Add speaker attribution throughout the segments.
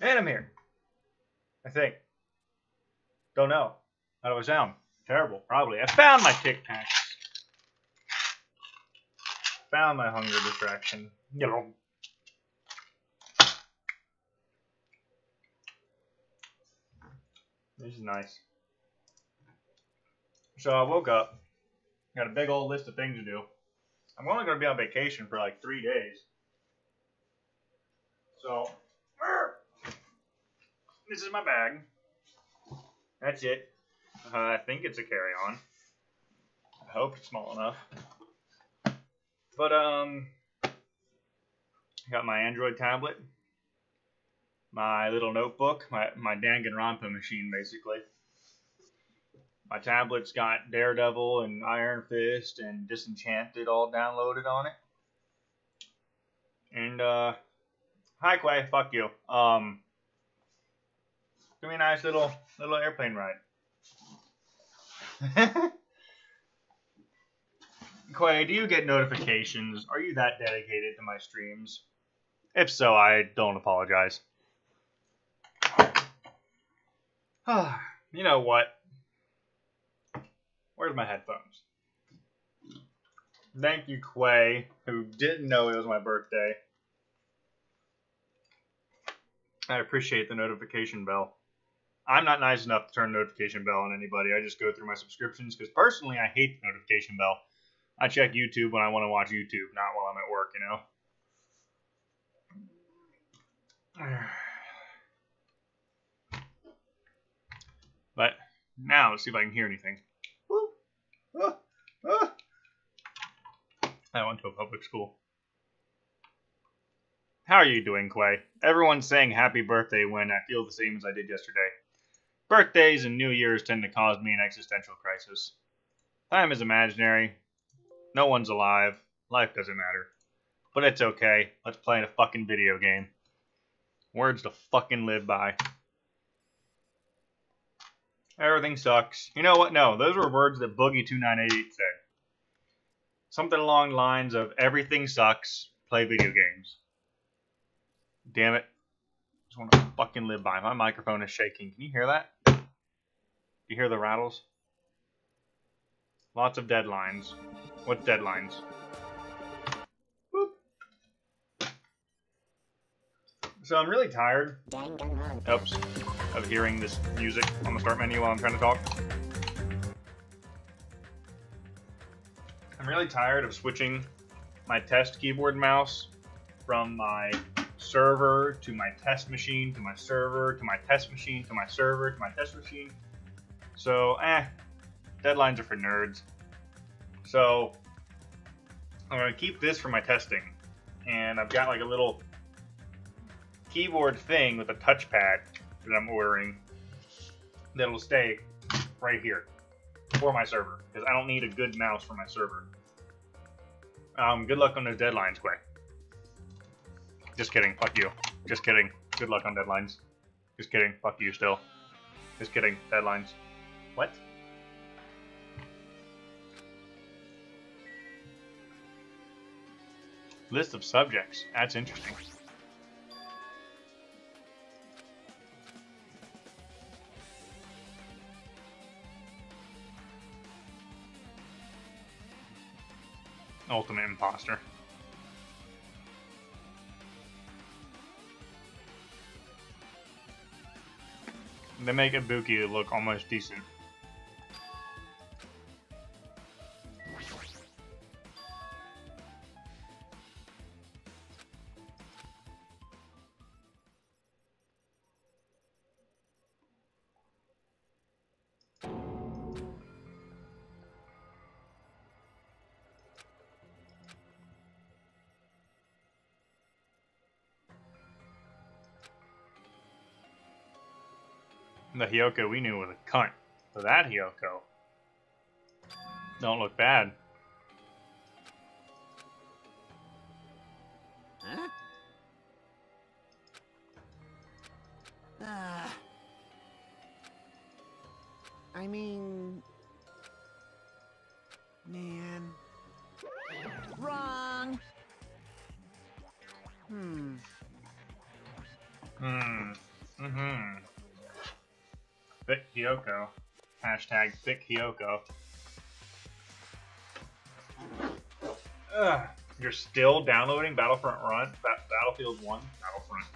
Speaker 1: And I'm here. I think. Don't know. How do I sound? Terrible, probably. I found my Tic Tacs. Found my hunger distraction. You know. This is nice. So I woke up. Got a big old list of things to do. I'm only going to be on vacation for like 3 days. So, this is my bag. That's it. I think it's a carry-on. I hope it's small enough. But, got my Android tablet. My little notebook. My Danganronpa machine, basically. My tablet's got Daredevil and Iron Fist and Disenchanted all downloaded on it. And, hi, Quay. Fuck you. Give me a nice little airplane ride. Quay, do you get notifications? Are you that dedicated to my streams? If so, I don't apologize. You know what? Where's my headphones? Thank you, Quay, who didn't know it was my birthday. I appreciate the notification bell. I'm not nice enough to turn notification bell on anybody. I just go through my subscriptions because personally I hate the notification bell. I check YouTube when I want to watch YouTube, not while I'm at work, you know. But now let's see if I can hear anything. I went to a public school. How are you doing, Quay? Everyone's saying happy birthday when I feel the same as I did yesterday. Birthdays and New Year's tend to cause me an existential crisis. Time is imaginary. No one's alive. Life doesn't matter. But it's okay. Let's play a fucking video game. Words to fucking live by. Everything sucks. You know what? No, those were words that Boogie2988 said. Something along the lines of everything sucks. Play video games. Damn it. Just want to fucking live by. My microphone is shaking. Can you hear that? You hear the rattles? Lots of deadlines. What's deadlines? Whoop. So I'm really tired. Oops. Of hearing this music on the start menu while I'm trying to talk. I'm really tired of switching my test keyboard and mouse from my server to my test machine to my server to my test machine to my server to my test machine. So, deadlines are for nerds. So, I'm going to keep this for my testing. And I've got like a little keyboard thing with a touchpad that I'm ordering that'll stay right here for my server. Because I don't need a good mouse for my server. Good luck on those deadlines, Quay. Just kidding. Fuck you. Just kidding. Good luck on deadlines. Just kidding. Fuck you still. Just kidding. Deadlines. What? List of subjects. That's interesting. Ultimate imposter. They make Ibuki look almost decent. The Hyoko we knew was a cunt. So that Hyoko don't look bad.
Speaker 2: Huh? I mean... Man... Wrong!
Speaker 1: Hmm. Mm-hmm. Thick Hyoko. Hashtag Thick Hyoko. Ugh. You're still downloading Battlefront Run? Battlefield 1? Battlefront.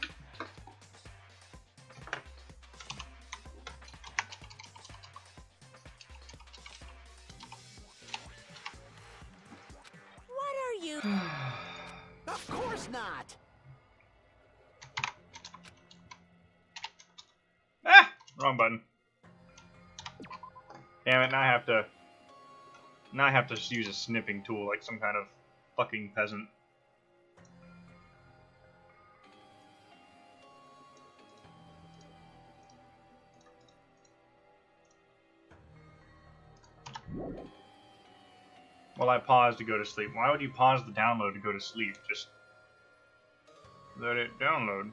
Speaker 2: What are you? Of course not.
Speaker 1: Ah! Wrong button. Damn it, now I have to use a snipping tool like some kind of fucking peasant. Well, I paused to go to sleep. Why would you pause the download to go to sleep? Just let it download.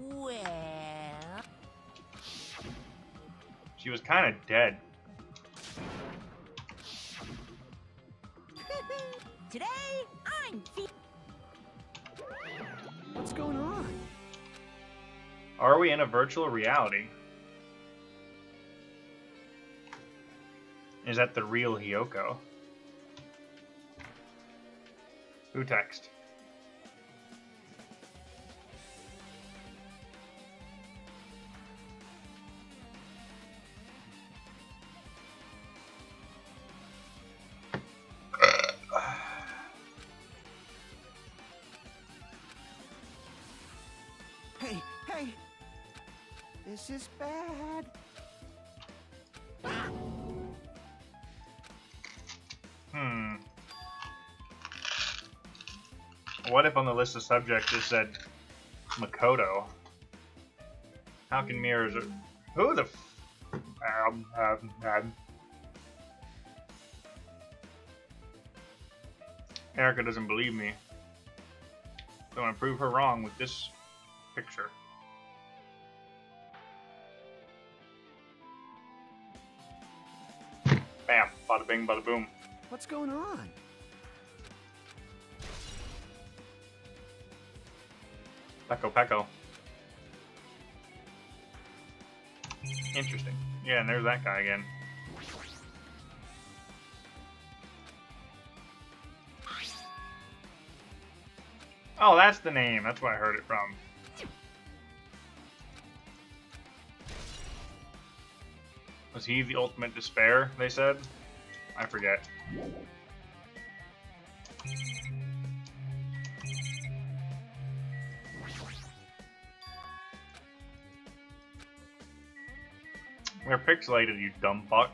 Speaker 2: Well,
Speaker 1: She was kind of dead.
Speaker 2: today I'm. What's going on?
Speaker 1: Are we in a virtual reality? Is that the real Hyoko? Who text?
Speaker 2: Hey, hey! This is bad.
Speaker 1: What if on the list of subjects it said Makoto? How can mirrors... Who the Erica doesn't believe me. So I'm gonna prove her wrong with this picture. Bam. Bada bing, bada boom.
Speaker 2: What's going on?
Speaker 1: Pecco, pecco. Interesting. Yeah, and there's that guy again. Oh, that's the name. That's where I heard it from. Was he the ultimate despair, they said? I forget. We're pixelated, you dumb fuck.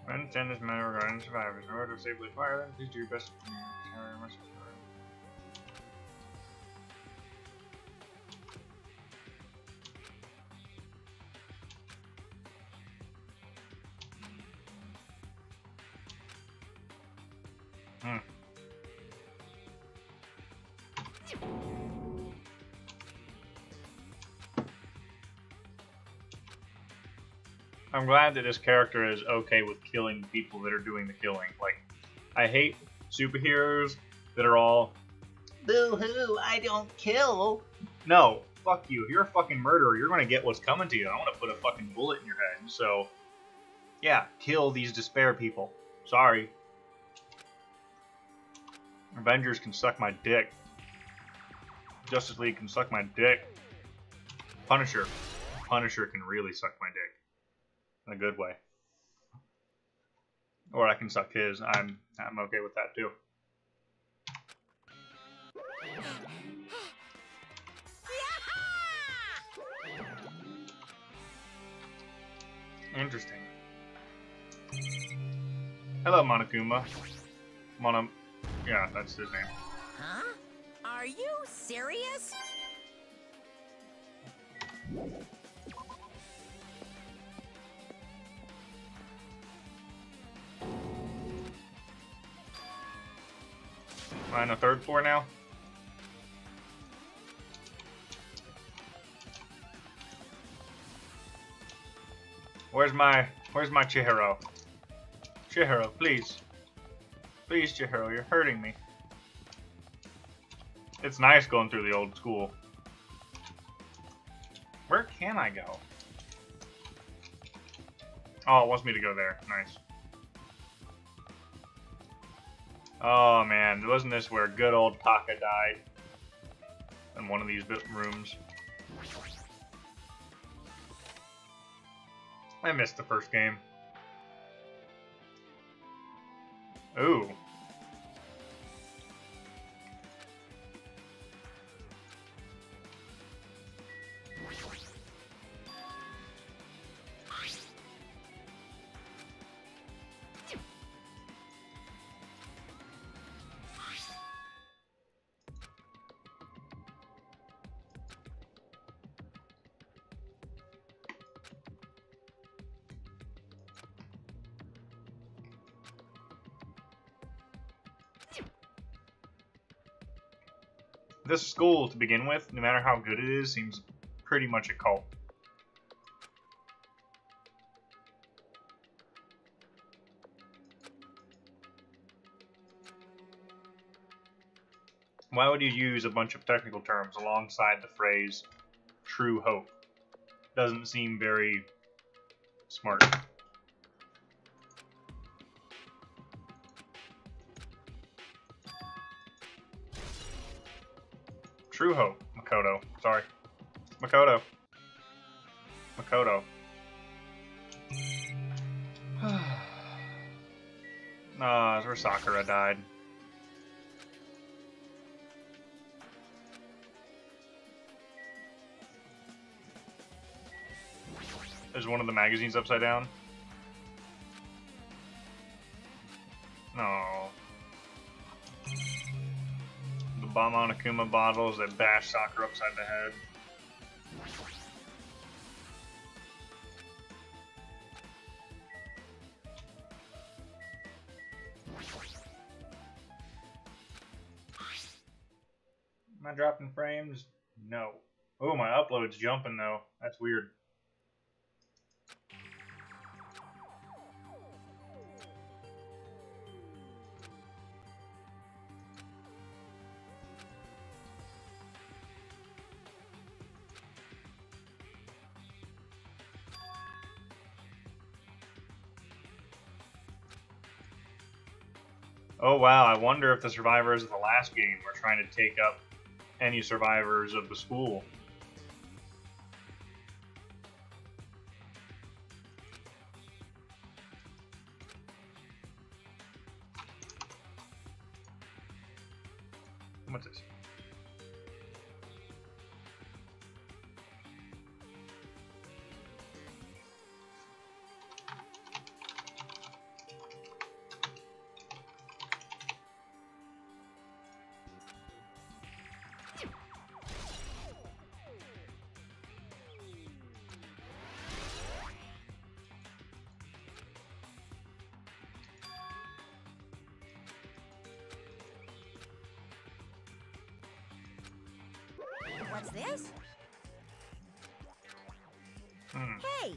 Speaker 1: Understand this matter regarding survivors. In order to safely fire them, please do your best to carry a message. I'm glad that this character is okay with killing people that are doing the killing. Like, I hate superheroes that are all, boo-hoo, I don't kill. No, fuck you. If you're a fucking murderer, you're gonna get what's coming to you. I want to put a fucking bullet in your head. So, yeah, kill these despair people. Sorry. Avengers can suck my dick. Justice League can suck my dick. Punisher can really suck my dick. In a good way. Or I can suck his. I'm okay with that too. Interesting. Hello, Monokuma. Yeah, that's his name.
Speaker 2: Huh? Are you serious?
Speaker 1: Am I on the 3rd floor now? Where's my Chihiro? Chihiro, please. Please, Chihiro, you're hurting me. It's nice going through the old school. Where can I go? Oh, it wants me to go there. Nice. Oh man, wasn't this where good old Taka died? In one of these rooms. I missed the first game. Ooh. This school, to begin with, no matter how good it is, seems pretty much a cult. Why would you use a bunch of technical terms alongside the phrase true hope? Doesn't seem very smart. True hope. Makoto. Sorry. Makoto. Makoto. Ah, that's where Sakura died. Is one of the magazines upside down? No. The Bomb Monokuma bottles that bash Sakura upside the head. Am I dropping frames? No. Oh, my upload's jumping though. That's weird. Oh wow, I wonder if the survivors of the last game are trying to take up any survivors of the school. What's this?
Speaker 2: What's this? Hey,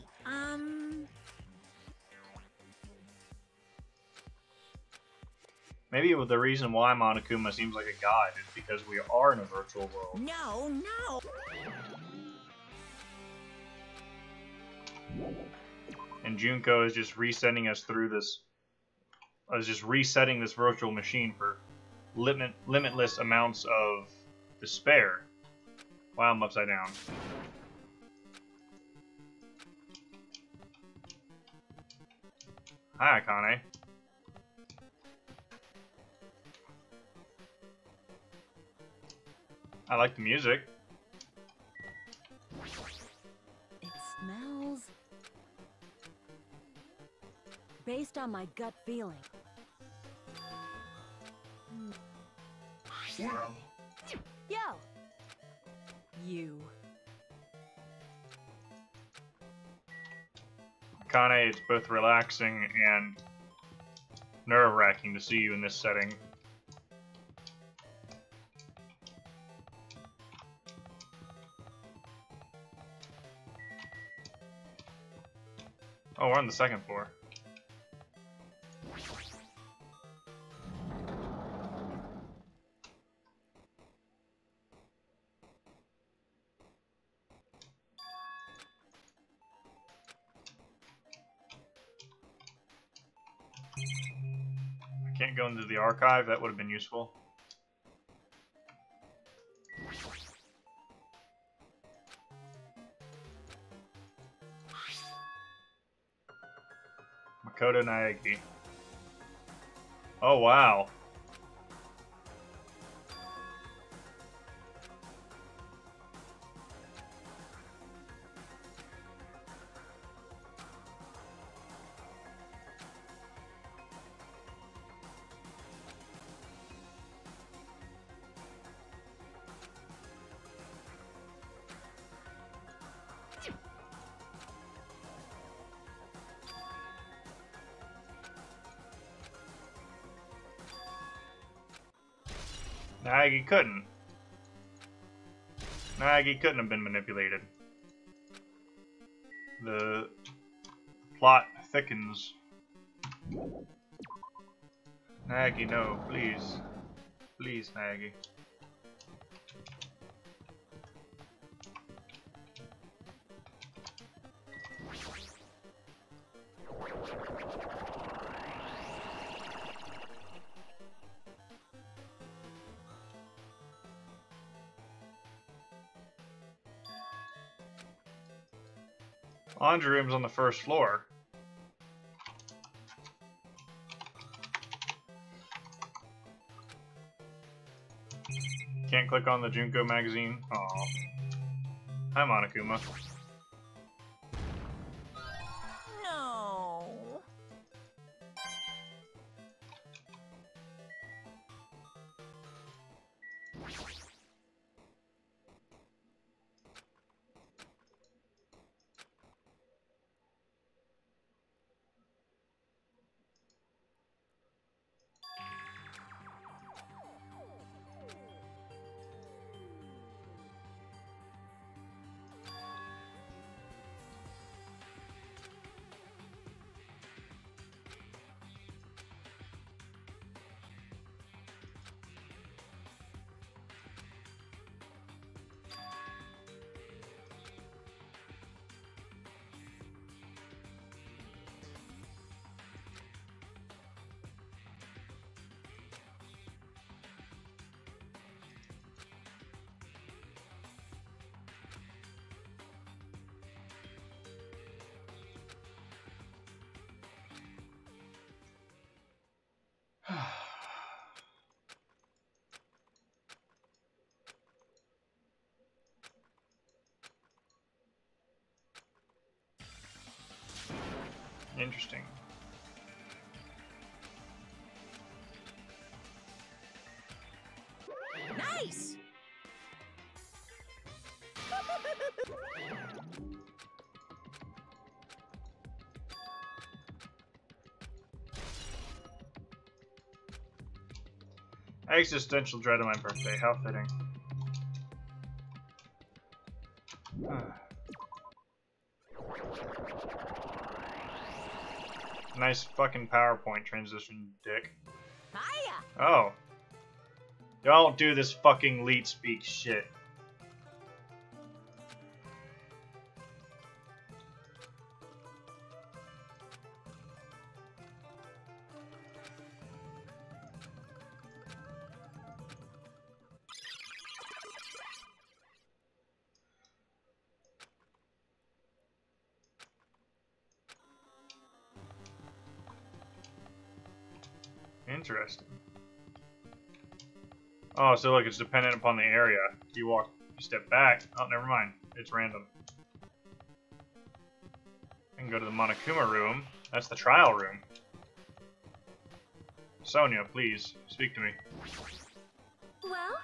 Speaker 1: Maybe the reason why Monokuma seems like a god is because we are in a virtual world.
Speaker 2: No.
Speaker 1: And Junko is just resetting us through this. Just resetting this virtual machine for limitless amounts of despair. Wow, I'm upside down. Hi, Akane. I like the music.
Speaker 3: It smells... based on my gut feeling. Yo! You.
Speaker 1: Akane, it's both relaxing and nerve-wracking to see you in this setting. Oh, we're on the second floor. I can't go into the archive. That would have been useful. Makoto Naegi. Oh, wow. Naegi couldn't. Naegi couldn't have been manipulated. The plot thickens. Naegi, no, please. Please, Naegi. Laundry room's on the first floor. Can't click on the Junko magazine. Aww. Hi, Monokuma.
Speaker 3: No.
Speaker 1: Interesting.
Speaker 3: Nice.
Speaker 1: Existential dread of my birthday. How fitting. Nice fucking PowerPoint transition, dick.
Speaker 3: Hiya.
Speaker 1: Oh. Don't do this fucking leet speak shit. Interesting. Oh, so look, it's dependent upon the area. You step back. Oh, never mind. It's random. I can go to the Monokuma room. That's the trial room. Sonia, please, speak to me.
Speaker 3: Well.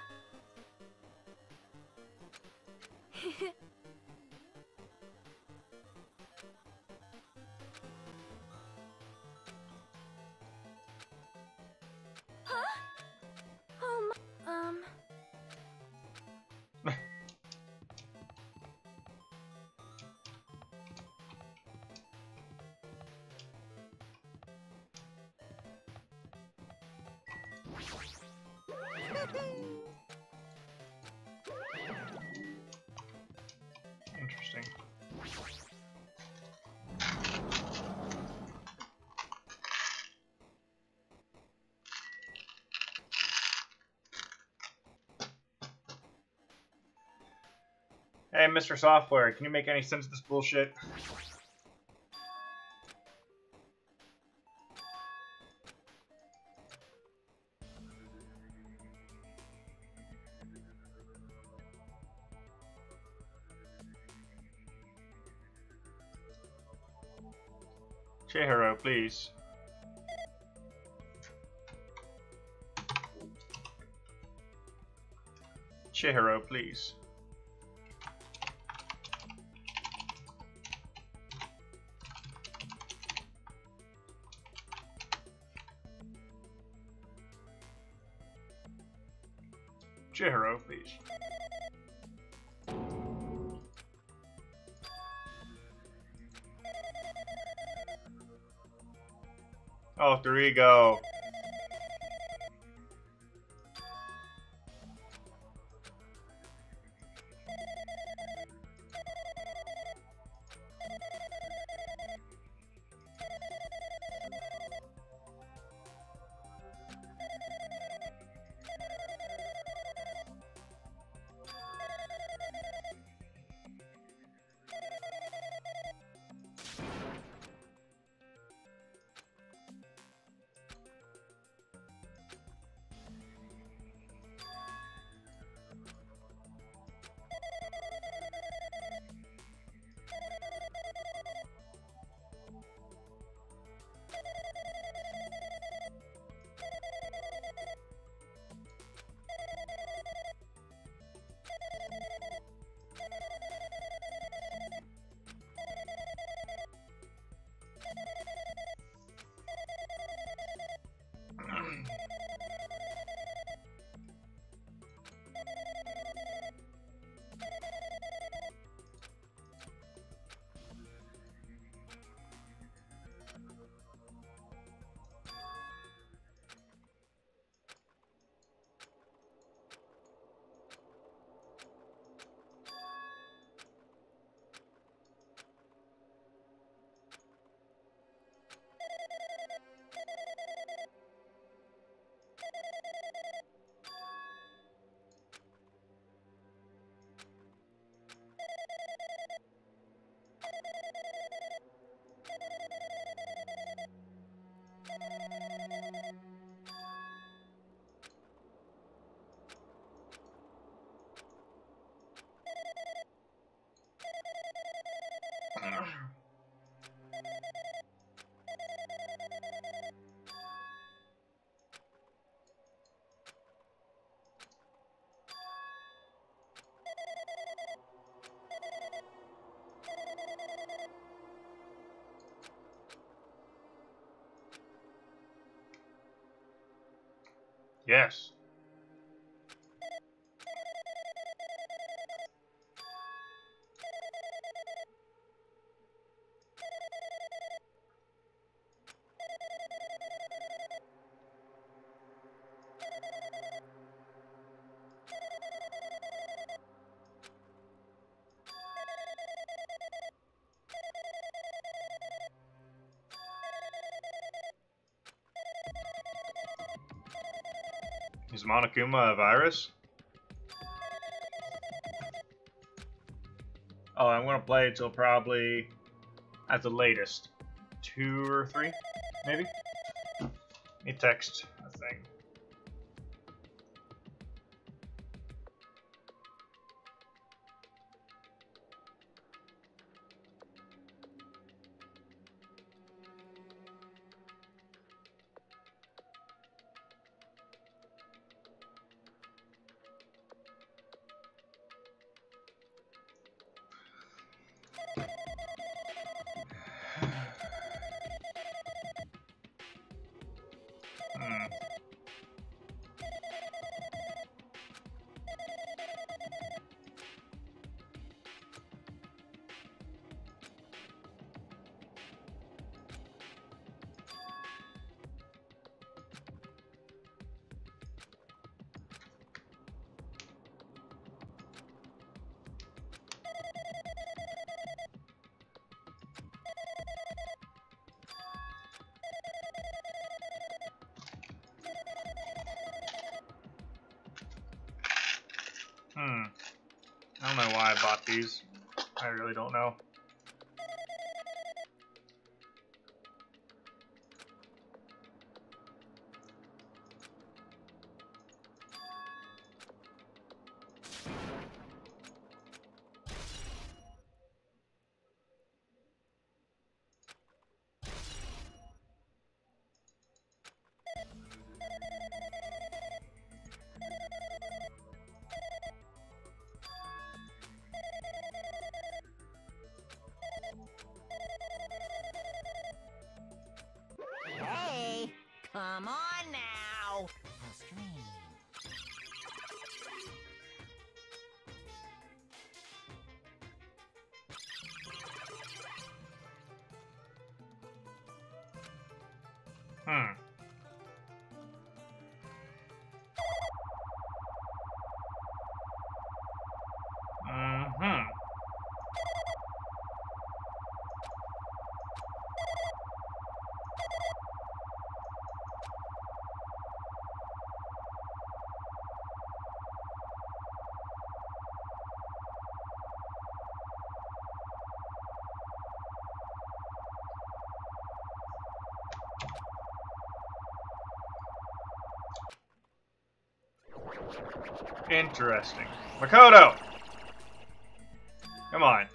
Speaker 1: Interesting. Hey, Mr. Software, can you make any sense of this bullshit? Chihiro, please. Chihiro, please. Chihiro, please. Oh, Dorigo. Yes. Is Monokuma a virus? Oh, I'm gonna play until probably, at the latest, 2 or 3, maybe? Let me text a thing. I don't know why I bought these. I really don't know.
Speaker 3: Hey, come on now. How strange.
Speaker 1: Hmm. Mm-hmm. Interesting. Makoto! Come on.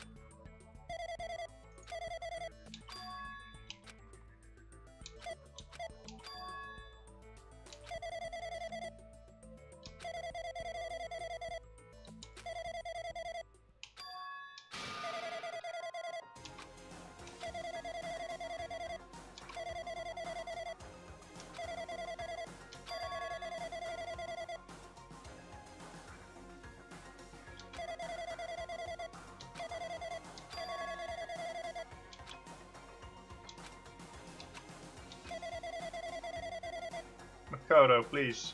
Speaker 1: Makoto, please.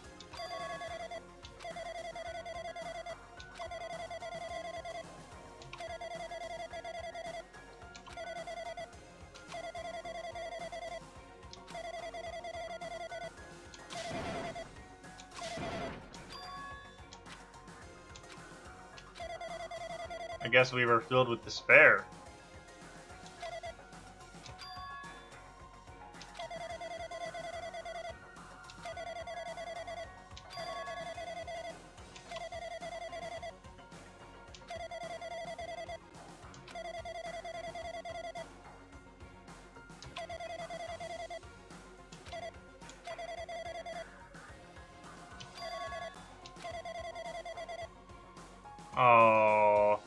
Speaker 1: I guess we were filled with despair. Oh.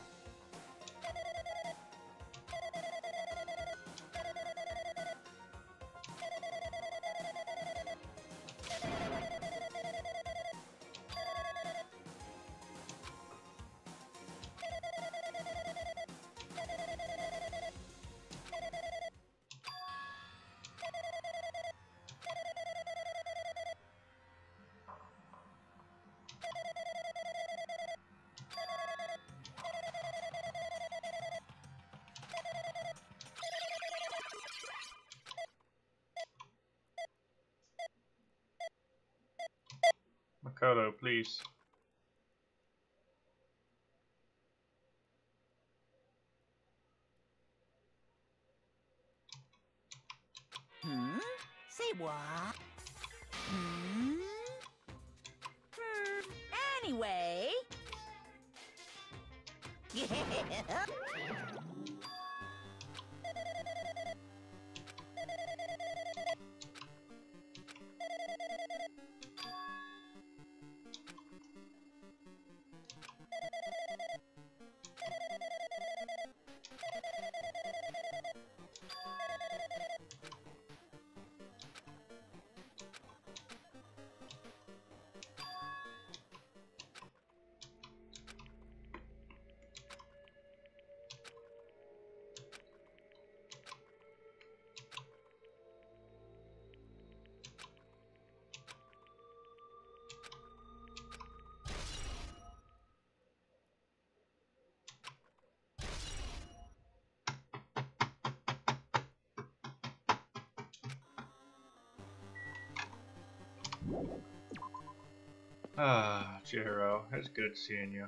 Speaker 1: Makoto, please.
Speaker 3: Hmm? Say what? Hmm? Anyway. Yeah.
Speaker 1: Ah, Chihiro, it's good seeing you.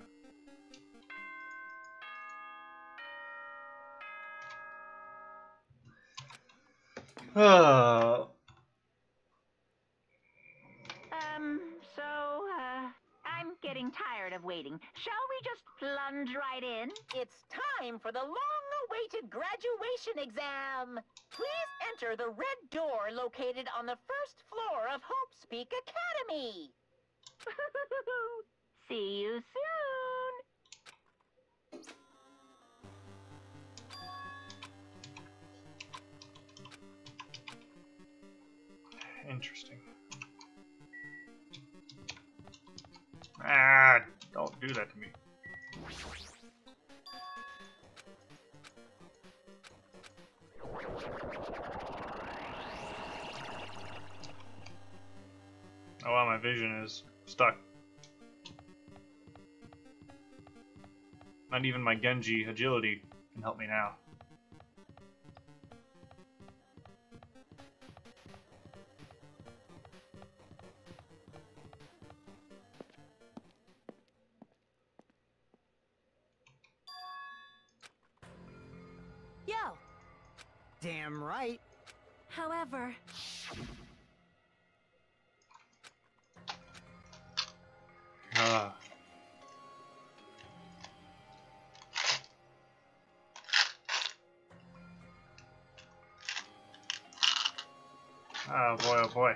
Speaker 3: I'm getting tired of waiting. Shall we just plunge right in? It's time for the long-awaited graduation exam. Please enter the red door located on the first floor of Hope Speak Academy. See you soon.
Speaker 1: Interesting. Ah, don't do that to me. Oh wow, my vision is stuck. Not even my Genji agility can help me now.
Speaker 3: Yo.
Speaker 2: Damn right.
Speaker 3: However,
Speaker 1: Ah. Oh boy, oh boy.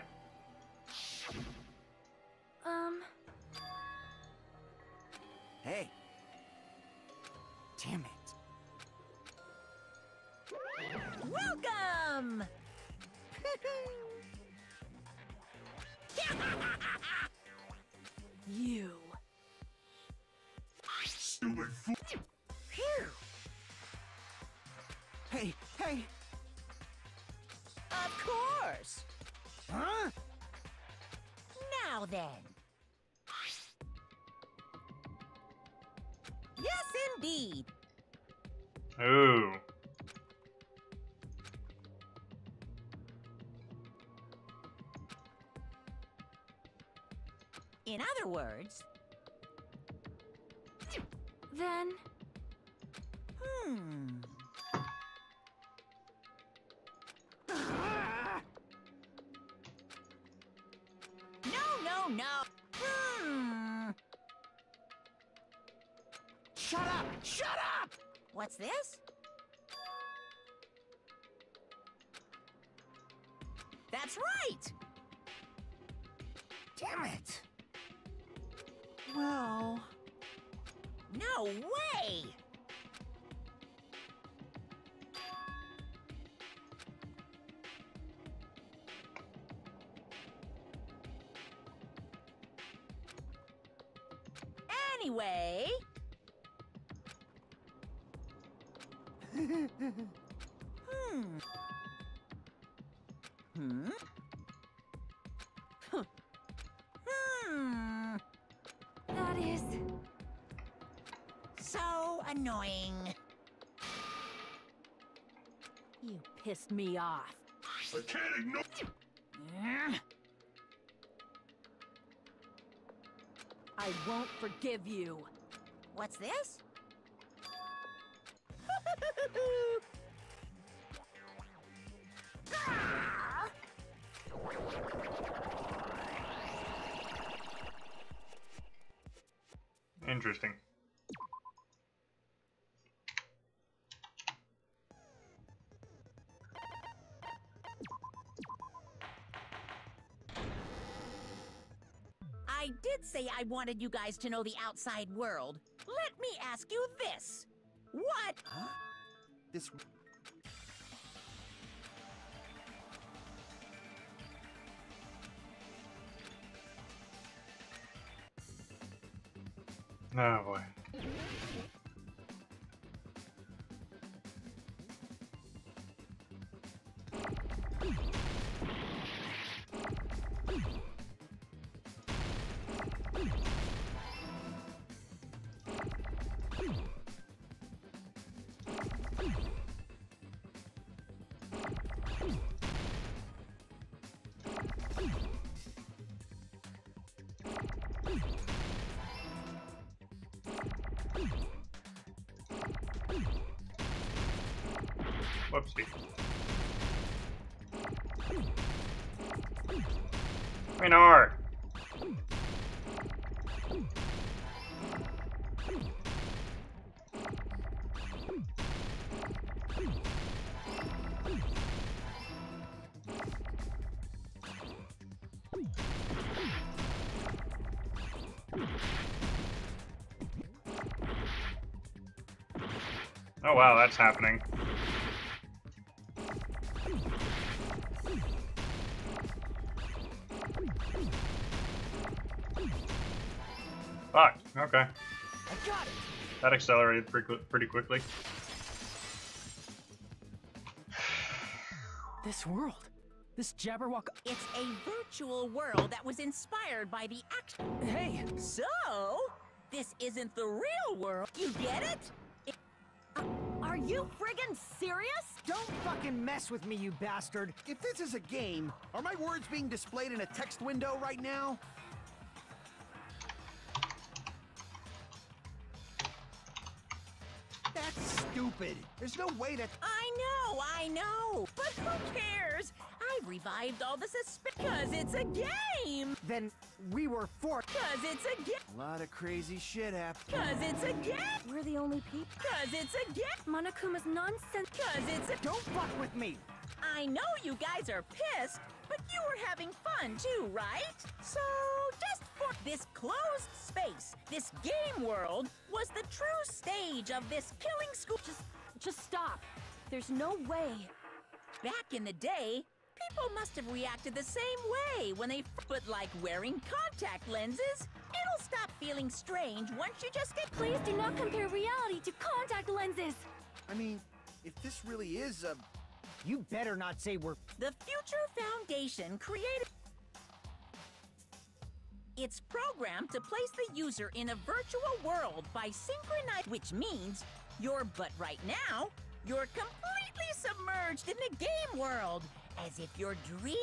Speaker 2: Hey. Damn it.
Speaker 3: welcome. You.
Speaker 2: Stupid fool.
Speaker 3: Phew.
Speaker 2: Hey, hey.
Speaker 3: Of course.
Speaker 2: Huh?
Speaker 3: Now then. Yes, indeed.
Speaker 1: Ooh.
Speaker 3: In other words, then, No.
Speaker 2: Shut up! Shut up!
Speaker 3: What's this? That's right!
Speaker 2: Damn it! Well...
Speaker 3: No way! Anyway... That is... so annoying. You pissed me off.
Speaker 2: I can't ignore...
Speaker 3: I won't forgive you. What's this?
Speaker 1: Interesting.
Speaker 3: I did say I wanted you guys to know the outside world. Let me ask you this. What?
Speaker 2: Huh? This...
Speaker 1: Oh boy. Whoopsie. Raynor! Oh wow, that's happening. Fuck, okay.
Speaker 2: I got it.
Speaker 1: That accelerated pretty quickly.
Speaker 2: This world. This Jabberwock.
Speaker 3: It's a virtual world that was inspired by the action.
Speaker 2: Hey!
Speaker 3: So, this isn't the real world. You get it? Are you friggin' serious?
Speaker 2: Don't fucking mess with me, you bastard!
Speaker 4: If this is a game, are my words being displayed in a text window right now? That's stupid. There's no way that...
Speaker 3: I know. But who cares? I've revived all the because it's a game.
Speaker 2: Then we were for.
Speaker 3: Cause it's a game.
Speaker 4: A lot of crazy shit happened.
Speaker 3: Cause it's a game.
Speaker 5: We're the only people.
Speaker 3: Cause it's a game.
Speaker 5: Monokuma's nonsense.
Speaker 3: Cause it's a...
Speaker 2: Don't fuck with me!
Speaker 3: I know you guys are pissed, but you were having fun too, right? So, just for this closed space, this game world was the true stage of this killing school.
Speaker 5: Just stop. There's no way.
Speaker 3: Back in the day, people must have reacted the same way when they... But like wearing contact lenses, it'll stop feeling strange once you just get...
Speaker 5: Please do not compare reality to contact lenses.
Speaker 4: I mean, if this really is a...
Speaker 2: You better not say we're.
Speaker 3: The Future Foundation created... It's programmed to place the user in a virtual world by synchronized... Which means but right now, you're completely submerged in the game world, as if you're dream...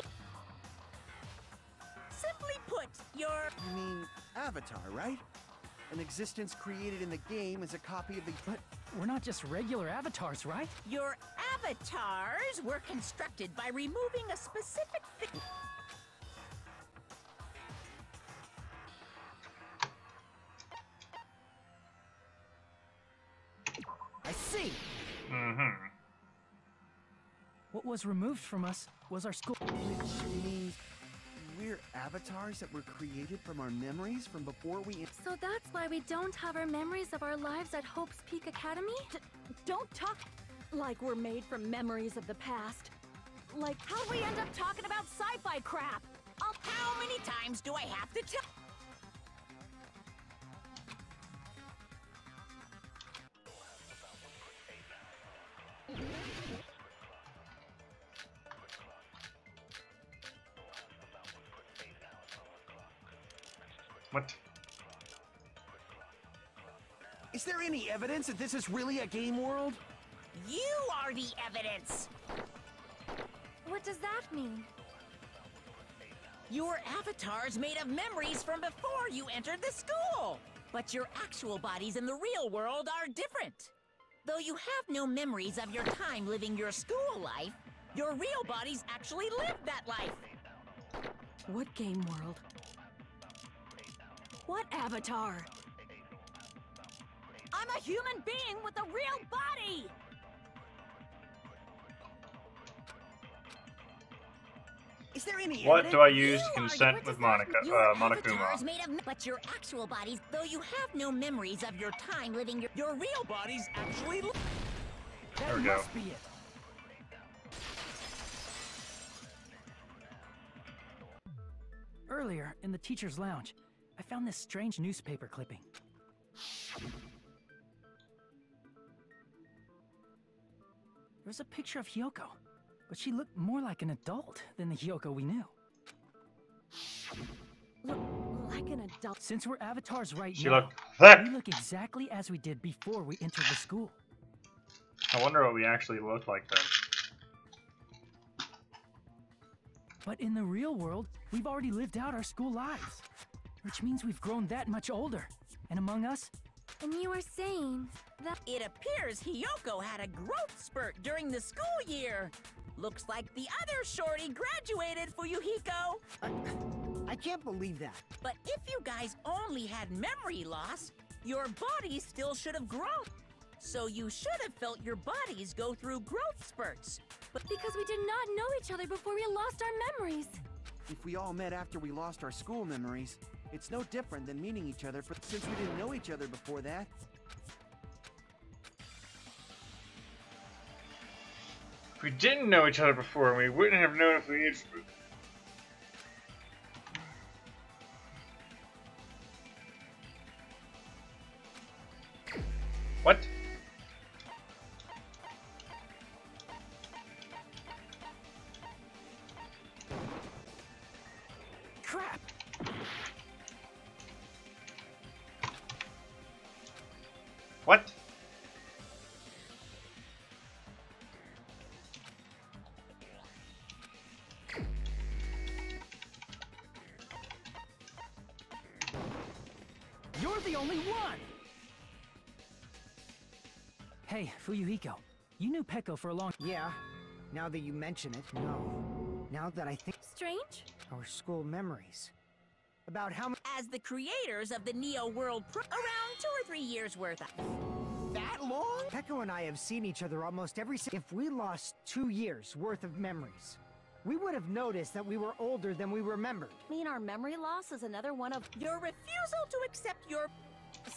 Speaker 3: Simply put, you're...
Speaker 4: You mean Avatar, right? An existence created in the game is a copy of the...
Speaker 2: But we're not just regular avatars, right?
Speaker 3: Your avatars were constructed by removing a specific thing.
Speaker 2: I see!
Speaker 1: Mm-hmm.
Speaker 2: What was removed from us was our school.
Speaker 4: Which means we're avatars that were created from our memories from before we...
Speaker 5: So that's why we don't have our memories of our lives at Hope's Peak Academy? Don't talk like we're made from memories of the past. Like, how'd we end up talking about sci-fi crap?
Speaker 3: How many times do I have to tell?
Speaker 1: What?
Speaker 4: Is there any evidence that this is really a game world?
Speaker 3: You are the evidence!
Speaker 5: What does that mean?
Speaker 3: Your avatar's made of memories from before you entered the school! But your actual bodies in the real world are different. Though you have no memories of your time living your school life, your real bodies actually lived that life.
Speaker 5: What game world? What avatar? I'm a human being with a real body!
Speaker 4: Is there any
Speaker 1: What
Speaker 4: evidence?
Speaker 1: do I use to
Speaker 3: You
Speaker 1: consent
Speaker 3: are-
Speaker 1: with
Speaker 3: Your
Speaker 1: Monokuma?
Speaker 3: avatar's made of but your actual bodies, though you have no memories of your time living your real bodies actually
Speaker 2: That
Speaker 1: There we go.
Speaker 2: must be it. Earlier, in the teacher's lounge, I found this strange newspaper clipping. There was a picture of Hyoko, but she looked more like an adult than the Hyoko we knew.
Speaker 5: Look like an adult.
Speaker 2: Since we're avatars right
Speaker 1: She
Speaker 2: now,
Speaker 1: looked thick.
Speaker 2: we look exactly as we did before we entered the school.
Speaker 1: I wonder what we actually look like then.
Speaker 2: But in the real world, we've already lived out our school lives. Which means we've grown that much older. And among us,
Speaker 5: And you were saying that...
Speaker 3: It appears Hyoko had a growth spurt during the school year. Looks like the other shorty graduated, Fuyuhiko.
Speaker 6: I can't believe that.
Speaker 3: But if you guys only had memory loss, your bodies still should have grown. So you should have felt your bodies go through growth spurts. But
Speaker 5: Because we did not know each other before we lost our memories.
Speaker 4: If we all met after we lost our school memories, it's no different than meeting each other since we didn't know each other before that.
Speaker 1: If we didn't know each other before, we wouldn't have known if we needed. What?
Speaker 2: Crap!
Speaker 1: What?
Speaker 2: You're the only one! Hey, Fuyuhiko. You knew Peko for a long...
Speaker 6: Yeah, now that you mention it, no. Now that I think
Speaker 5: Strange?
Speaker 6: our school memories. About how
Speaker 3: as the creators of the Neo World around 2 or 3 years worth of.
Speaker 6: that long? Peko and I have seen each other almost every If we lost 2 years worth of memories, we would have noticed that we were older than we remembered.
Speaker 5: Mean our memory loss is another one of...
Speaker 3: Your refusal to accept your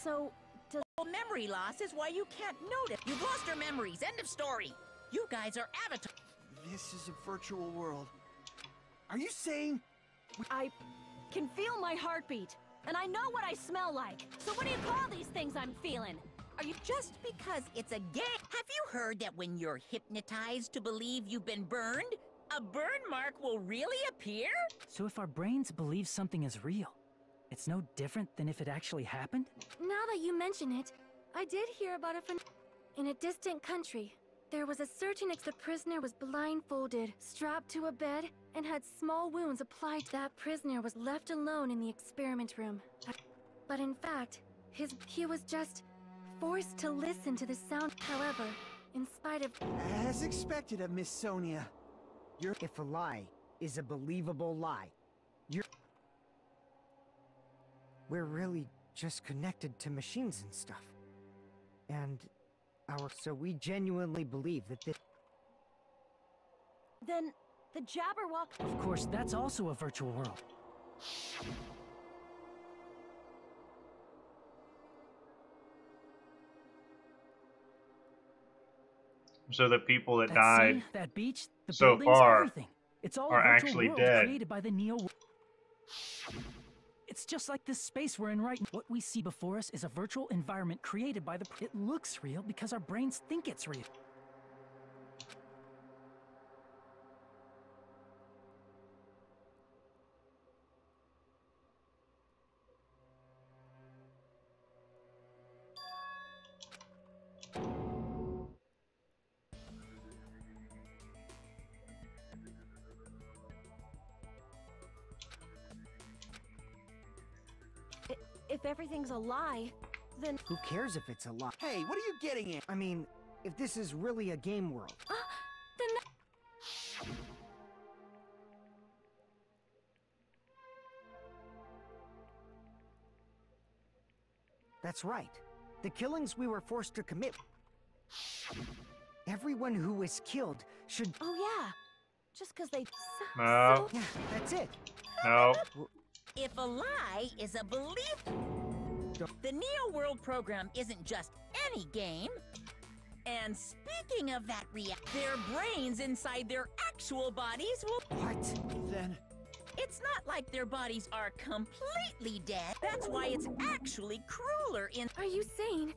Speaker 5: So, does...
Speaker 3: memory loss is why you can't notice. You've lost your memories. End of story. You guys are avatars.
Speaker 4: This is a virtual world. Are you saying?
Speaker 5: I can feel my heartbeat, and I know what I smell like. So what do you call these things I'm feeling?
Speaker 3: Are you just because it's a game? Have you heard that when you're hypnotized to believe you've been burned, a burn mark will really appear?
Speaker 2: So if our brains believe something is real, it's no different than if it actually happened?
Speaker 5: Now that you mention it, I did hear about it from... In a distant country, there was a certain the prisoner was blindfolded, strapped to a bed, and had small wounds applied. That prisoner was left alone in the experiment room. But in fact, he was just forced to listen to the sound. However, in spite of...
Speaker 4: As expected of Miss Sonia.
Speaker 6: If a lie is a believable lie, we're really just connected to machines and stuff. And so we genuinely believe that this...
Speaker 5: Then, the Jabberwock...
Speaker 2: Of course, that's also a virtual world.
Speaker 1: So the people that
Speaker 2: That
Speaker 1: died
Speaker 2: sea, that beach, the
Speaker 1: so
Speaker 2: buildings,
Speaker 1: far
Speaker 2: everything. It's all
Speaker 1: are
Speaker 2: a virtual
Speaker 1: actually
Speaker 2: world
Speaker 1: dead.
Speaker 2: created by the Neo... It's just like this space we're in right now. What we see before us is a virtual environment created by the... It looks real because our brains think it's real.
Speaker 5: If everything's a lie, then...
Speaker 6: Who cares if it's a lie?
Speaker 4: Hey, what are you getting at?
Speaker 6: I mean, if this is really a game world.
Speaker 5: Then...
Speaker 6: That's right. The killings we were forced to commit. Everyone who was killed should...
Speaker 5: Oh yeah, just because they...
Speaker 1: No.
Speaker 6: Yeah, that's it.
Speaker 1: No.
Speaker 3: If a lie is a belief... The Neo World program isn't just any game. And speaking of that their brains inside their actual bodies will...
Speaker 6: What?
Speaker 4: Then...
Speaker 3: It's not like their bodies are completely dead. That's why it's actually crueler in...
Speaker 5: Are you saying...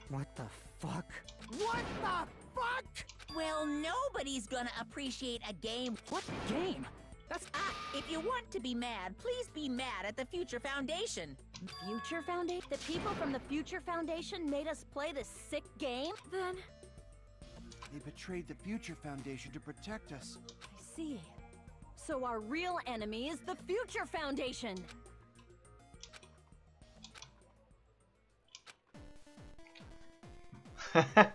Speaker 6: What the fuck? What the fuck?
Speaker 3: Well, nobody's gonna appreciate a game...
Speaker 2: What game? That's...
Speaker 3: if you want to be mad, please be mad at the Future Foundation.
Speaker 5: Future Foundation? The people from the Future Foundation made us play this sick game? Then...
Speaker 4: They betrayed the Future Foundation to protect us.
Speaker 5: I see. So our real enemy is the Future Foundation!
Speaker 1: I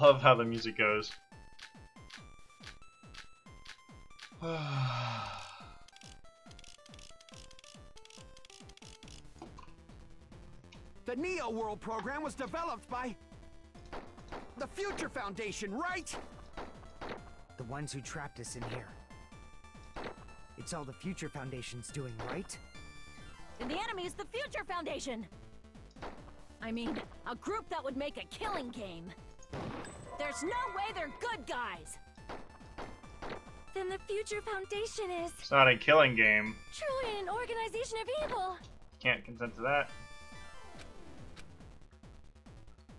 Speaker 1: love how the music goes.
Speaker 4: The Neo World program was developed by the Future Foundation, right?
Speaker 6: The ones who trapped us in here. It's all the Future Foundation's doing, right?
Speaker 5: And the enemy is the Future Foundation! I mean, a group that would make a killing game. There's no way they're good guys! Then the Future Foundation is...
Speaker 1: It's not a killing game.
Speaker 5: truly an organization of evil!
Speaker 1: Can't consent to that.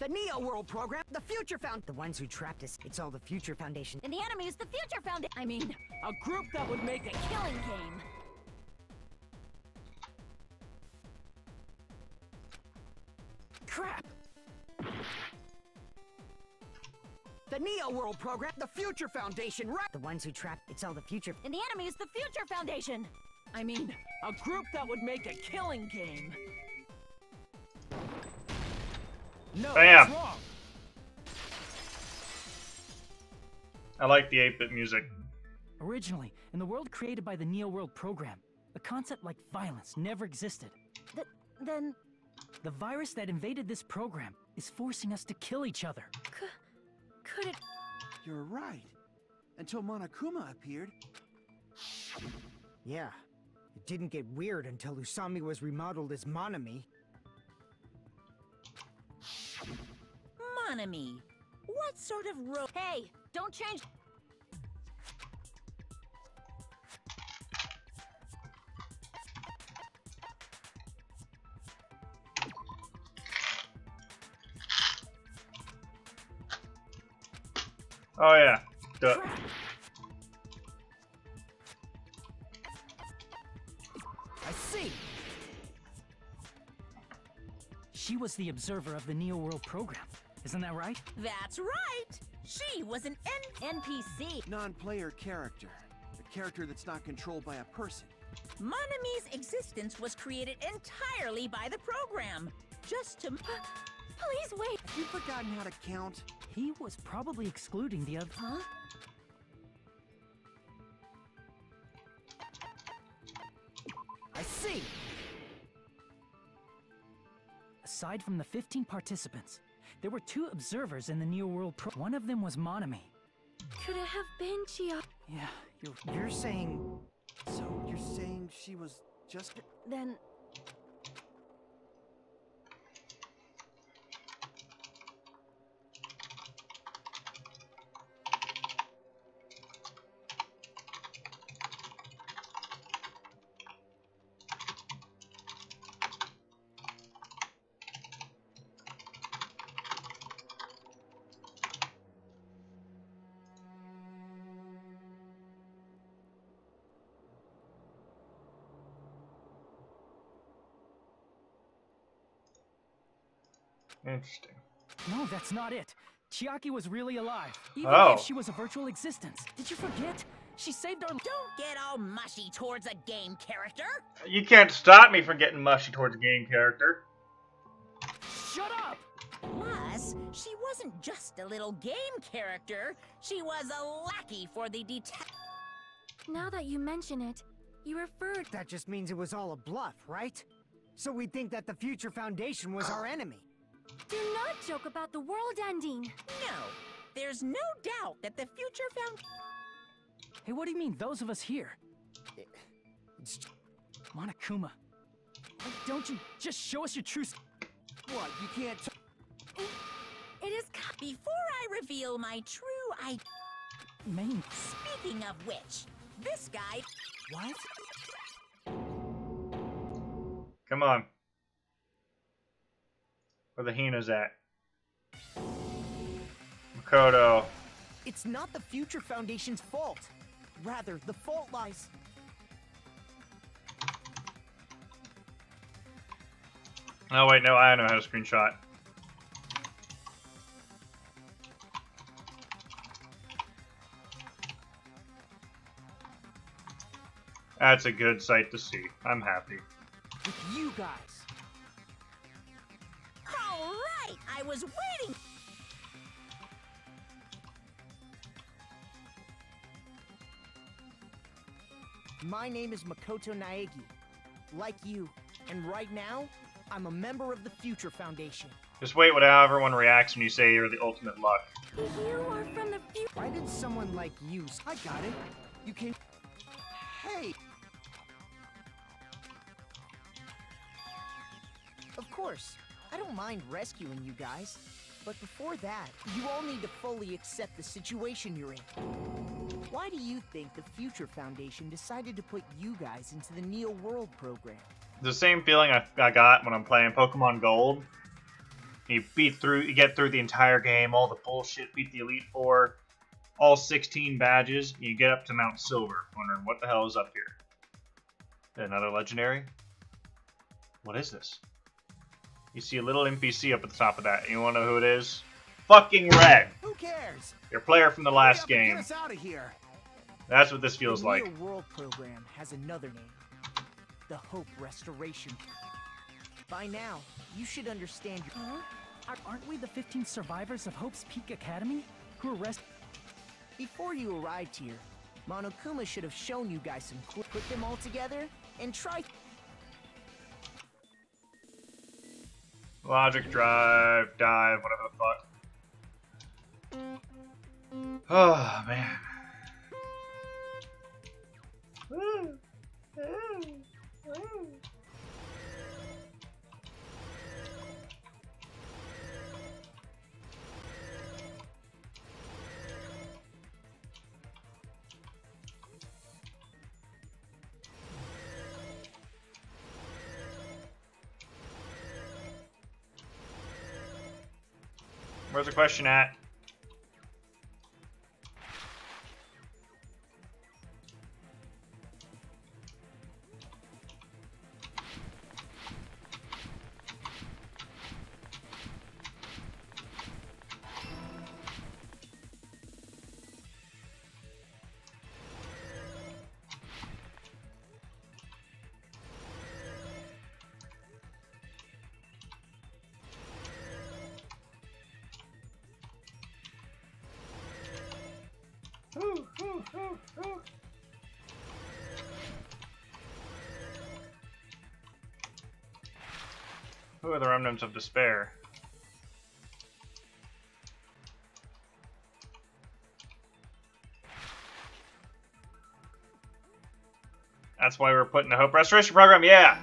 Speaker 4: The Neo World program, the Future Found.
Speaker 6: The ones who trapped us. It's all the Future Foundation.
Speaker 5: And the enemy is the Future Foundation. I mean, a group that would make a killing game.
Speaker 6: Crap!
Speaker 4: The Neo World program, the Future Foundation, right?
Speaker 6: The ones who trapped. It's all the Future.
Speaker 5: And the enemy is the Future Foundation. I mean, a group that would make a killing game.
Speaker 6: No,
Speaker 1: Bam.
Speaker 6: that's wrong.
Speaker 1: I like the 8-bit music.
Speaker 2: Originally, in the world created by the Neo World program, a concept like violence never existed.
Speaker 5: Then...
Speaker 2: The virus that invaded this program is forcing us to kill each other.
Speaker 5: could it...
Speaker 4: You're right. Until Monokuma appeared.
Speaker 6: Yeah. It didn't get weird until Usami was remodeled as Monami.
Speaker 3: Monami, what sort of
Speaker 5: Hey, don't change...
Speaker 1: Oh yeah. Duh.
Speaker 2: I see! She was the observer of the Neo World program. Isn't that right?
Speaker 3: That's right! She was an
Speaker 5: NPC.
Speaker 4: Non-player character. A character that's not controlled by a person.
Speaker 3: Monami's existence was created entirely by the program. Just to...
Speaker 5: Please wait.
Speaker 4: Have you forgotten how to count?
Speaker 2: He was probably excluding the other...
Speaker 5: Huh?
Speaker 2: I see! Aside from the 15 participants, there were 2 observers in the Neo World Pro. One of them was Monami.
Speaker 5: Could it have been Chia?
Speaker 2: Yeah,
Speaker 6: You're saying...
Speaker 4: So you're saying she was just...
Speaker 5: Then...
Speaker 1: Interesting.
Speaker 2: No, that's not it. Chiaki was really alive, even
Speaker 1: Oh.
Speaker 2: if she was a virtual existence. Did you forget? She saved our...
Speaker 3: Don't get all mushy towards a game character.
Speaker 1: You can't stop me from getting mushy towards a game character.
Speaker 2: Shut up!
Speaker 3: Plus, she wasn't just a little game character. She was a lackey for the
Speaker 5: Now that you mention it, you referred...
Speaker 6: That just means it was all a bluff, right? So we think that the Future Foundation was our enemy.
Speaker 5: Do not joke about the world ending.
Speaker 3: No, there's no doubt that the Future
Speaker 2: Hey, what do you mean, those of us here?
Speaker 6: It's...
Speaker 2: Monokuma, why don't you just show us your true...
Speaker 4: What, you can't...
Speaker 5: It is...
Speaker 3: Before I reveal my true
Speaker 2: Main...
Speaker 3: Speaking of which, this guy...
Speaker 4: What?
Speaker 1: Come on. Where the Hina's at? Makoto.
Speaker 4: It's not the Future Foundation's fault. Rather, the fault lies...
Speaker 1: Oh wait, no, I know how to screenshot. That's a good sight to see. I'm happy.
Speaker 4: with you guys.
Speaker 3: All right, I was waiting.
Speaker 4: My name is Makoto Naegi. Like you. And right now,
Speaker 7: I'm a member of the Future Foundation.
Speaker 1: Just wait how everyone reacts when you say you're the ultimate luck.
Speaker 5: You are from the future.
Speaker 6: Why did someone like you...
Speaker 4: I got it. You came... Hey!
Speaker 7: Of course, I don't mind rescuing you guys. But before that, you all need to fully accept the situation you're in. Why do you think the Future Foundation decided to put you guys into the Neo World program?
Speaker 1: The same feeling I got when I'm playing Pokemon Gold. You get through the entire game, all the bullshit, beat the Elite Four, all 16 badges, and you get up to Mount Silver, wondering what the hell is up here. Another legendary? What is this? You see a little NPC up at the top of that. You wanna know who it is? Fucking Red!
Speaker 4: Who cares?
Speaker 1: Your player from the last game.
Speaker 4: Get us out of here.
Speaker 1: That's what this feels like.
Speaker 7: The Neo World program has another name. The Hope Restoration. By now, you should understand your...
Speaker 2: Aren't we the 15 survivors of Hope's Peak Academy who were rescued?
Speaker 7: Before you arrived here, Monokuma should have shown you guys some put them all together and try...
Speaker 1: Logic, drive, dive, whatever the fuck. Oh, man. Where's the question at? Who are the remnants of despair? That's why we're putting the Hope Restoration Program, yeah!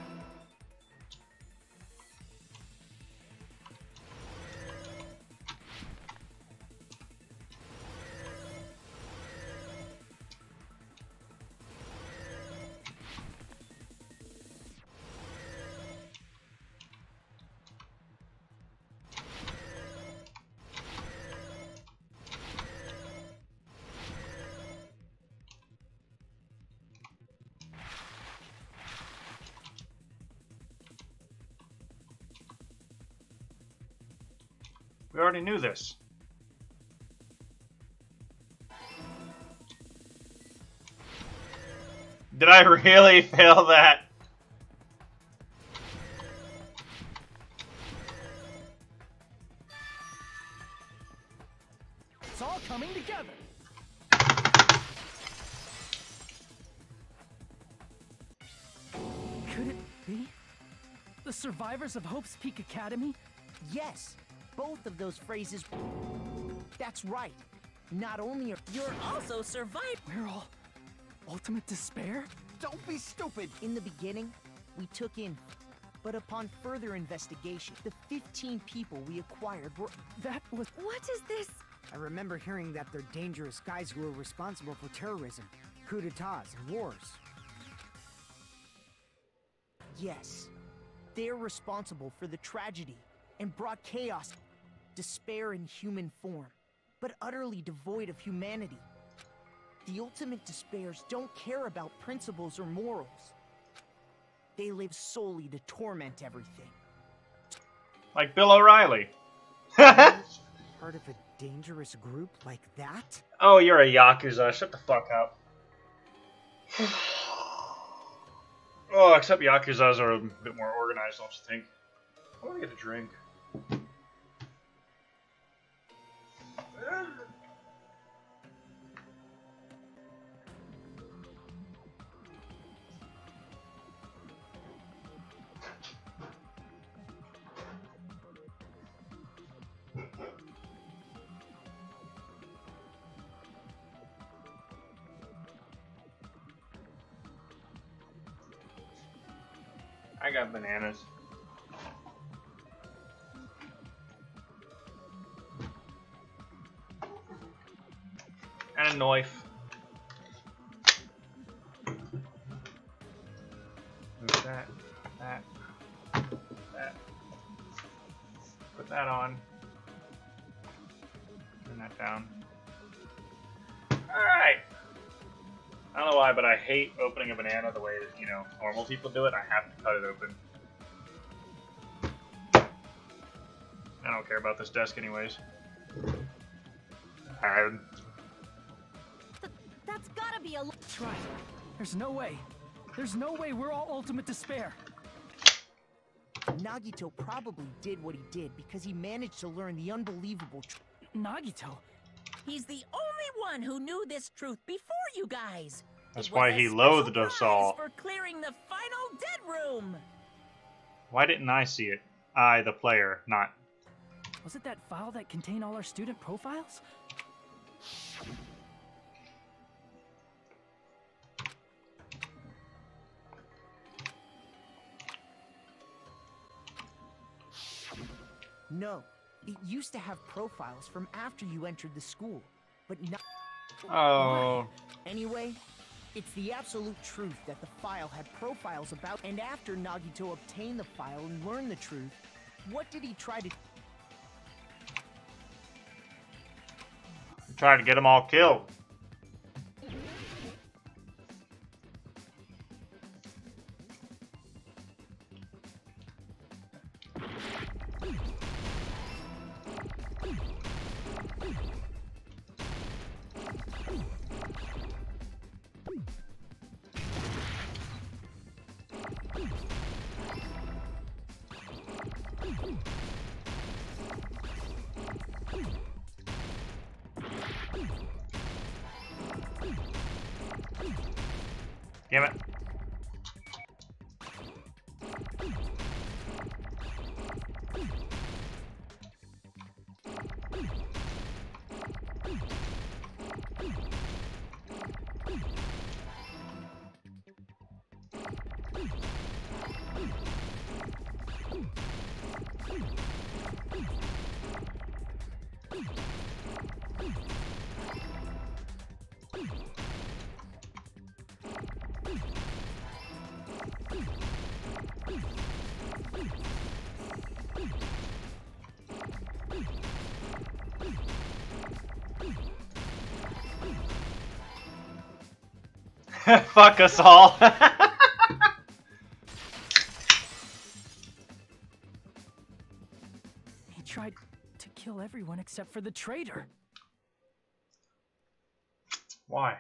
Speaker 1: We already knew this. Did I really fail that?
Speaker 2: It's all coming together. Could it be? The survivors of Hope's Peak Academy?
Speaker 7: Yes, both of those phrases... That's right. Not only are... You're also survived...
Speaker 2: We're all ultimate despair?
Speaker 4: Don't be stupid.
Speaker 7: In the beginning, we took in... But upon further investigation, the 15 people we acquired were...
Speaker 2: That was...
Speaker 5: What is this?
Speaker 6: I remember hearing that they're dangerous guys who are responsible for terrorism, coup d'etats, and wars.
Speaker 7: Yes. They're responsible for the tragedy and brought chaos, despair in human form, but utterly devoid of humanity. The ultimate despairs don't care about principles or morals. They live solely to torment everything.
Speaker 1: Like Bill O'Reilly.
Speaker 6: Part of a dangerous group like that?
Speaker 1: Oh, you're a Yakuza. Shut the fuck up. Oh, except Yakuzas are a bit more organized, don't you think? I want to get a drink. I got bananas. And a knife. Move that. Put that on. Turn that down. Alright. I don't know why, but I hate opening a banana the way that, you know, normal people do it. I have to cut it open. I don't care about this desk anyways. Alright.
Speaker 5: That's gotta be a...
Speaker 2: That's right. There's no way. There's no way we're all ultimate despair.
Speaker 7: Nagito probably did what he did because he managed to learn the unbelievable truth.
Speaker 2: Nagito?
Speaker 3: He's the only one who knew this truth before you guys.
Speaker 1: That's
Speaker 3: It was
Speaker 1: why
Speaker 3: a
Speaker 1: he
Speaker 3: special
Speaker 1: loathed us
Speaker 3: prize
Speaker 1: all.
Speaker 3: for clearing the final dead room.
Speaker 1: Why didn't I see it? I, the player, not.
Speaker 2: Was it that file that contained all our student profiles?
Speaker 7: No, it used to have profiles from after you entered the school, but not.
Speaker 1: Oh.
Speaker 7: Anyway, it's the absolute truth that the file had profiles about. And after Nagito obtained the file and learned the truth, what did he try to?
Speaker 1: Trying to get them all killed. Damn it. Fuck us all.
Speaker 2: He tried to kill everyone except for the traitor.
Speaker 1: Why?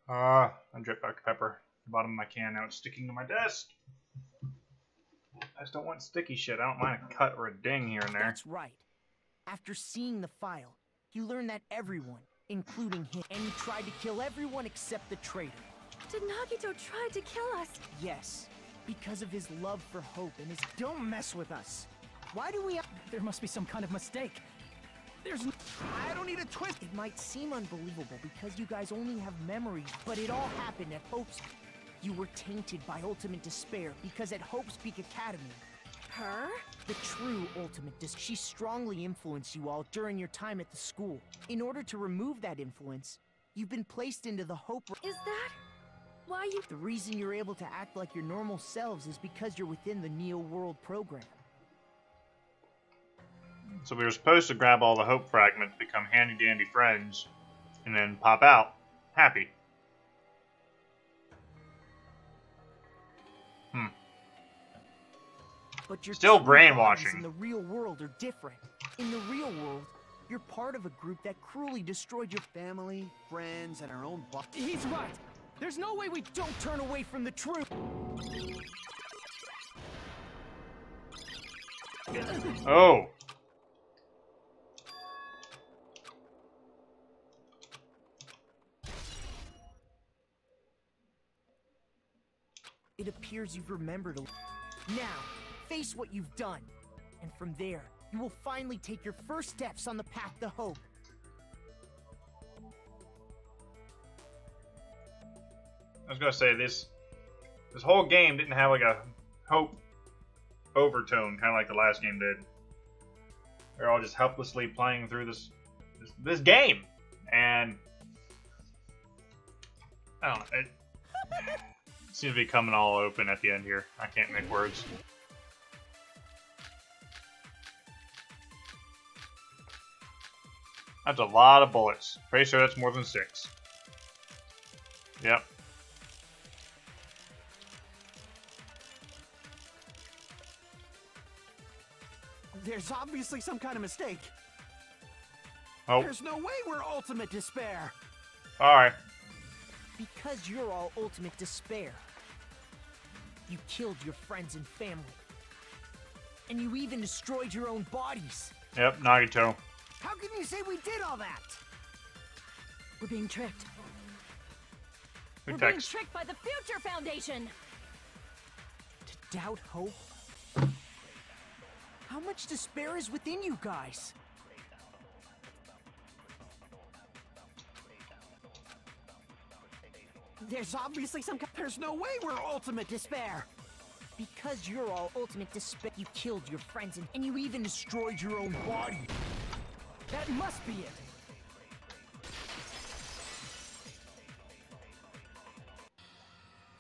Speaker 1: I dripped Dr. Pepper. The bottom of my can, now it's sticking to my desk. I just don't want sticky shit. I don't mind a cut or a ding here and there.
Speaker 7: That's right. After seeing the file, he learned that everyone, including him, and he tried to kill everyone except the traitor.
Speaker 5: Did Nagito try to kill us?
Speaker 7: Yes, because of his love for hope and his...
Speaker 6: Don't mess with us. Why do we...
Speaker 2: There must be some kind of mistake. There's no...
Speaker 6: I don't need a twist.
Speaker 7: It might seem unbelievable because you guys only have memories, but it all happened at Hope's... You were tainted by ultimate despair because at Hope's Peak Academy,
Speaker 5: Her?
Speaker 7: the true ultimate she strongly influenced you all during your time at the school. In order to remove that influence, you've been placed into the Hope...
Speaker 5: Is that why you...
Speaker 7: The reason you're able to act like your normal selves is because you're within the Neo World program.
Speaker 1: So we were supposed to grab all the hope fragments, become handy-dandy friends, and then pop out happy.
Speaker 7: But your
Speaker 1: Still
Speaker 7: true
Speaker 1: brainwashing.
Speaker 7: bodies in the real world are different. In the real world, you're part of a group that cruelly destroyed your
Speaker 4: Family, friends, and our own
Speaker 2: He's right. There's no way we
Speaker 7: Don't turn away from the truth.
Speaker 1: Oh.
Speaker 7: It appears you've remembered a... Now, face what you've done. And from there, you will finally take your first steps on the path to hope.
Speaker 1: I was gonna say this This whole game didn't have like a hope overtone, kind of like the last game did. They're all just helplessly playing through this game, and I don't know. It seems to be coming all open at the end here. I can't make words. That's a lot of bullets. Pretty sure that's more than 6. Yep.
Speaker 4: There's obviously some kind of mistake.
Speaker 1: Oh.
Speaker 4: There's no way we're ultimate despair.
Speaker 1: Alright.
Speaker 7: Because you're all ultimate despair. You killed your friends and family. And you even destroyed your own bodies.
Speaker 1: Yep, Nagito.
Speaker 6: How can you say we did all that?
Speaker 5: We're being tricked.
Speaker 1: Who
Speaker 5: We're being
Speaker 1: texts?
Speaker 5: tricked by the Future Foundation.
Speaker 7: To doubt hope? How much despair is within you guys?
Speaker 4: There's obviously some kind. There's no way we're ultimate despair.
Speaker 7: Because you're all ultimate despair. You killed your friends and you even destroyed your own body.
Speaker 2: That must be it.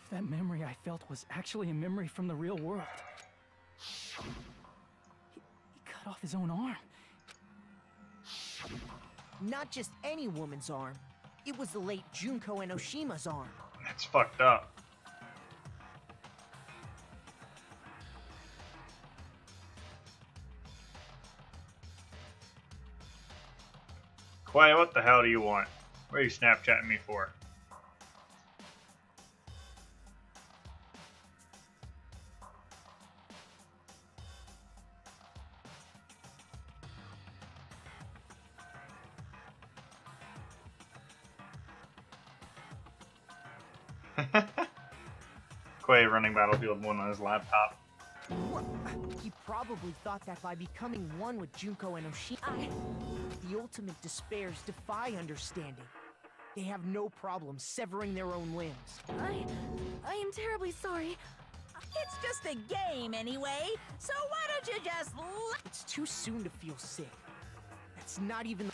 Speaker 2: If that memory I felt was actually a memory from the real world. He cut off his own arm.
Speaker 7: Not just any woman's arm. It was the late Junko Enoshima's arm.
Speaker 1: That's fucked up. Quay, what the hell do you want? What are you Snapchatting me for? Quay running Battlefield 1 on his laptop.
Speaker 7: What? He probably thought that by becoming one with Junko Enoshima, the ultimate despairs defy understanding. They have no problem severing their own limbs.
Speaker 5: I am terribly sorry.
Speaker 3: It's just a game anyway, so why don't you just
Speaker 7: It's too soon to feel sick. That's not even...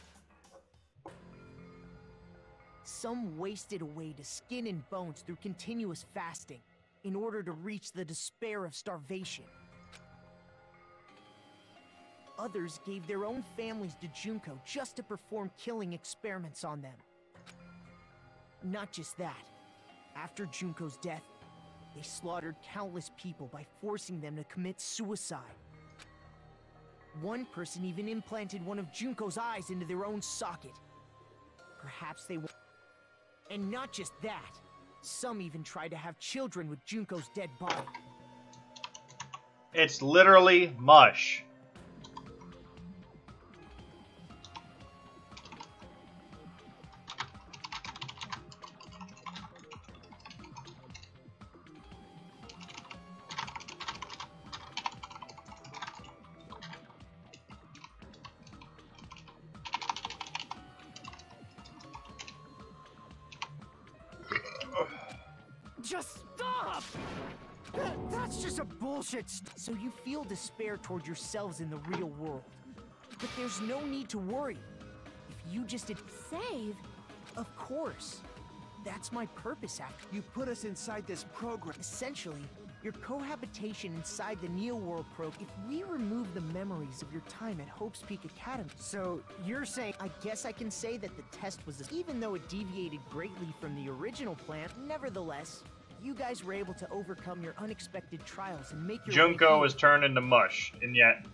Speaker 7: Some wasted away to skin and bones through continuous fasting in order to reach the despair of starvation. Others gave their own families to Junko just to perform killing experiments on them. Not just that. After Junko's death, they slaughtered countless people by forcing them to commit suicide. One person even implanted one of Junko's eyes into their own socket. Perhaps they... And not just that. Some even tried to have children with Junko's dead body.
Speaker 1: It's literally mush.
Speaker 6: Just stop! That's just a bullshit.
Speaker 7: So you feel despair toward yourselves in the real world. But there's no need to worry. If you just did...
Speaker 5: Save?
Speaker 7: Of course. That's my purpose after...
Speaker 4: You put us inside this program.
Speaker 7: Essentially, your cohabitation inside the Neo-World program. If we remove the memories of your time at Hope's Peak Academy...
Speaker 6: So, you're saying...
Speaker 7: I guess I can say that the test was... Even though it deviated greatly from the original plan, nevertheless... You guys were able to overcome your unexpected trials and make your
Speaker 1: Junko was turned into mush, and yet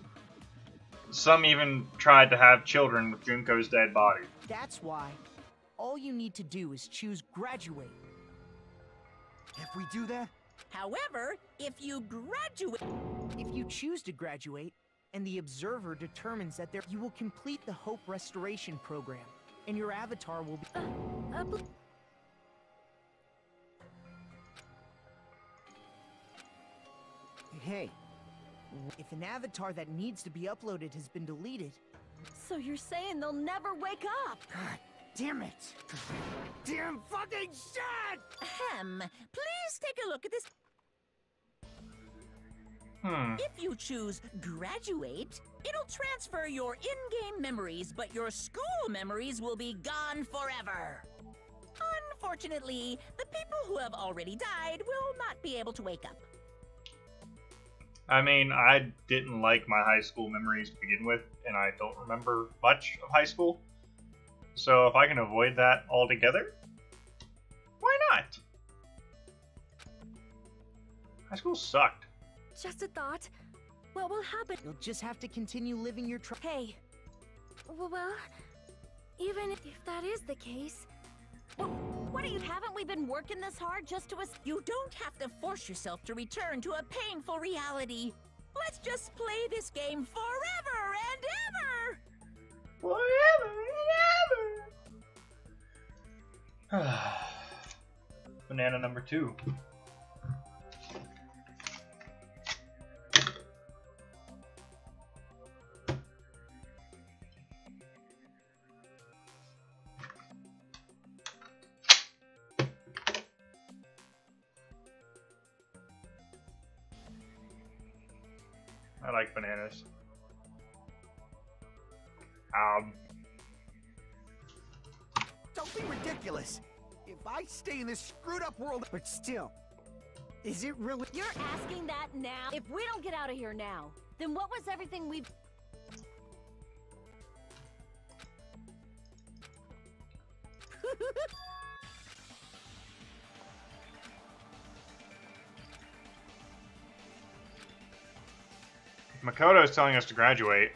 Speaker 1: some even tried to have children with Junko's dead body.
Speaker 7: That's why all you need to do is choose graduate.
Speaker 4: If we do that,
Speaker 3: However, if you graduate...
Speaker 7: If you choose to graduate, and the observer determines that you will complete the Hope Restoration Program, and your avatar will be...
Speaker 6: Hey,
Speaker 7: If an avatar that needs to be uploaded has been deleted...
Speaker 5: So you're saying they'll never wake up?
Speaker 6: God damn it! Damn fucking shit!
Speaker 3: Ahem. Please take a look at this. If you choose graduate, it'll transfer your in-game memories, but your school memories will be gone forever. Unfortunately, the people who have already died will not be able to wake up.
Speaker 1: I mean, I didn't like my high school memories to begin with, and I don't remember much of high school. So if I can avoid that altogether, why not? High school sucked.
Speaker 5: Just a thought. What will happen?
Speaker 7: You'll just have to continue living your
Speaker 5: Hey. Well, even if that is the case...
Speaker 3: What haven't we been working this hard just to You don't have to force yourself to return to a painful reality. Let's just play this game forever and ever!
Speaker 1: Forever and ever! Banana number 2. I like bananas.
Speaker 4: Don't be ridiculous. If I stay in this screwed up world...
Speaker 6: But still, is it really...
Speaker 5: You're asking that now? If we don't get out of here now, then what was everything we've...
Speaker 1: Makoto is telling us to graduate.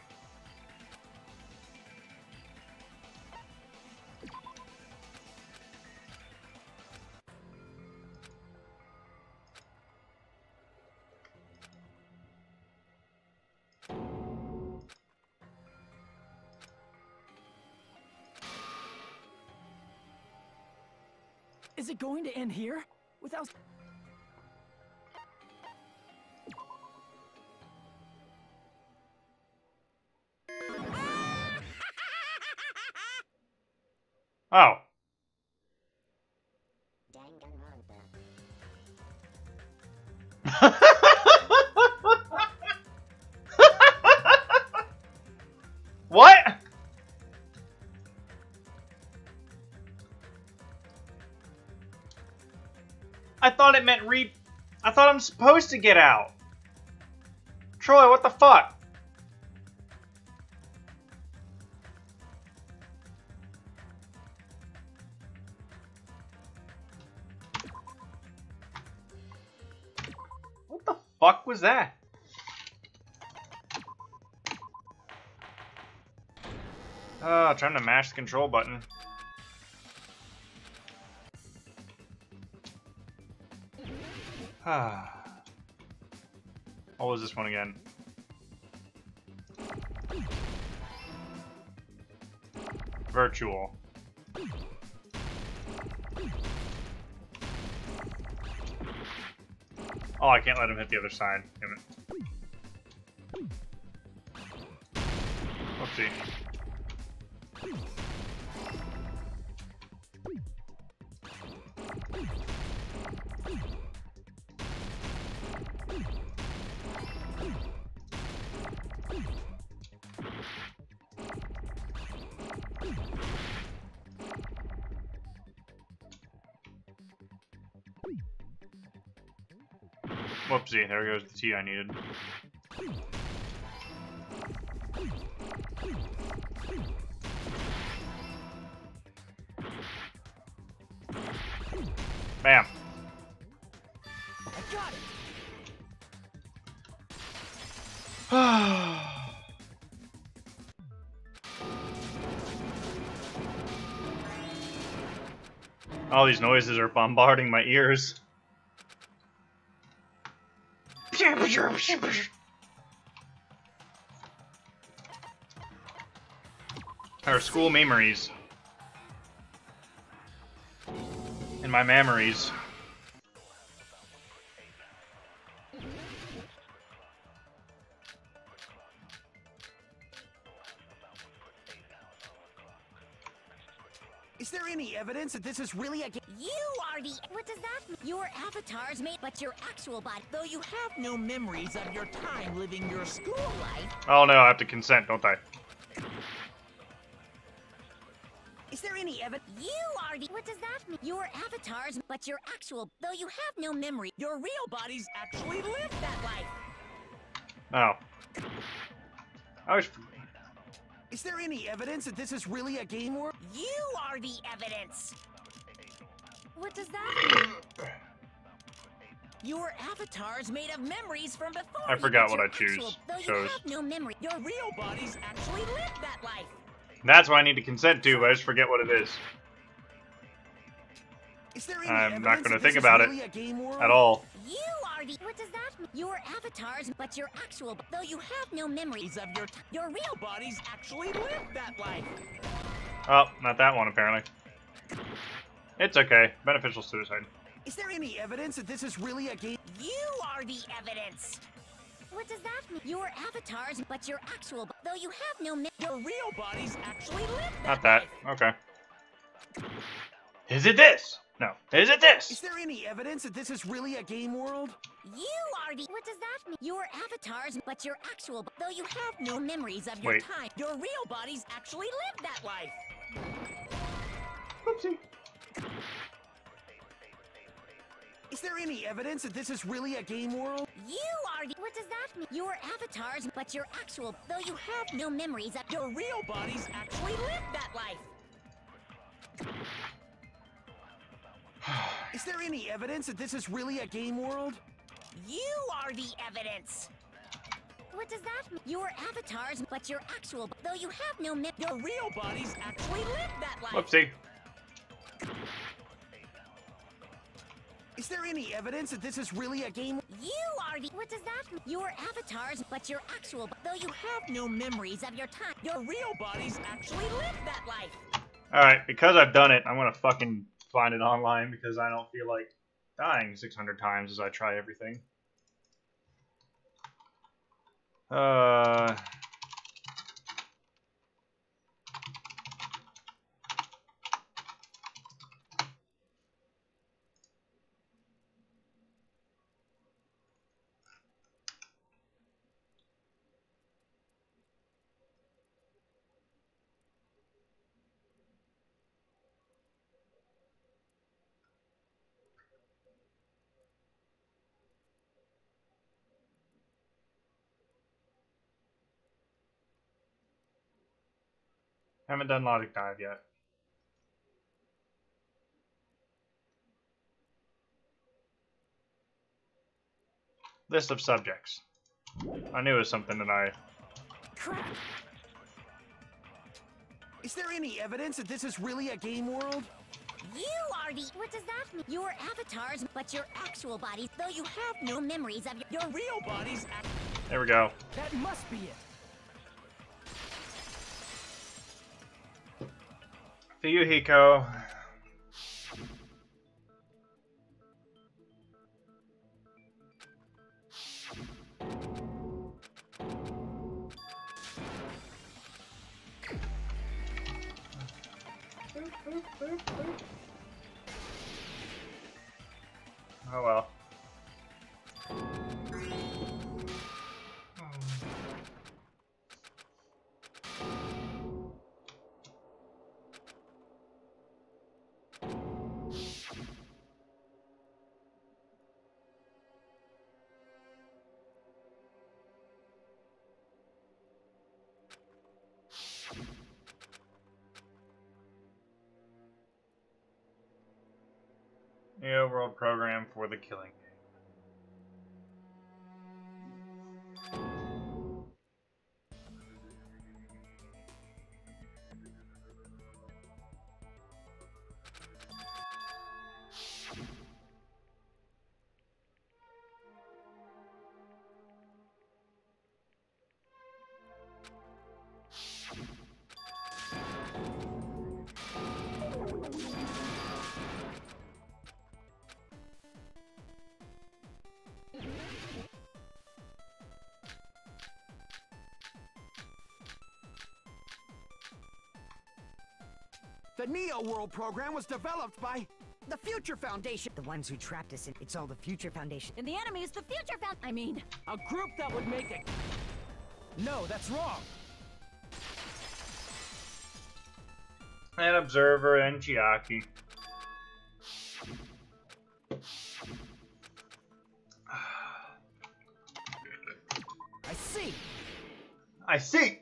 Speaker 2: Is it going to end here? Without...
Speaker 1: Oh. What? I thought it meant I thought I'm supposed to get out. Troy, what the fuck? What the fuck was that? Oh, trying to mash the control button. What was this one again? Virtual. Oh, I can't let him hit the other side. Damn it. Whoopsie. Whoopsie, there goes the tea I needed. Bam.
Speaker 7: I got it.
Speaker 1: All these noises are bombarding my ears. Our school memories. And my memories.
Speaker 4: Is there any evidence that this is really a game?
Speaker 3: You are the... What does that mean? Your avatar's made, but your actual body...
Speaker 7: Though you have no memories of your time living your school life.
Speaker 1: Oh no, I have to consent, don't I?
Speaker 7: Is there any evidence?
Speaker 3: You are the... What does that mean? Your avatar's... But your actual... Though you have no memory...
Speaker 7: Your real bodies actually live that life.
Speaker 1: Oh. I was...
Speaker 4: Is there any evidence that this is really a game world?
Speaker 3: You are the evidence.
Speaker 5: What does that mean?
Speaker 7: Your avatar's made of memories from before.
Speaker 1: I forgot
Speaker 3: But
Speaker 1: what I
Speaker 3: your actual-
Speaker 1: choose.
Speaker 3: Though you
Speaker 1: Chose.
Speaker 3: have no memory...
Speaker 7: Your real bodies actually live that life.
Speaker 1: That's what I need to consent to, but I just forget what it is.
Speaker 4: Is there any
Speaker 1: I'm not
Speaker 4: evidence
Speaker 1: gonna
Speaker 4: that
Speaker 1: think
Speaker 4: this
Speaker 1: about
Speaker 4: is
Speaker 1: it
Speaker 4: really a game world?
Speaker 1: at all.
Speaker 3: You are the... What does that mean? Your avatar's... But your actual... Though you have no memories...
Speaker 7: Of your real bodies actually live that life.
Speaker 1: Oh, not that one apparently. It's okay. Beneficial suicide.
Speaker 4: Is there any evidence that this is really a game?
Speaker 3: You are the evidence. What does that mean? Your avatar's... But your actual... Though you have no memory...
Speaker 7: Your real bodies actually live that
Speaker 1: Not that.
Speaker 7: life.
Speaker 1: Okay. Is it this? No. Is it
Speaker 4: Is
Speaker 1: this?
Speaker 4: there any evidence that this is really a game world?
Speaker 3: You are the... What does that mean? Your avatar's... But your actual... Though you have no memories of your
Speaker 1: Wait.
Speaker 3: time...
Speaker 7: Your real bodies actually live that life.
Speaker 1: Oopsie.
Speaker 4: Is there any evidence that this is really a game world?
Speaker 3: You are the... What does that mean? Your avatar's... But your actual... Though you have no memories of...
Speaker 7: Your real bodies actually live that life.
Speaker 4: Is there any evidence that this is really a game world?
Speaker 3: You are the evidence. What does that mean? Your avatar's... But your actual... Though you have no memories...
Speaker 7: Your real bodies actually live that life.
Speaker 1: Whoopsie.
Speaker 4: Is there any evidence that this is really a game?
Speaker 3: You are the... What does that mean? Your avatar's... But your actual... Though you have no memories of your time...
Speaker 7: Your real bodies actually live that life.
Speaker 1: Alright, because I've done it, I'm gonna fucking find it online because I don't feel like dying 600 times as I try everything. Haven't done Logic Dive yet. List of subjects. I knew it was something that I...
Speaker 3: Crap.
Speaker 4: Is there any evidence that this is really a game world?
Speaker 3: You are the... What does that mean? Your avatar's... But your actual bodies... Though you have no memories of your...
Speaker 7: Your real bodies
Speaker 1: There we go.
Speaker 2: That must be it.
Speaker 1: Fuyuhiko. Oh well. The overworld program for the killing.
Speaker 4: The Neo World program was developed by...
Speaker 6: The Future Foundation! The ones who trapped us in... It's all the Future Foundation.
Speaker 5: And the enemy is the Future Found... I mean...
Speaker 2: A group that would make it. No, that's wrong.
Speaker 1: And Observer and Chiaki.
Speaker 2: I see.
Speaker 1: I see.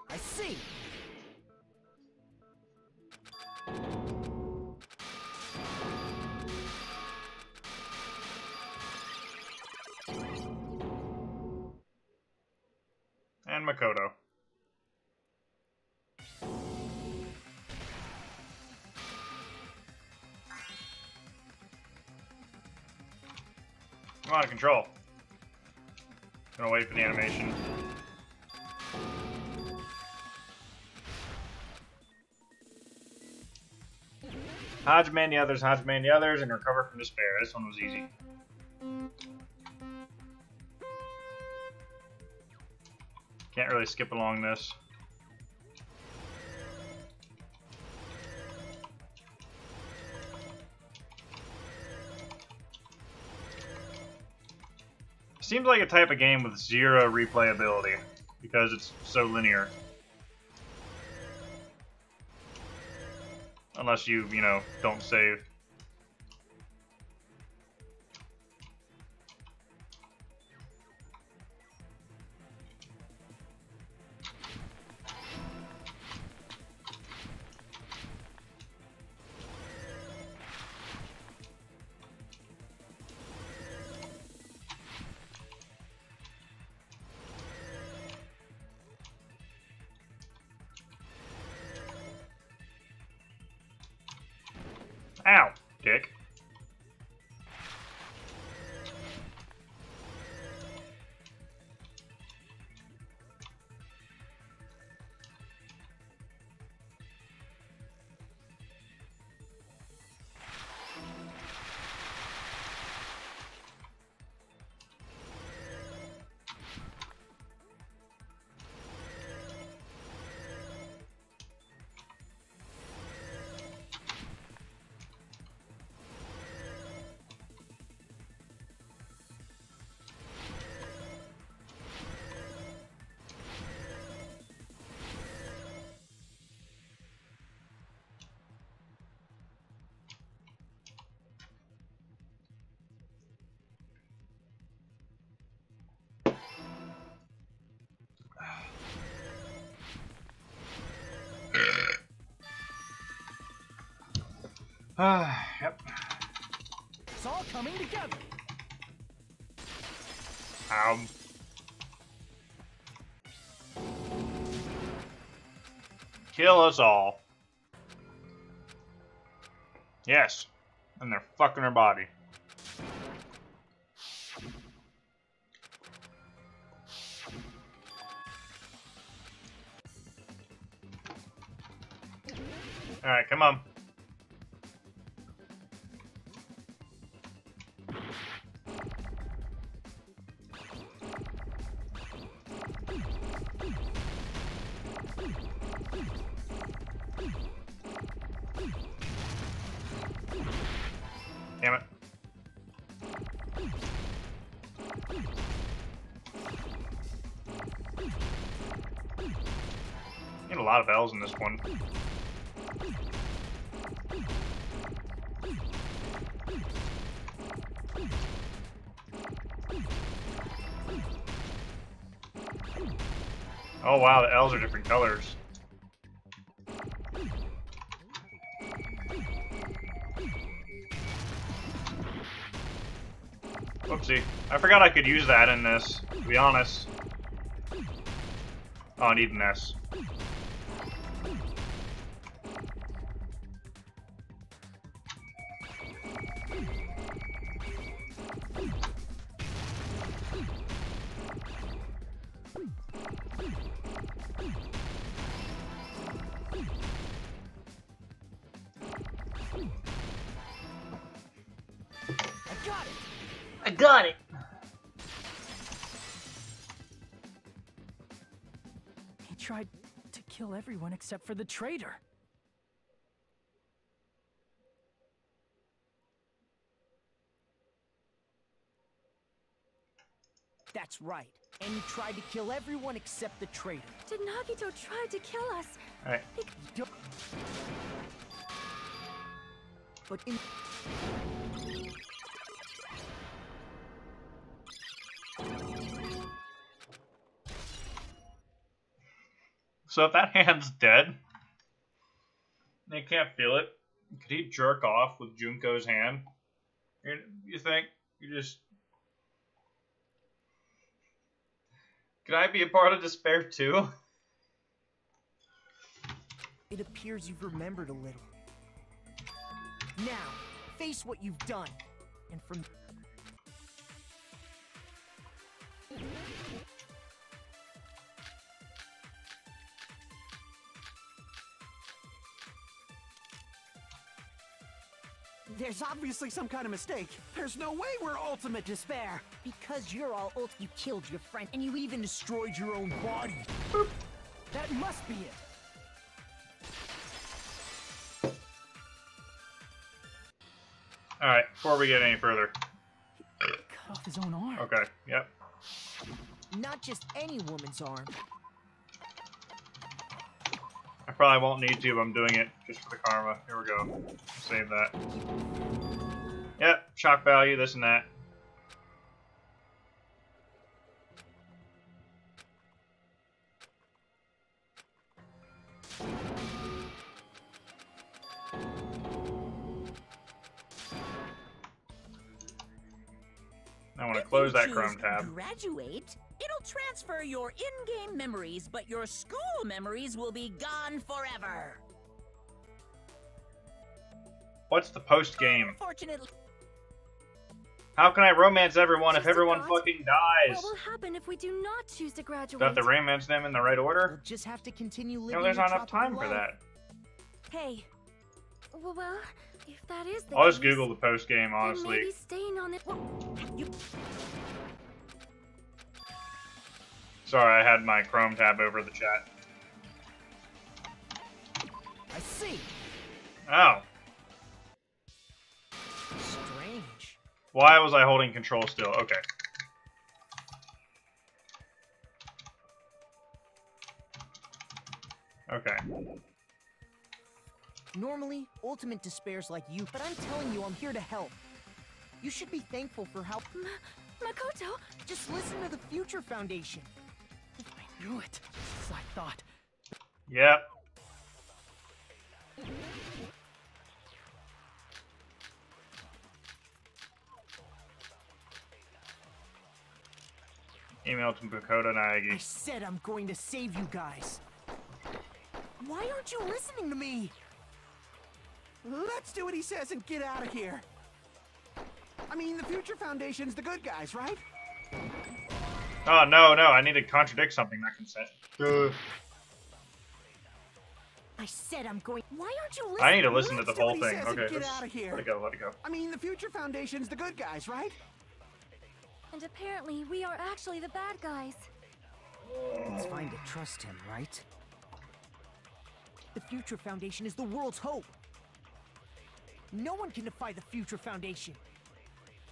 Speaker 2: I see.
Speaker 1: And Makoto. I'm out of control. Gonna wait for the animation. Hajime and the others, and recover from despair. This one was easy. Can't really skip along this. Seems like a type of game with zero replayability because it's so linear. Unless you know, don't save. Ow, dick. Yep.
Speaker 2: It's all coming together.
Speaker 1: Kill us all. Yes. And they're fucking her body. Alright, come on. Damn it. Get a lot of L's in this one. Oh wow, the L's are different colors. Whoopsie. I forgot I could use that in this, to be honest. Oh, I need an S. I got it!
Speaker 2: He tried to kill everyone except for the traitor.
Speaker 7: That's right. And you tried to kill everyone except the traitor.
Speaker 5: Did Nagito try to kill us?
Speaker 1: Alright.
Speaker 7: But in...
Speaker 1: So if that hand's dead, they can't feel it. Could he jerk off with Junko's hand? You think? You just... Could I be a part of despair too?
Speaker 7: It appears you've remembered a little. Now, face what you've done. And from...
Speaker 4: There's obviously some kind of mistake. There's no way we're ultimate despair.
Speaker 7: Because you're all ult, you killed your friend, and you even destroyed your own body.
Speaker 2: That must be it.
Speaker 1: Alright, before we get any further.
Speaker 2: Cut off his own arm.
Speaker 1: Okay, yep.
Speaker 7: Not just any woman's arm.
Speaker 1: I probably won't need to, but I'm doing it just for the karma. Here we go. Save that. Yep, shock value, this and that. I want to close that Chrome tab.
Speaker 3: Graduate? It'll transfer your in-game memories, but your school memories will be gone forever.
Speaker 1: What's the post-game?
Speaker 3: Fortunately,
Speaker 1: How can I romance everyone if
Speaker 5: Just a
Speaker 1: everyone
Speaker 5: thought.
Speaker 1: fucking dies?
Speaker 5: What will happen if we do not choose to
Speaker 1: Do
Speaker 5: graduate?
Speaker 1: I have to romance them in the right
Speaker 7: You'll
Speaker 1: order?
Speaker 7: just have to continue
Speaker 1: You
Speaker 7: living
Speaker 1: know, there's
Speaker 7: your
Speaker 1: not enough
Speaker 7: tropical
Speaker 1: time for
Speaker 7: life.
Speaker 1: that.
Speaker 5: Hey. Well, if that is the
Speaker 1: I'll just
Speaker 5: case,
Speaker 1: Google the post-game,
Speaker 5: then
Speaker 1: honestly.
Speaker 5: maybe staying on it.
Speaker 1: Sorry, I had my Chrome tab over the chat.
Speaker 7: I see.
Speaker 1: Oh.
Speaker 7: Strange.
Speaker 1: Why was I holding control still? Okay. Okay.
Speaker 7: Normally, ultimate despair's like you, but I'm telling you, I'm here to help. You should be thankful for how...
Speaker 5: Makoto,
Speaker 7: Just listen to the Future Foundation.
Speaker 2: I knew it. As I thought.
Speaker 1: Yep. Email to Makoto
Speaker 7: I
Speaker 1: Naegi.
Speaker 7: said I'm going to save you guys. Why aren't you listening to me?
Speaker 4: Let's do what he says and get out of here. I mean, the Future Foundation's the good guys, right?
Speaker 1: Oh, no, I need to contradict something, not consent.
Speaker 7: I said I'm going... Why aren't you listening?
Speaker 1: I need to listen to the
Speaker 4: Let's do
Speaker 1: whole
Speaker 4: what he
Speaker 1: thing.
Speaker 4: says and
Speaker 1: Okay,
Speaker 4: get
Speaker 1: let's
Speaker 4: out of here.
Speaker 1: let it go, let it go.
Speaker 4: I mean, the Future Foundation's the good guys, right?
Speaker 5: and apparently we are actually the bad guys.
Speaker 6: It's fine to trust him, right?
Speaker 7: The Future Foundation is the world's hope. No one can defy the Future Foundation.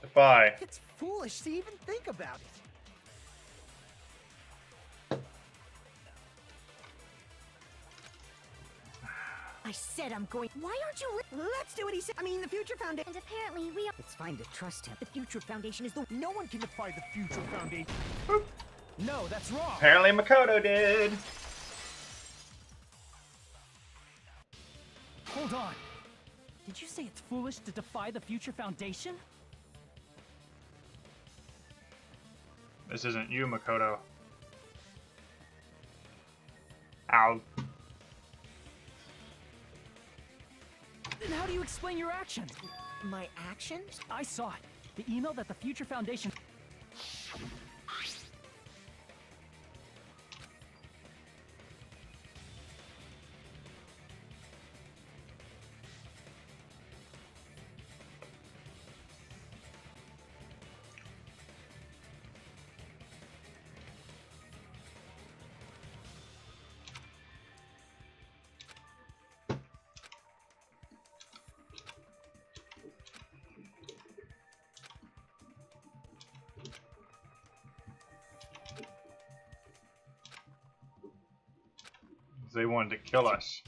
Speaker 1: Defy.
Speaker 4: It's foolish to even think about it.
Speaker 7: I said I'm going... Why aren't you...
Speaker 4: Let's do what he said. I mean, the Future Foundation...
Speaker 5: And apparently we are...
Speaker 6: It's fine to trust him.
Speaker 7: The Future Foundation is the... No one can defy the Future Foundation.
Speaker 2: No, that's wrong.
Speaker 1: Apparently Makoto did.
Speaker 2: Hold on. Did you say it's foolish to defy the Future Foundation?
Speaker 1: This isn't you, Makoto. Ow.
Speaker 2: Then how do you explain your actions?
Speaker 7: My actions?
Speaker 2: I saw it. The email that the Future Foundation...
Speaker 1: They wanted to kill us.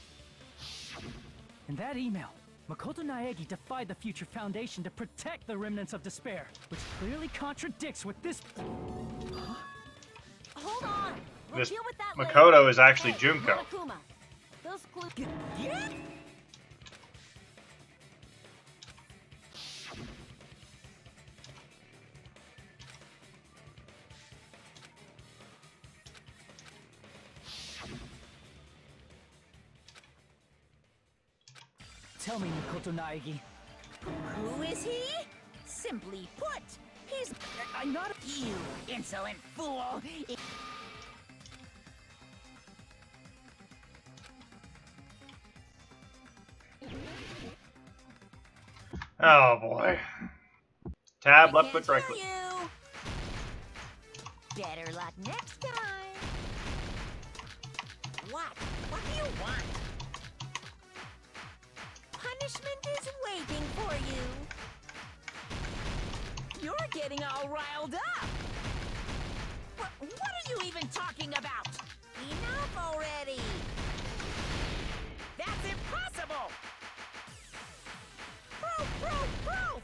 Speaker 2: In that email, Makoto Naegi defied the Future Foundation to protect the remnants of despair, which clearly contradicts with this.
Speaker 5: Hold on. We'll
Speaker 1: This
Speaker 5: deal with that
Speaker 1: Makoto
Speaker 5: later.
Speaker 1: is actually
Speaker 5: Hey,
Speaker 1: Junko.
Speaker 5: Monokuma, those clues. Yeah?
Speaker 2: Tell me, Makoto Naegi.
Speaker 3: Who is he? Simply put, he's...
Speaker 2: I'm not.
Speaker 3: You insolent fool!
Speaker 1: Oh boy. Tab, left
Speaker 3: Can't
Speaker 1: click, right
Speaker 3: hear
Speaker 1: click.
Speaker 3: you. Better luck next time. What? What do you want? Punishment is waiting for you. You're getting all riled up. What are you even talking about? Enough already. That's impossible. Proof!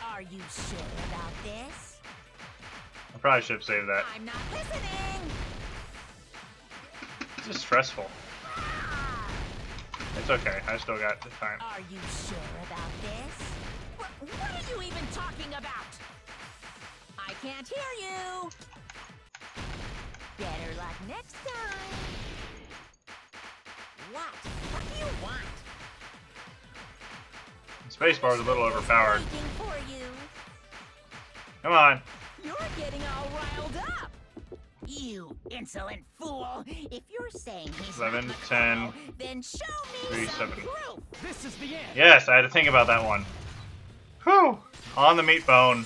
Speaker 3: Are you sure about this?
Speaker 1: I probably should have saved that.
Speaker 3: I'm not listening.
Speaker 1: This is stressful.
Speaker 3: Ah!
Speaker 1: It's okay. I still got the time.
Speaker 3: Are you sure about this? What are you even talking about? I can't hear you. Better luck next time. What? What do you want?
Speaker 1: Spacebar is a little overpowered.
Speaker 3: Waiting for you.
Speaker 1: Come on.
Speaker 3: You're getting all riled up. You insolent fool! If you're saying he's
Speaker 1: 11,
Speaker 3: not
Speaker 1: 10,
Speaker 3: Makoto, then show me
Speaker 1: 3,
Speaker 3: some
Speaker 1: 7.
Speaker 3: proof.
Speaker 2: This is the end.
Speaker 1: Yes, I had to think about that one. Whew. On the meat bone.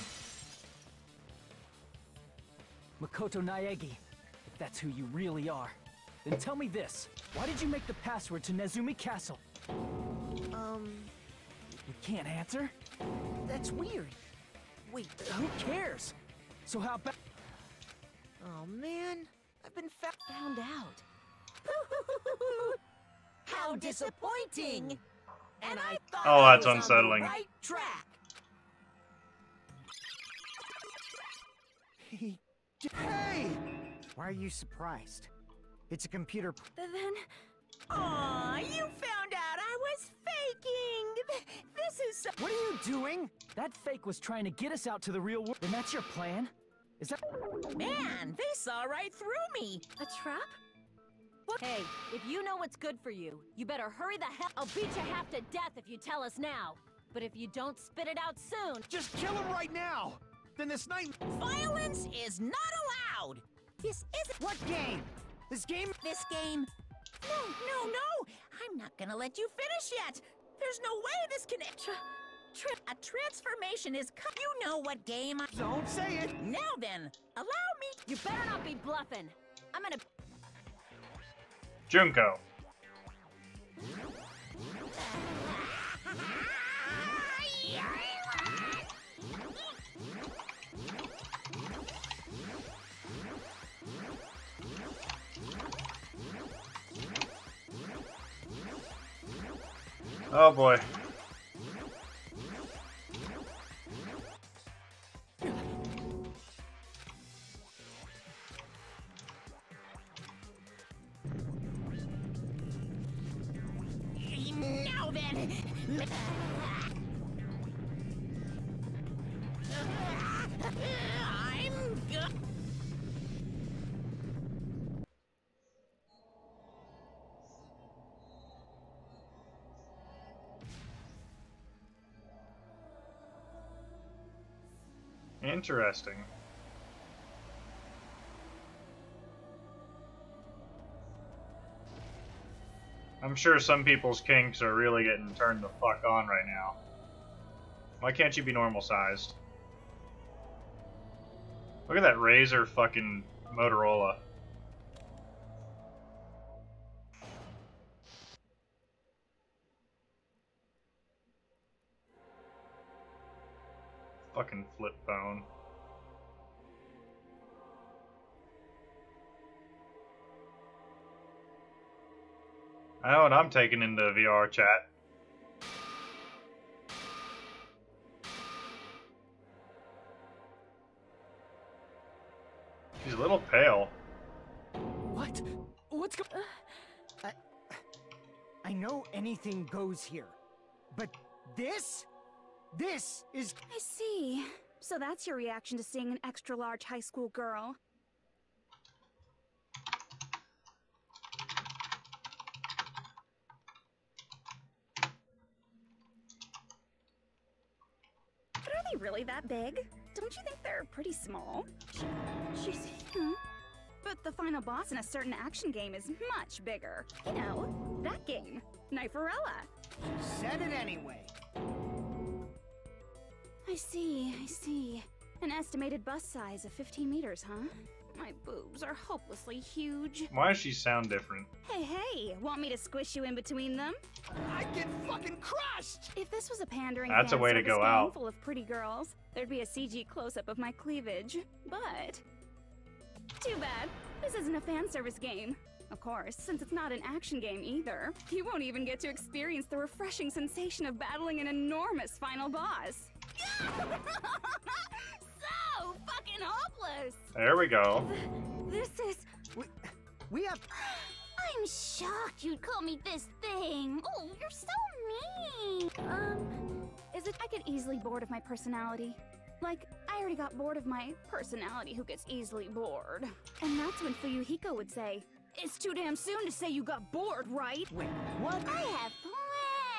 Speaker 2: Makoto Naegi, if that's who you really are, then tell me this. Why did you make the password to Nezumi Castle? You can't answer?
Speaker 7: That's weird. Wait,
Speaker 2: Who cares? So how about...
Speaker 7: oh man, I've been
Speaker 5: Found out.
Speaker 3: How disappointing! And I thought
Speaker 1: Oh,
Speaker 3: I
Speaker 1: that's
Speaker 3: was on
Speaker 1: unsettling.
Speaker 3: the right track.
Speaker 4: Hey!
Speaker 6: Why are you surprised? It's a computer.
Speaker 5: Then
Speaker 3: Aw, you found out I was faking! This is so...
Speaker 6: What are you doing?
Speaker 2: That fake was trying to get us out to the real world. Then that's your plan? Is that...
Speaker 3: Man, they saw right through me!
Speaker 5: a trap? Hey, if you know what's good for you, you better hurry the hell. I'll beat you half to death if you tell us now. But if you don't spit it out soon,
Speaker 4: Just kill him right now! Then this night...
Speaker 3: Violence is not allowed! This isn't...
Speaker 6: What game? This game?
Speaker 3: This game... No! I'm not gonna let you finish yet! There's no way this can... A transformation is... You know what game I...
Speaker 4: Don't say it!
Speaker 3: Now then, allow me...
Speaker 5: you better not be bluffing. I'm gonna...
Speaker 1: Junko. Oh boy.
Speaker 3: Now then... I'm good.
Speaker 1: Interesting. I'm sure some people's kinks are really getting turned the fuck on right now. Why can't you be normal sized? Look at that Razer fucking Motorola. Fucking flip phone. I know what I'm taking into VR chat. She's a little pale.
Speaker 4: What? What's going?
Speaker 6: I know anything goes here, but this is...
Speaker 5: I see. So that's your reaction to seeing an extra-large high school girl. But are they really that big? Don't you think they're pretty small? She's... But the final boss in a certain action game is much bigger. You know, that game. Kniferella.
Speaker 6: Said it anyway.
Speaker 5: I see. An estimated bust size of 15 meters, huh? My boobs are hopelessly huge.
Speaker 1: Why does she sound different?
Speaker 5: Hey, want me to squish you in between them?
Speaker 4: I get fucking crushed!
Speaker 5: If this was a pandering
Speaker 1: That's a
Speaker 5: fan
Speaker 1: way to
Speaker 5: service
Speaker 1: go
Speaker 5: game
Speaker 1: out.
Speaker 5: full of pretty girls, there'd be a CG close-up of my cleavage. But... too bad. This isn't a fan service game. Of course, since it's not an action game either, you won't even get to experience the refreshing sensation of battling an enormous final boss. So fucking hopeless!
Speaker 1: There we go.
Speaker 5: This is...
Speaker 6: We have...
Speaker 5: I'm shocked you'd call me this thing. Oh, you're so mean. Is it I get easily bored of my personality? Like, I already got bored of my personality who gets easily bored. And that's when Fuyuhiko would say, it's too damn soon to say you got bored, right?
Speaker 6: Wait, what?
Speaker 5: I have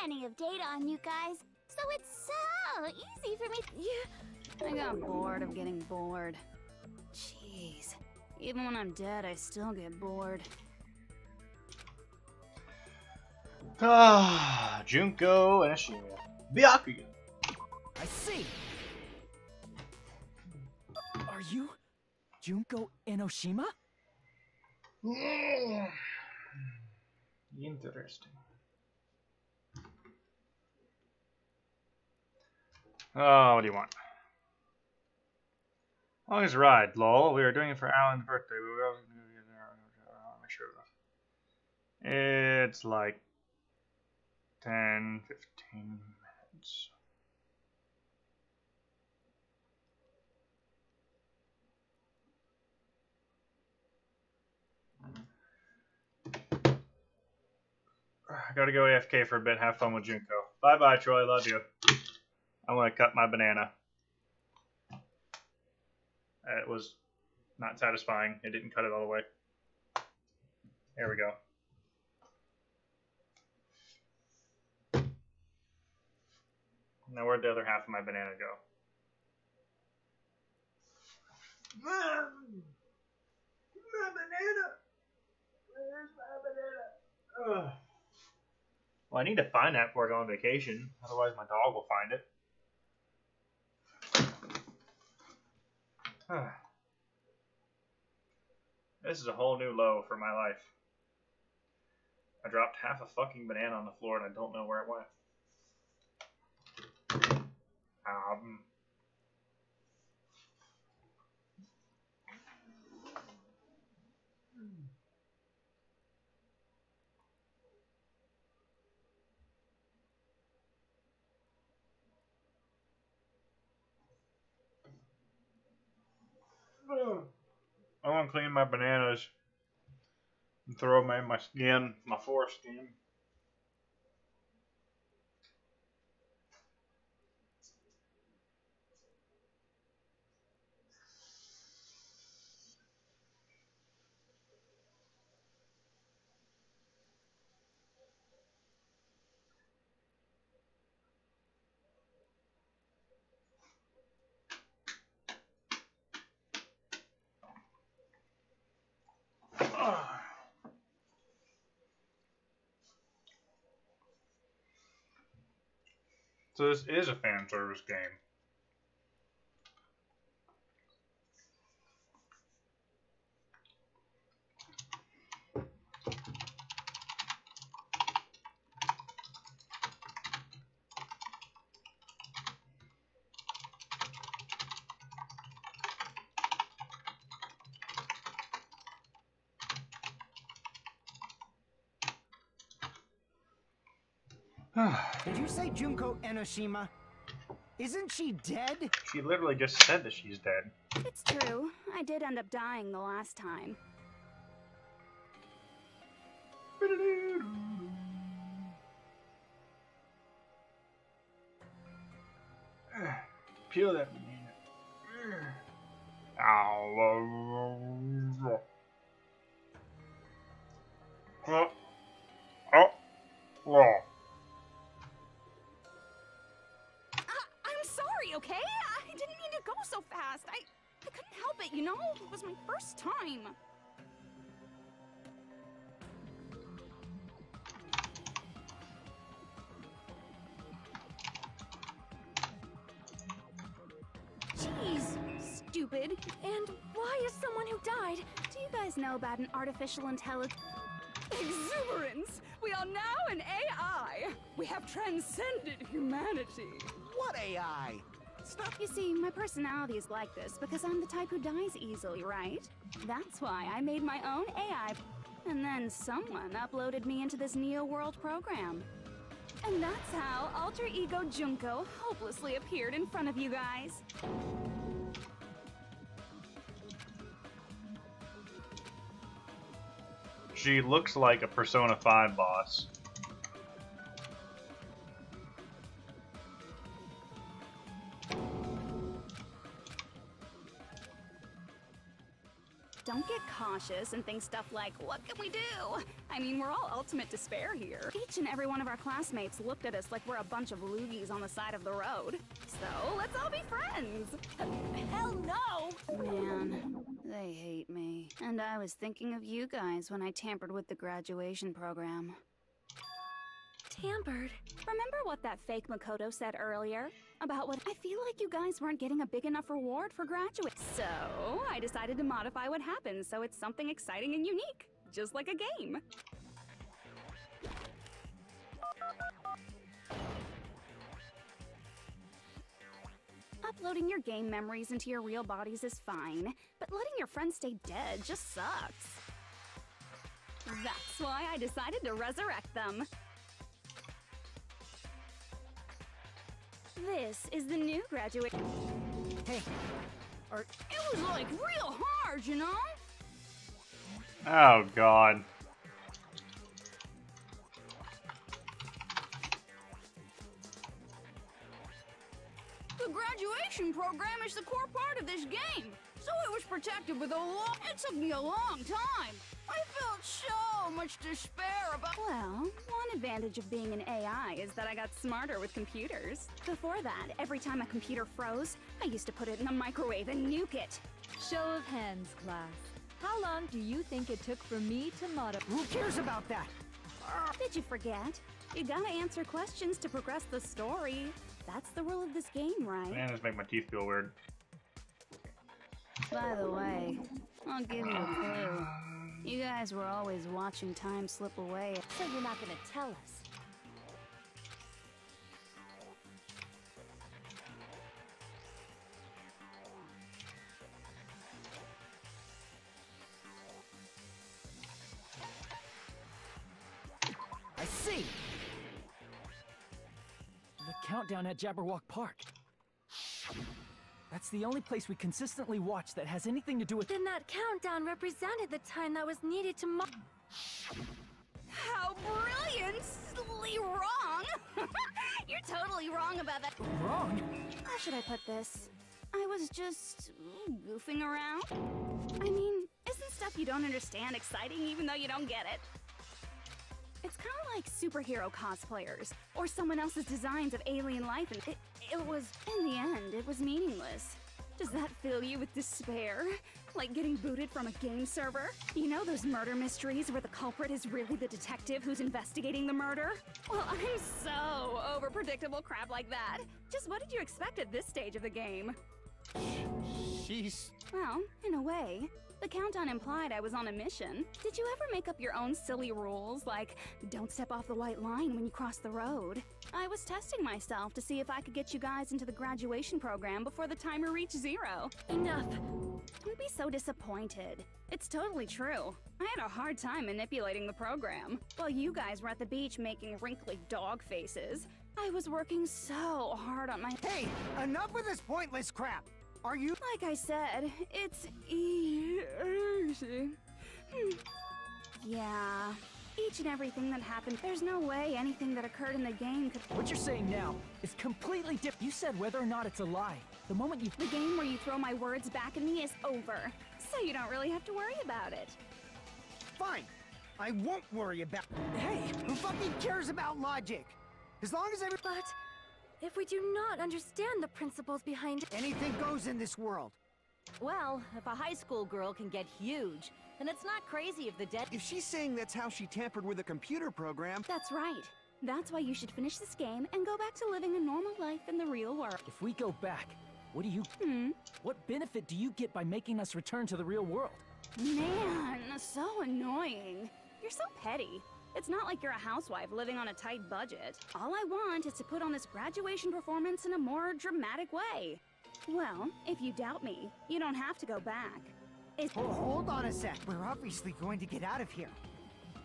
Speaker 5: plenty of data on you guys, so it's so easy for me. Yeah, I got bored of getting bored. Jeez, even when I'm dead, I still get bored.
Speaker 1: Ah, Junko and Ashina. Byakuya.
Speaker 4: I see. Are you Junko Enoshima?
Speaker 1: Interesting. Oh, what do you want? Longest ride, lol. We are doing it for Alan's birthday. We were make sure. It's like 10, 15 minutes. I gotta go AFK for a bit. Have fun with Junko. Bye bye, Troy. Love you. I want to cut my banana. It was not satisfying. It didn't cut it all the way. There we go. Now where'd the other half of my banana go? My banana! Where's my banana? Ugh. Well, I need to find that before I go on vacation. Otherwise my dog will find it. This is a whole new low for my life. I dropped half a fucking banana on the floor and I don't know where it went. I want to clean my bananas and throw them in my skin, my foreskin. So this is a fan service game.
Speaker 6: Did you say Junko Enoshima? Isn't she dead?
Speaker 1: She literally just said that she's dead.
Speaker 5: It's true. I did end up dying the last time.
Speaker 1: Peel that banana. Ow. Oh.
Speaker 5: I'm sorry, okay? I didn't mean to go so fast. I couldn't help it, you know? It was my first time. Jeez, stupid. And why is someone who died? Do you guys know about an artificial intelligence? Exuberance! We are now an AI! We have transcended humanity!
Speaker 4: What AI? Stop.
Speaker 5: You see, my personality is like this because I'm the type who dies easily, right? That's why I made my own AI. And then someone uploaded me into this Neo World program. And that's how Alter Ego Junko hopelessly appeared in front of you guys.
Speaker 1: She looks like a Persona 5 boss.
Speaker 5: Don't get cautious and think stuff like, what can we do? I mean, we're all ultimate despair here. Each and every one of our classmates looked at us like we're a bunch of loogies on the side of the road. So, let's all be friends. Hell no! Man, they hate me. And I was thinking of you guys when I tampered with the graduation program. Tampered? Remember what that fake Makoto said earlier? About what I feel like you guys weren't getting a big enough reward for graduating. So, I decided to modify what happened so it's something exciting and unique. Just like a game. Uploading your game memories into your real bodies is fine, but letting your friends stay dead just sucks. That's why I decided to resurrect them. This is the new graduate.
Speaker 6: Hey,
Speaker 5: It was like real hard, you know?
Speaker 1: Oh god.
Speaker 5: The graduation program is the core part of this game, so it was protected with a law. It took me a long time. I felt so much despair about. Well, one advantage of being an AI is that I got smarter with computers. Before that, every time a computer froze, I used to put it in the microwave and nuke it.
Speaker 8: Show of hands, class. How long do you think it took for me to modify?
Speaker 6: who cares about that?
Speaker 5: Did you forget? You gotta answer questions to progress the story. That's the rule of this game, right?
Speaker 1: Bananas make my teeth feel weird.
Speaker 5: By the way, I'll give you a clue. You guys were always watching time slip away.
Speaker 8: So you're not gonna tell us.
Speaker 6: I see.
Speaker 2: The countdown at Jabberwock Park. That's the only place we consistently watch that has anything to do with.
Speaker 8: Then that countdown represented the time that was needed to
Speaker 5: How brilliantly wrong! You're totally wrong about that.
Speaker 2: Wrong?
Speaker 5: How should I put this? I was just goofing around. I mean, isn't stuff you don't understand exciting even though you don't get it? It's kind of like superhero cosplayers, or someone else's designs of alien life, and it was, in the end, it was meaningless. Does that fill you with despair? Like getting booted from a game server? You know those murder mysteries where the culprit is really the detective who's investigating the murder? Well, I'm so over predictable crap like that. Just what did you expect at this stage of the game?
Speaker 6: She's...
Speaker 5: Well, in a way,
Speaker 9: The countdown implied I was on a mission. Did you ever make up your own silly rules, like don't step off the white line when you cross the road? I was testing myself to see if I could get you guys into the graduation program before the timer reached 0.
Speaker 5: Enough.
Speaker 9: Don't be so disappointed. It's totally true. I had a hard time manipulating the program. While you guys were at the beach making wrinkly dog faces, I was working so hard on my—
Speaker 6: Hey, enough with this pointless crap! Are you—
Speaker 9: Like I said, it's easy. Yeah. Each and everything that happened, there's no way anything that occurred in the game could—
Speaker 2: What you're saying now is completely different. You said whether or not it's a lie. The moment you—
Speaker 9: The game where you throw my words back at me is over, so you don't really have to worry about it.
Speaker 6: Fine. I won't worry about— Hey, who fucking cares about logic? As long as every—
Speaker 5: But if we do not understand the principles behind it—
Speaker 6: Anything goes in this world.
Speaker 10: Well, if a high school girl can get huge, then it's not crazy if the dead—
Speaker 4: If she's saying that's how she tampered with a computer program...
Speaker 9: That's right. That's why you should finish this game and go back to living a normal life in the real world.
Speaker 2: If we go back, what do you— What benefit do you get by making us return to the real world?
Speaker 9: Man, so annoying. You're so petty. It's not like you're a housewife living on a tight budget. All I want is to put on this graduation performance in a more dramatic way. Well, if you doubt me, you don't have to go back.
Speaker 6: Hold on a sec. We're obviously going to get out of here.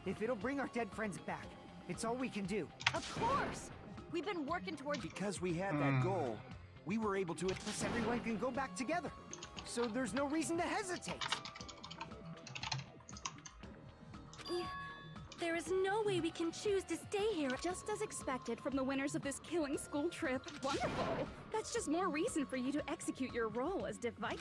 Speaker 6: If it'll bring our dead friends back, it's all we can do.
Speaker 10: Of course! We've been working toward—
Speaker 4: Because we had that goal, we were able to...
Speaker 6: Plus everyone can go back together. So there's no reason to hesitate.
Speaker 5: There is no way we can choose to stay here.
Speaker 9: Just as expected from the winners of this killing school trip. Wonderful! That's just more reason for you to execute your role as device.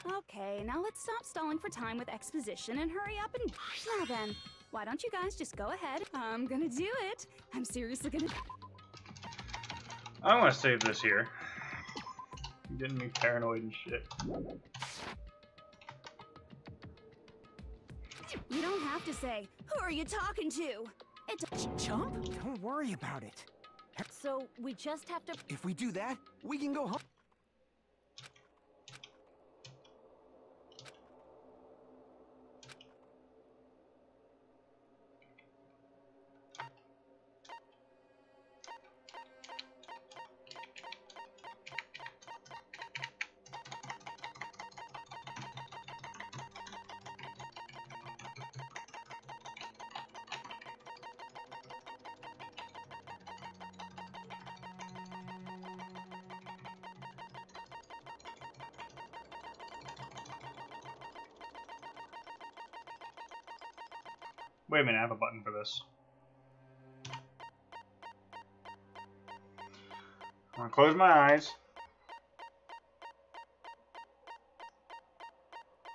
Speaker 9: Okay, now let's stop stalling for time with exposition and hurry up and— Now then, why don't you guys just go ahead? I'm gonna do it. I'm seriously gonna—
Speaker 1: I want to save this here. You're getting me paranoid and shit.
Speaker 9: You don't have to say, who are you talking to? It's a
Speaker 2: Chump?
Speaker 6: Don't worry about it.
Speaker 10: So, we just have to—
Speaker 4: If we do that, we can go home.
Speaker 1: Wait a minute, I have a button for this. I'm gonna close my eyes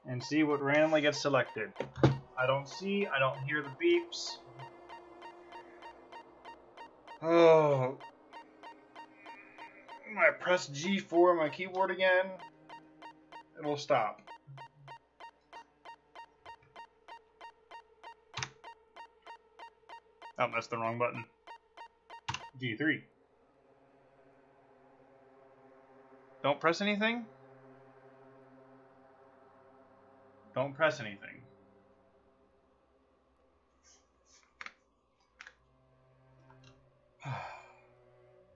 Speaker 1: and see what randomly gets selected. I don't see, I don't hear the beeps. Oh. When I press G4 on my keyboard again, it'll stop. Oh, that's the wrong button. G3. Don't press anything? Don't press anything.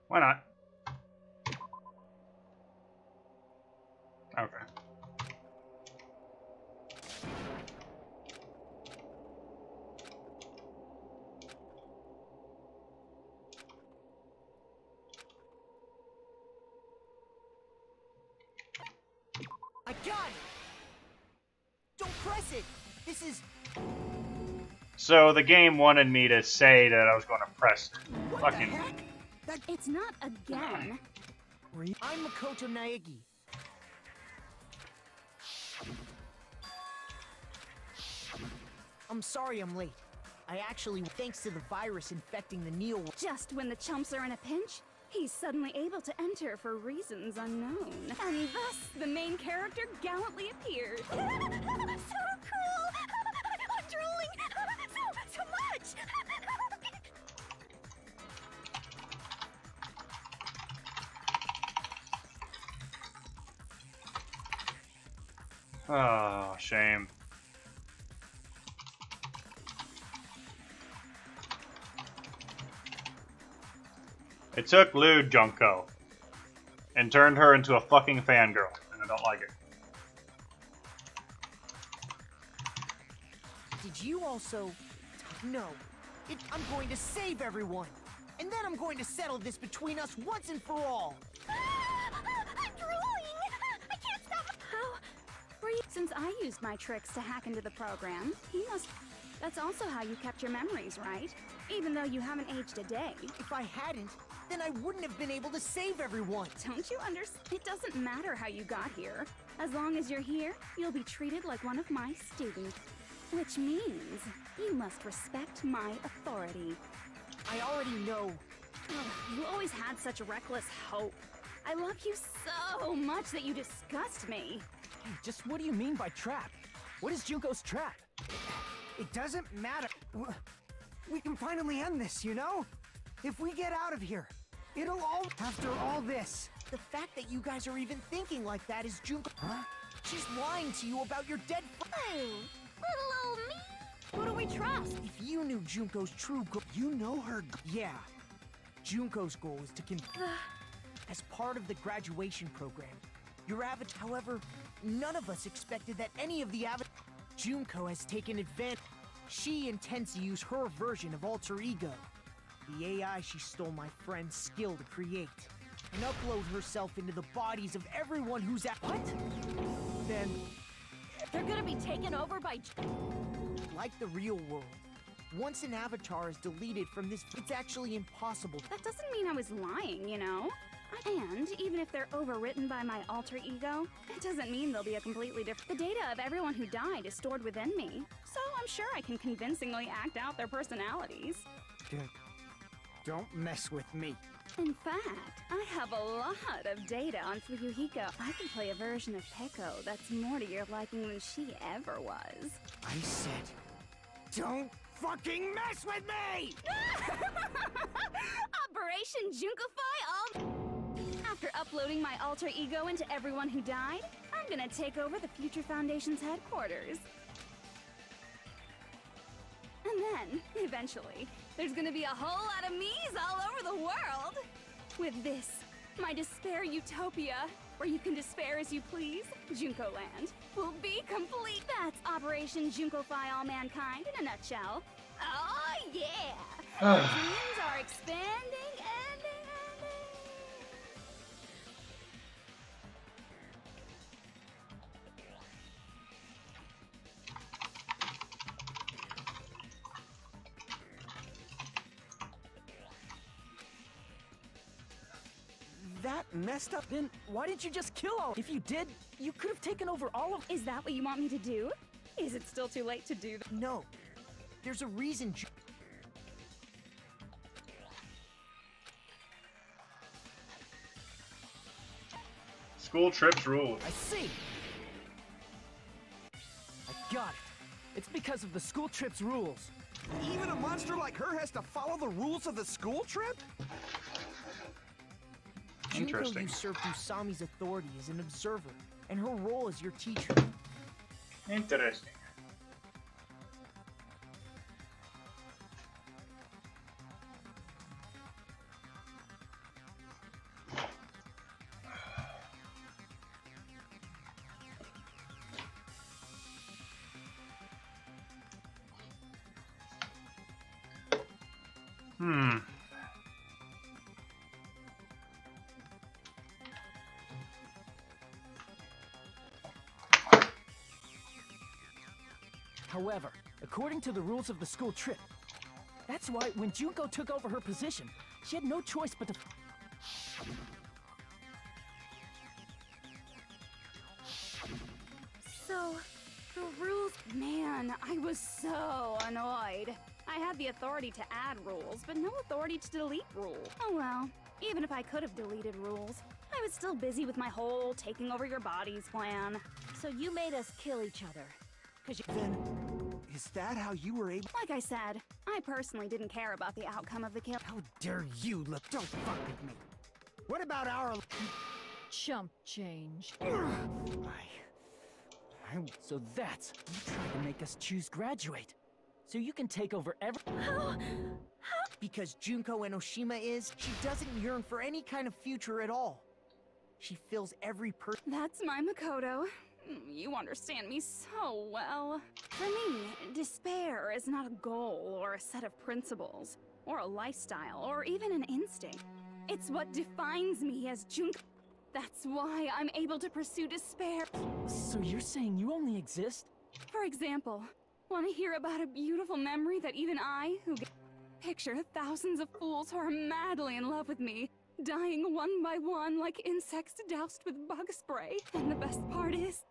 Speaker 1: Why not? Okay.
Speaker 7: I got it! Don't press it! This is...
Speaker 1: So the game wanted me to say that I was going to press
Speaker 7: What
Speaker 1: fucking...
Speaker 7: the heck?
Speaker 9: It's not again.
Speaker 7: I'm Makoto Naegi. I'm sorry I'm late. I actually, thanks to the virus infecting the Neo world.
Speaker 9: Just when the chumps are in a pinch, he's suddenly able to enter for reasons unknown. And thus, the main character gallantly appeared. So cruel! I'm drooling! So much!
Speaker 1: Oh, shame. It took Lewd Junko and turned her into a fucking fangirl, and I don't like it.
Speaker 7: Did you also... No. I'm going to save everyone. And then I'm going to settle this between us once and for all.
Speaker 9: I'm drooling! I can't stop! How were you? Since I used my tricks to hack into the program, he must... That's also how you kept your memories, right? Even though you haven't aged a day.
Speaker 7: If I hadn't, then I wouldn't have been able to save everyone.
Speaker 9: Don't you understand? It doesn't matter how you got here. As long as you're here, you'll be treated like one of my students. Which means you must respect my authority.
Speaker 7: I already know.
Speaker 9: You always had such reckless hope. I love you so much that you disgust me.
Speaker 2: Hey, just what do you mean by trap? What is Junko's trap?
Speaker 6: It doesn't matter. We can finally end this, you know? If we get out of here, it'll all... After all this...
Speaker 7: The fact that you guys are even thinking like that is Junko...
Speaker 6: Huh?
Speaker 7: She's lying to you about your dead
Speaker 5: Oh, little old me.
Speaker 9: Who do we trust?
Speaker 7: If you knew Junko's true goal... You know her... Yeah. Junko's goal is to as part of the graduation program. Your avatar... However, none of us expected that any of the Junko has taken advantage. She intends to use her version of alter ego, the AI she stole my friend's skill to create, and upload herself into the bodies of everyone who's at—
Speaker 2: What?
Speaker 7: Then,
Speaker 10: They're gonna be taken over by...
Speaker 7: like the real world, once an avatar is deleted from this, it's actually impossible.
Speaker 9: That doesn't mean I was lying, you know? And even if they're overwritten by my alter ego, it doesn't mean they'll be a completely different... The data of everyone who died is stored within me, so I'm sure I can convincingly act out their personalities.
Speaker 6: Good. Don't mess with me.
Speaker 9: In fact, I have a lot of data on Fuyuhiko. I can play a version of Peko that's more to your liking than she ever was.
Speaker 6: I said, don't fucking mess with me!
Speaker 9: Operation Junkify all... After uploading my alter ego into everyone who died, I'm gonna take over the Future Foundation's headquarters. And then, eventually, there's gonna be a whole lot of me's all over the world! With this, my despair utopia, where you can despair as you please, Junko Land, will be complete. That's Operation Junkify all mankind in a nutshell. Oh yeah! Our dreams are expanding and...
Speaker 4: That messed up.
Speaker 2: Then why didn't you just kill all? If you did, you could have taken over all of...
Speaker 9: Is that what you want me to do? Is it still too late to do that?
Speaker 7: No. There's a reason
Speaker 1: School trips rules.
Speaker 2: I see. I got it. It's because of the school trip's rules.
Speaker 4: Even a monster like her has to follow the rules of the school trip?
Speaker 7: Junko
Speaker 1: Interesting.
Speaker 7: usurped Usami's authority as an observer, and her role as your teacher.
Speaker 1: Interesting.
Speaker 2: However, according to the rules of the school trip, that's why when Junko took over her position, she had no choice but to...
Speaker 9: So, the rules... Man, I was so annoyed. I had the authority to add rules, but no authority to delete rules. Oh well, even if I could have deleted rules, I was still busy with my whole taking over your bodies plan.
Speaker 10: So you made us kill each other.
Speaker 4: Then, is that how you were able...
Speaker 9: Like I said, I personally didn't care about the outcome of the kill.
Speaker 6: How dare you look... Don't fuck with me. What about our...
Speaker 8: Chump change.
Speaker 2: So that's... You tried to make us choose graduate. So you can take over every...
Speaker 7: Because Junko Enoshima she doesn't yearn for any kind of future at all. She fills every
Speaker 9: That's my Makoto. You understand me so well. For me, despair is not a goal or a set of principles, or a lifestyle, or even an instinct. It's what defines me as Junko. That's why I'm able to pursue despair.
Speaker 2: So you're saying you only exist?
Speaker 9: For example, want to hear about a beautiful memory that even I, picture thousands of fools who are madly in love with me, dying one by one like insects doused with bug spray. And the best part is,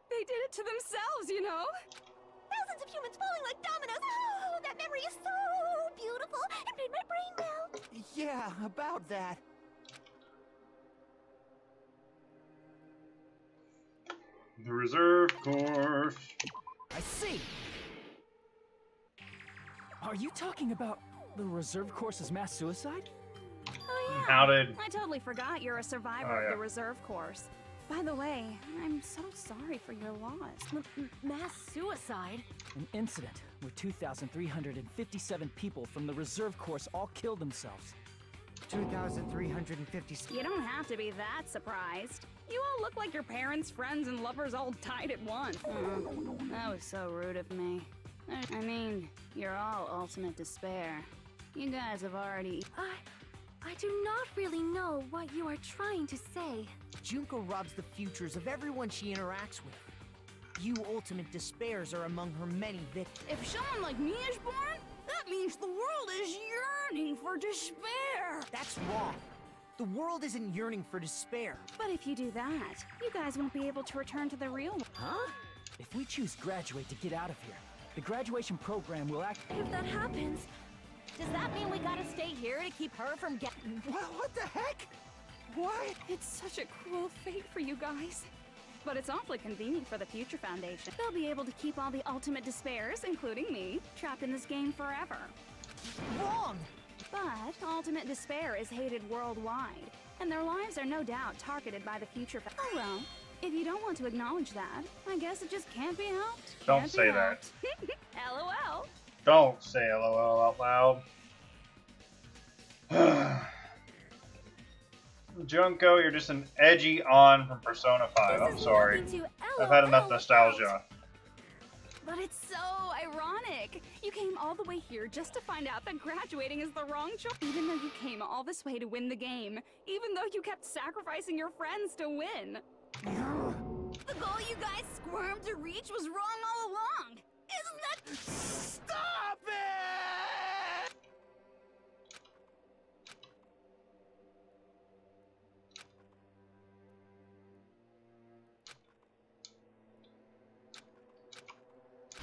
Speaker 9: they did it to themselves, you know?
Speaker 5: Thousands of humans falling like dominoes. Oh, that memory is so beautiful. It made my brain melt.
Speaker 7: Yeah, about that.
Speaker 1: The reserve course.
Speaker 2: I see. Are you talking about the reserve course's mass suicide?
Speaker 9: Oh yeah.
Speaker 1: How did...
Speaker 9: I totally forgot you're a survivor of the reserve course. By the way, I'm so sorry for your loss.
Speaker 5: Mass suicide?
Speaker 2: An incident where 2,357 people from the reserve course all killed themselves.
Speaker 6: 2,350...
Speaker 9: You don't have to be that surprised. You all look like your parents, friends, and lovers all died at once. That was so rude of me. I mean, you're all ultimate despair. You guys have already...
Speaker 5: I do not really know what you are trying to say.
Speaker 7: Junko robs the futures of everyone she interacts with. You ultimate despairs are among her many victims.
Speaker 9: If someone like me is born, that means the world is yearning for despair.
Speaker 7: That's wrong. The world isn't yearning for despair.
Speaker 9: But if you do that, you guys won't be able to return to the real world.
Speaker 2: Huh? If we choose graduate to get out of here, the graduation program will act...
Speaker 5: If that happens...
Speaker 10: Does that mean we gotta stay here to keep her from getting...
Speaker 4: What the heck? What?
Speaker 9: It's such a cruel fate for you guys. But it's awfully convenient for the Future Foundation. They'll be able to keep all the ultimate despairs, including me, trapped in this game forever.
Speaker 7: Wrong!
Speaker 9: But ultimate despair is hated worldwide, and their lives are no doubt targeted by the Future Foundation. Oh well, if you don't want to acknowledge that, I guess it just can't be helped.
Speaker 1: Don't say that.
Speaker 9: LOL.
Speaker 1: Don't say LOL out loud. Junko, you're just an edgy on from Persona 5. I'm sorry. I've had enough nostalgia.
Speaker 9: But it's so ironic. You came all the way here just to find out that graduating is the wrong choice. Even though you came all this way to win the game. Even though you kept sacrificing your friends to win. The goal you guys squirmed to reach was wrong all along. Isn't that...
Speaker 4: Stop it!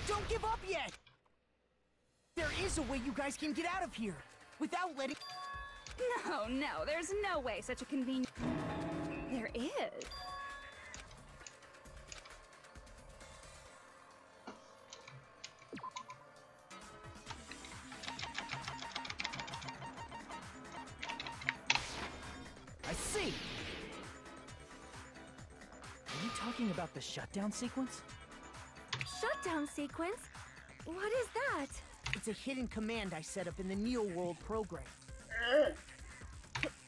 Speaker 7: Don't give up yet! There is a way you guys can get out of here, without letting...
Speaker 9: No, there's no way such a convenient... There is.
Speaker 2: I see! Are you talking about the shutdown sequence?
Speaker 5: Shutdown sequence? What is that?
Speaker 7: It's a hidden command I set up in the Neo World program.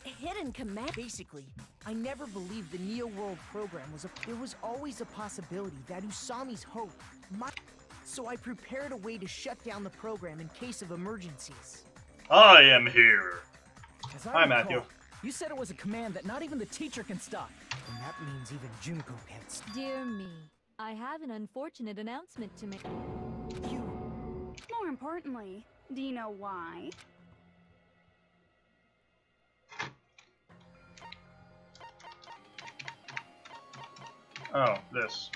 Speaker 5: Hidden command?
Speaker 7: Basically, I never believed the Neo World program was there was always a possibility that Usami's hope might... So I prepared a way to shut down the program in case of emergencies.
Speaker 1: I am here.
Speaker 2: As I
Speaker 1: Hi,
Speaker 2: recall,
Speaker 1: Matthew.
Speaker 2: You said it was a command that not even the teacher can stop.
Speaker 6: And that means even Junko can't stop.
Speaker 8: Dear me, I have an unfortunate announcement to make.
Speaker 9: More importantly, do you know why?
Speaker 1: Oh, this.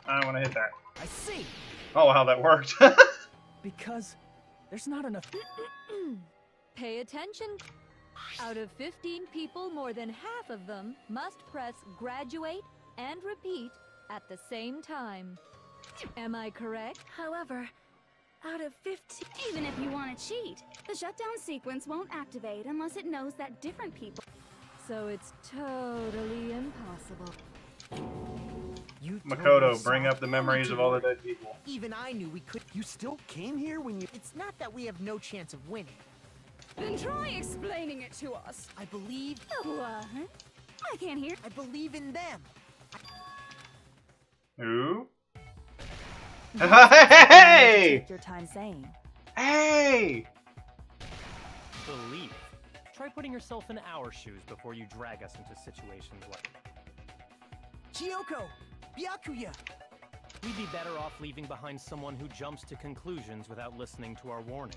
Speaker 1: I want to hit that.
Speaker 2: I see!
Speaker 1: Oh, how that worked.
Speaker 2: Because there's not enough...
Speaker 8: Pay attention. Out of 15 people, more than half of them must press graduate and repeat at the same time. Am I correct?
Speaker 5: However, out of 15...
Speaker 9: Even if you want to cheat, the shutdown sequence won't activate unless it knows that different people...
Speaker 8: So it's totally impossible.
Speaker 7: You
Speaker 1: Makoto,
Speaker 7: totally
Speaker 1: bring
Speaker 7: saw
Speaker 1: up the memories of all the dead people.
Speaker 7: Even I knew we could.
Speaker 4: You still came here when you...
Speaker 7: It's not that we have no chance of winning.
Speaker 9: Then try explaining it to us.
Speaker 7: I believe.
Speaker 9: What? I can't hear.
Speaker 7: I believe in them.
Speaker 1: Who? Hey!
Speaker 10: Take your time saying.
Speaker 1: Hey!
Speaker 11: Believe. Try putting yourself in our shoes before you drag us into situations like...
Speaker 7: Chiyoko! Byakuya!
Speaker 11: We'd be better off leaving behind someone who jumps to conclusions without listening to our warning.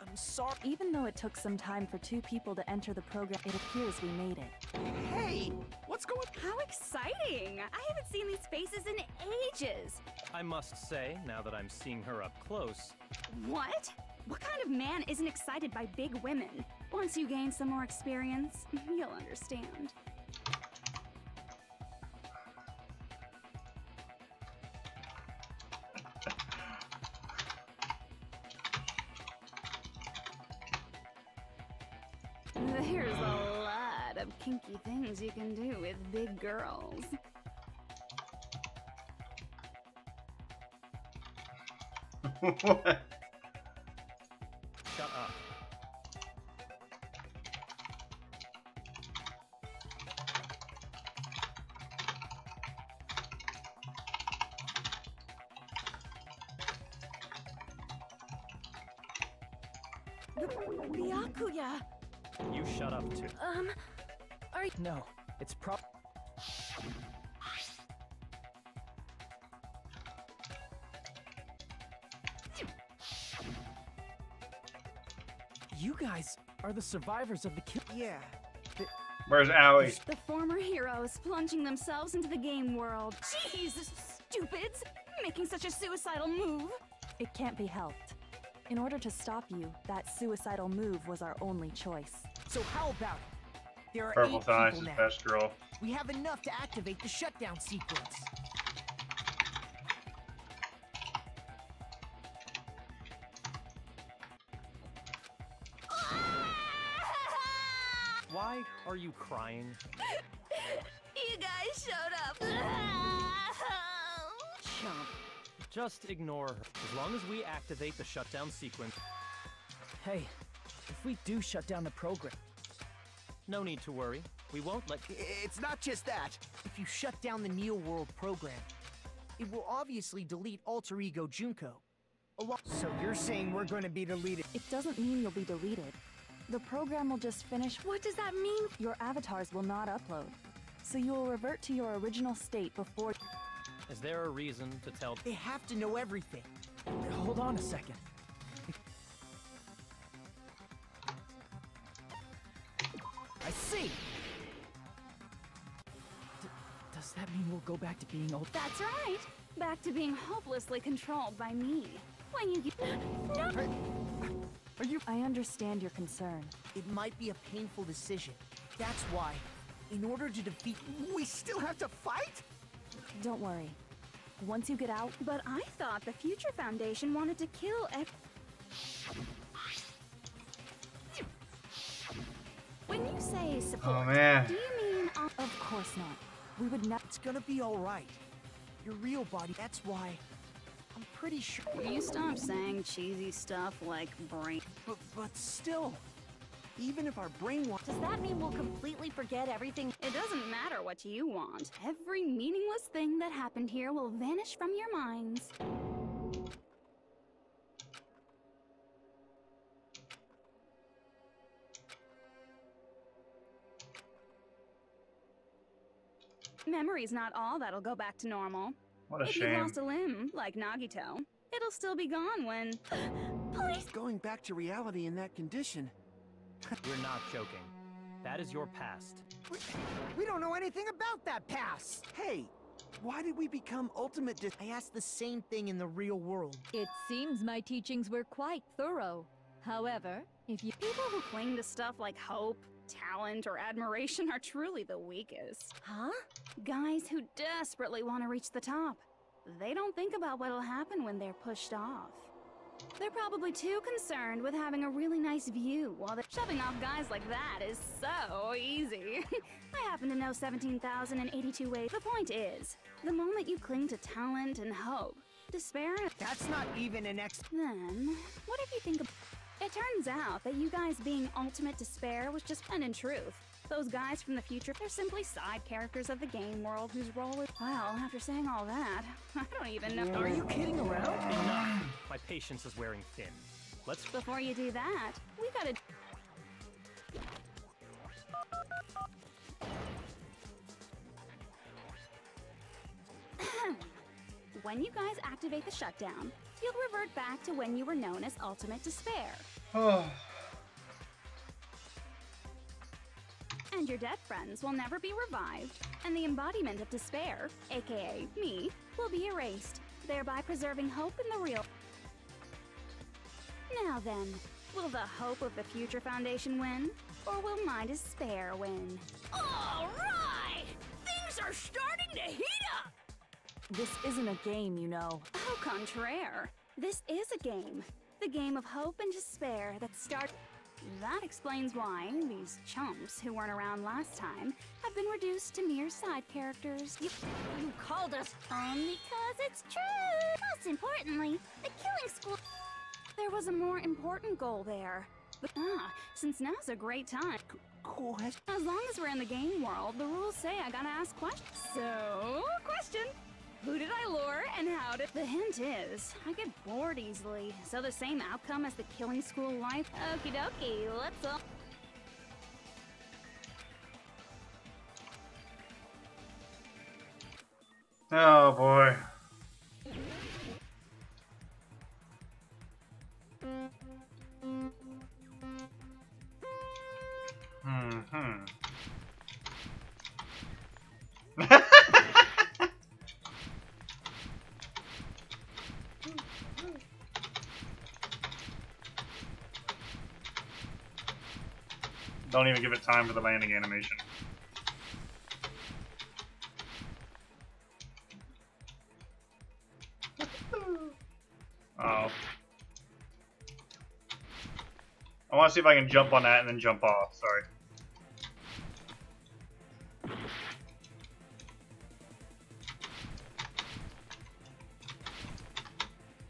Speaker 7: I'm sorry.
Speaker 10: Even though it took some time for 2 people to enter the program, it appears we made it.
Speaker 4: Hey! What's going...
Speaker 9: How exciting! I haven't seen these faces in ages.
Speaker 11: I must say, now that I'm seeing her up close...
Speaker 9: What? What kind of man isn't excited by big women? Once you gain some more experience, you'll understand. There's a lot of kinky things you can do with big girls.
Speaker 1: What?
Speaker 11: Shut up.
Speaker 5: Byakuya!
Speaker 11: You shut up too.
Speaker 5: Are you...
Speaker 2: No, it's You guys are the survivors of the kill.
Speaker 4: Yeah.
Speaker 1: Where's Aoi?
Speaker 9: The former heroes plunging themselves into the game world. Jeez, stupids! Making such a suicidal move.
Speaker 10: It can't be helped. In order to stop you, that suicidal move was our only choice.
Speaker 7: So how about it? There are
Speaker 1: Purple
Speaker 7: 8
Speaker 1: Thighs
Speaker 7: people
Speaker 1: is
Speaker 7: now.
Speaker 1: best girl.
Speaker 7: We have enough to activate the shutdown sequence.
Speaker 11: Why are you crying?
Speaker 5: You guys showed up!
Speaker 11: Chump. Just ignore her. As long as we activate the shutdown sequence...
Speaker 2: Hey, if we do shut down the program...
Speaker 11: No need to worry. We won't let...
Speaker 4: It's not just that.
Speaker 7: If you shut down the Neo World program, it will obviously delete Alter Ego Junko.
Speaker 6: So you're saying we're going to be deleted?
Speaker 10: It doesn't mean you'll be deleted. The program will just finish.
Speaker 5: What does that mean?
Speaker 10: Your avatars will not upload. So you will revert to your original state before...
Speaker 11: Is there a reason to tell...
Speaker 7: They have to know everything.
Speaker 2: Hold on a second. I see! Does that mean we'll go back to being old?
Speaker 9: That's right. Back to being hopelessly controlled by me. When you get... No!
Speaker 2: Are you...
Speaker 10: I understand your concern.
Speaker 7: It might be a painful decision. That's why, in order to defeat...
Speaker 4: We still have to fight?
Speaker 10: Don't worry. Once you get out...
Speaker 9: But I thought the Future Foundation wanted to kill When you say support,
Speaker 1: Oh man.
Speaker 9: do you mean...
Speaker 10: Of course not. We would not...
Speaker 7: It's gonna be alright. Your real body, that's why... I'm pretty sure...
Speaker 9: Will you stop saying cheesy stuff like brain?
Speaker 4: But still, even if our brain wants...
Speaker 5: Does that mean we'll completely forget everything?
Speaker 9: It doesn't matter what you want. Every meaningless thing that happened here will vanish from your minds. Memory's not all that'll go back to normal.
Speaker 1: What a
Speaker 9: If you've
Speaker 1: shame.
Speaker 9: lost a limb, like Nagito, it'll still be gone when... Please!
Speaker 4: Going back to reality in that condition.
Speaker 11: We're not joking. That is your past.
Speaker 6: We don't know anything about that past!
Speaker 4: Hey, why did we become ultimate
Speaker 7: I asked the same thing in the real world.
Speaker 8: It seems my teachings were quite thorough. However, if you...
Speaker 9: People who cling to stuff like hope, talent, or admiration are truly the weakest.
Speaker 5: Huh?
Speaker 9: Guys who desperately want to reach the top. They don't think about what'll happen when they're pushed off. They're probably too concerned with having a really nice view while they're shoving off guys like that is so easy. I happen to know 17,082 ways. The point is, the moment you cling to talent and hope, despair...
Speaker 6: That's not even an
Speaker 9: Then, what if you think of... It turns out that you guys being ultimate despair was just... And in truth, those guys from the future, they're simply side characters of the game world whose role is... Well, after saying all that, I don't even know...
Speaker 11: Are you kidding around? Enough! My patience is wearing thin. Let's...
Speaker 9: Before you do that, we gotta... When you guys activate the shutdown, you'll revert back to when you were known as Ultimate Despair. And your dead friends will never be revived, and the embodiment of despair, aka me, will be erased, thereby preserving hope in the real... Now then, will the hope of the Future Foundation win, or will my despair win? Alright! Things are starting to heat up!
Speaker 10: This isn't a game, you know.
Speaker 9: Au contraire. This is a game. The game of hope and despair that starts... That explains why these chumps who weren't around last time have been reduced to mere side characters. You called us because it's true. Most importantly, the killing school... There was a more important goal there. But, since now's a great time. As long as we're in the game world, the rules say I gotta ask questions. So, question. Who did I lure and how did... The hint is, I get bored easily, so the same outcome as the killing school life. Okie dokie, let's all...
Speaker 1: Oh boy. Don't even give it time for the landing animation. Oh. I want to see if I can jump on that and then jump off. Sorry.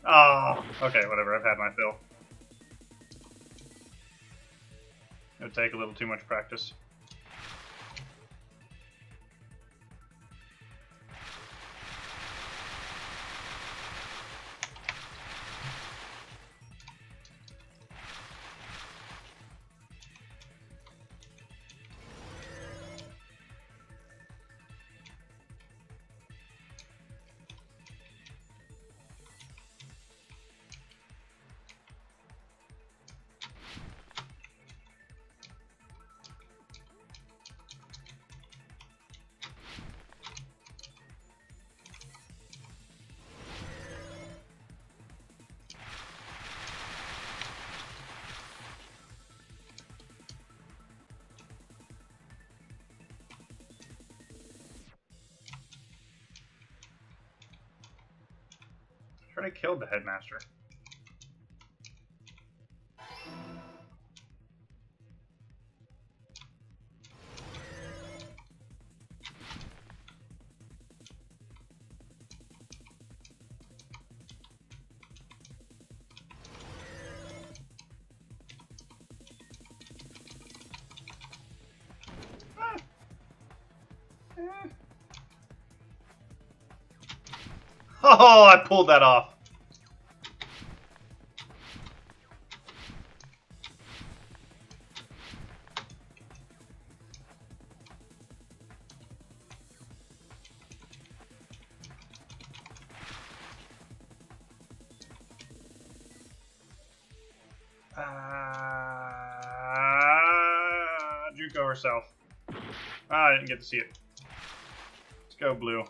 Speaker 1: Oh, okay, whatever. I've had my fill. It'll take a little too much practice. I killed the headmaster. Oh, I pulled that off. Junko herself. I didn't get to see it. Let's go, blue.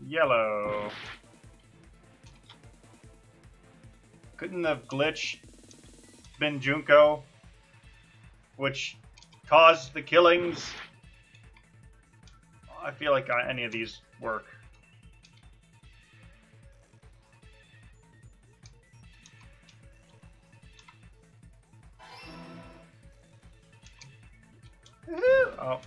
Speaker 1: Yellow. Couldn't the glitch been Junko, which caused the killings I feel like any of these work. Oh.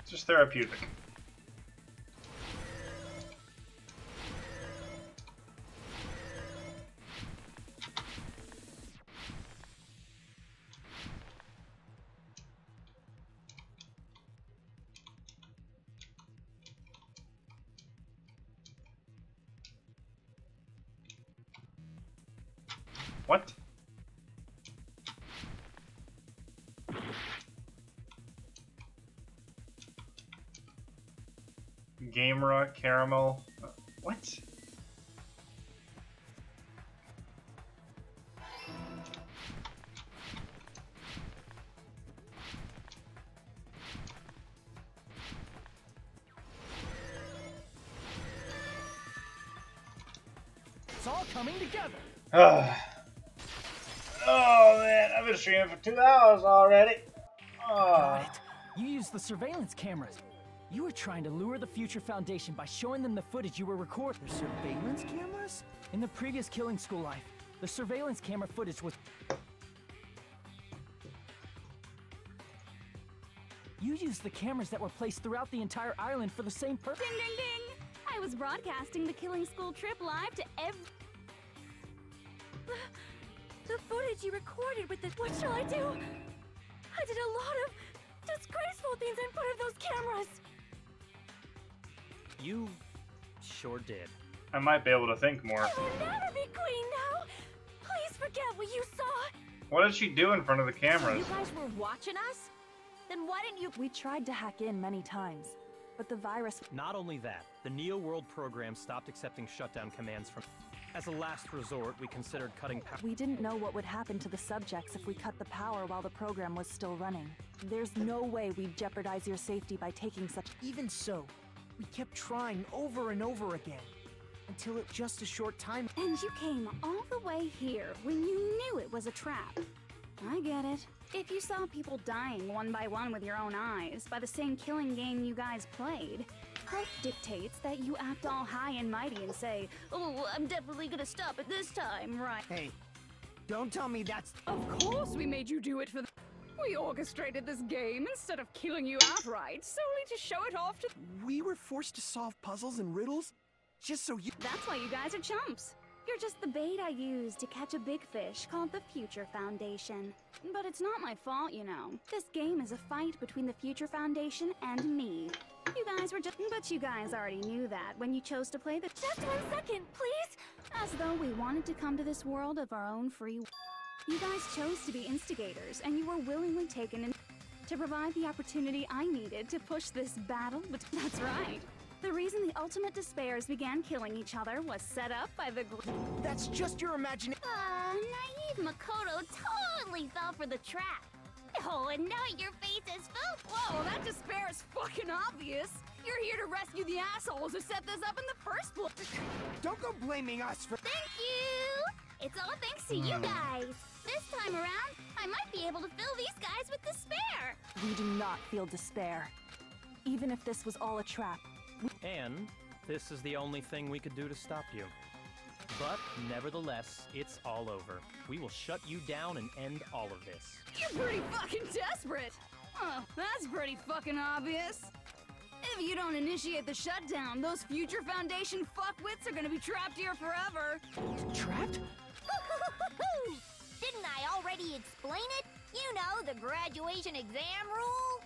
Speaker 1: It's just therapeutic. What? Gamera, caramel. What?
Speaker 2: It's all coming together.
Speaker 1: Oh man, I've been streaming for 2 hours already.
Speaker 2: Got it. You used the surveillance cameras. You were trying to lure the Future Foundation by showing them the footage you were recording.
Speaker 4: The surveillance cameras?
Speaker 2: In the previous Killing School life, the surveillance camera footage was... You used the cameras that were placed throughout the entire island for the same purpose.
Speaker 9: Ding, ding, ding! I was broadcasting the Killing School trip live to
Speaker 5: The footage you recorded with the... What shall I do? I did a lot of disgraceful things in front of those cameras.
Speaker 11: You sure did.
Speaker 1: I might be able to think more.
Speaker 5: I will never be queen now. Please forget what you saw.
Speaker 1: What did she do in front of the cameras?
Speaker 5: You guys were watching us? Then why didn't you...
Speaker 10: We tried to hack in many times, but the virus...
Speaker 11: Not only that, the Neo World program stopped accepting shutdown commands from... As a last resort, we considered cutting power.
Speaker 10: We didn't know what would happen to the subjects if we cut the power while the program was still running. There's no way we'd jeopardize your safety by taking such...
Speaker 7: Even so, we kept trying over and over again. Until it just a short time...
Speaker 9: And you came all the way here when you knew it was a trap. I get it. If you saw people dying one by one with your own eyes by the same killing game you guys played, health dictates that you act all high and mighty and say, "Oh, I'm definitely gonna stop it this time, right?"
Speaker 6: Hey, don't tell me that's...
Speaker 9: Of course we made you do it for the... We orchestrated this game instead of killing you outright, solely to show it off to...
Speaker 4: We were forced to solve puzzles and riddles just so you...
Speaker 9: That's why you guys are chumps. You're just the bait I used to catch a big fish called the Future Foundation. But it's not my fault, you know. This game is a fight between the Future Foundation and me. You guys were just... But you guys already knew that when you chose to play the...
Speaker 5: Just 1 second, please!
Speaker 9: As though we wanted to come to this world of our own free will. You guys chose to be instigators, and you were willingly taken in to provide the opportunity I needed to push this battle, but that's right. The reason the Ultimate Despairs began killing each other was set up by the...
Speaker 7: That's just your imagination.
Speaker 3: Naive Makoto totally fell for the trap. Oh, and now your face is full.
Speaker 9: Whoa, that despair is fucking obvious. You're here to rescue the assholes who set this up in the first place.
Speaker 4: Don't go blaming us for...
Speaker 3: Thank you! It's all thanks to you guys. This time around, I might be able to fill these guys with despair.
Speaker 10: We do not feel despair. Even if this was all a trap.
Speaker 11: And this is the only thing we could do to stop you. But nevertheless, it's all over. We will shut you down and end all of this.
Speaker 9: You're pretty fucking desperate. Oh, that's pretty fucking obvious. If you don't initiate the shutdown, those Future Foundation fuckwits are gonna be trapped here forever.
Speaker 2: Trapped?
Speaker 3: Didn't I already explain it? You know, the graduation exam rule?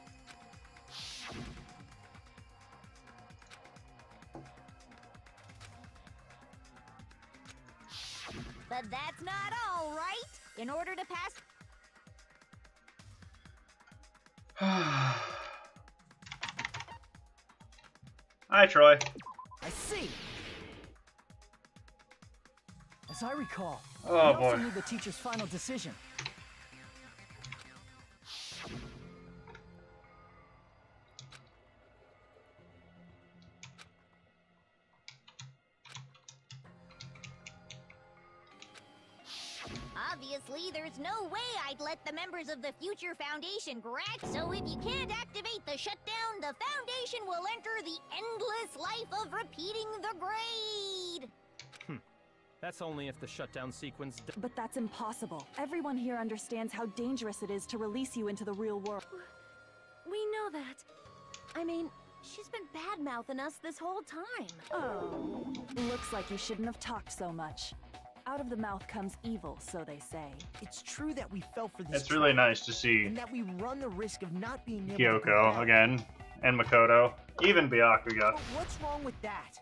Speaker 3: But that's not all, right? In order to pass...
Speaker 1: Hi, Troy.
Speaker 2: I see. As I recall,
Speaker 1: Oh,
Speaker 2: we also
Speaker 1: boy.
Speaker 2: need the teacher's final decision.
Speaker 12: Obviously, there's no way I'd let the members of the Future Foundation grad. So if you can't activate the shutdown, the Foundation will enter the endless life of repeating the grade.
Speaker 11: That's only if the shutdown sequence.
Speaker 10: But that's impossible. Everyone here understands how dangerous it is to release you into the real world.
Speaker 5: We know that. I mean, she's been bad-mouthing us this whole time.
Speaker 10: Oh. Looks like you shouldn't have talked so much. Out of the mouth comes evil, so they say.
Speaker 7: It's true that we fell for this.
Speaker 1: It's really nice to see
Speaker 7: and that we run the risk of not being able
Speaker 1: Kyoko again, and Makoto, even Byakuya.
Speaker 7: But what's wrong with that?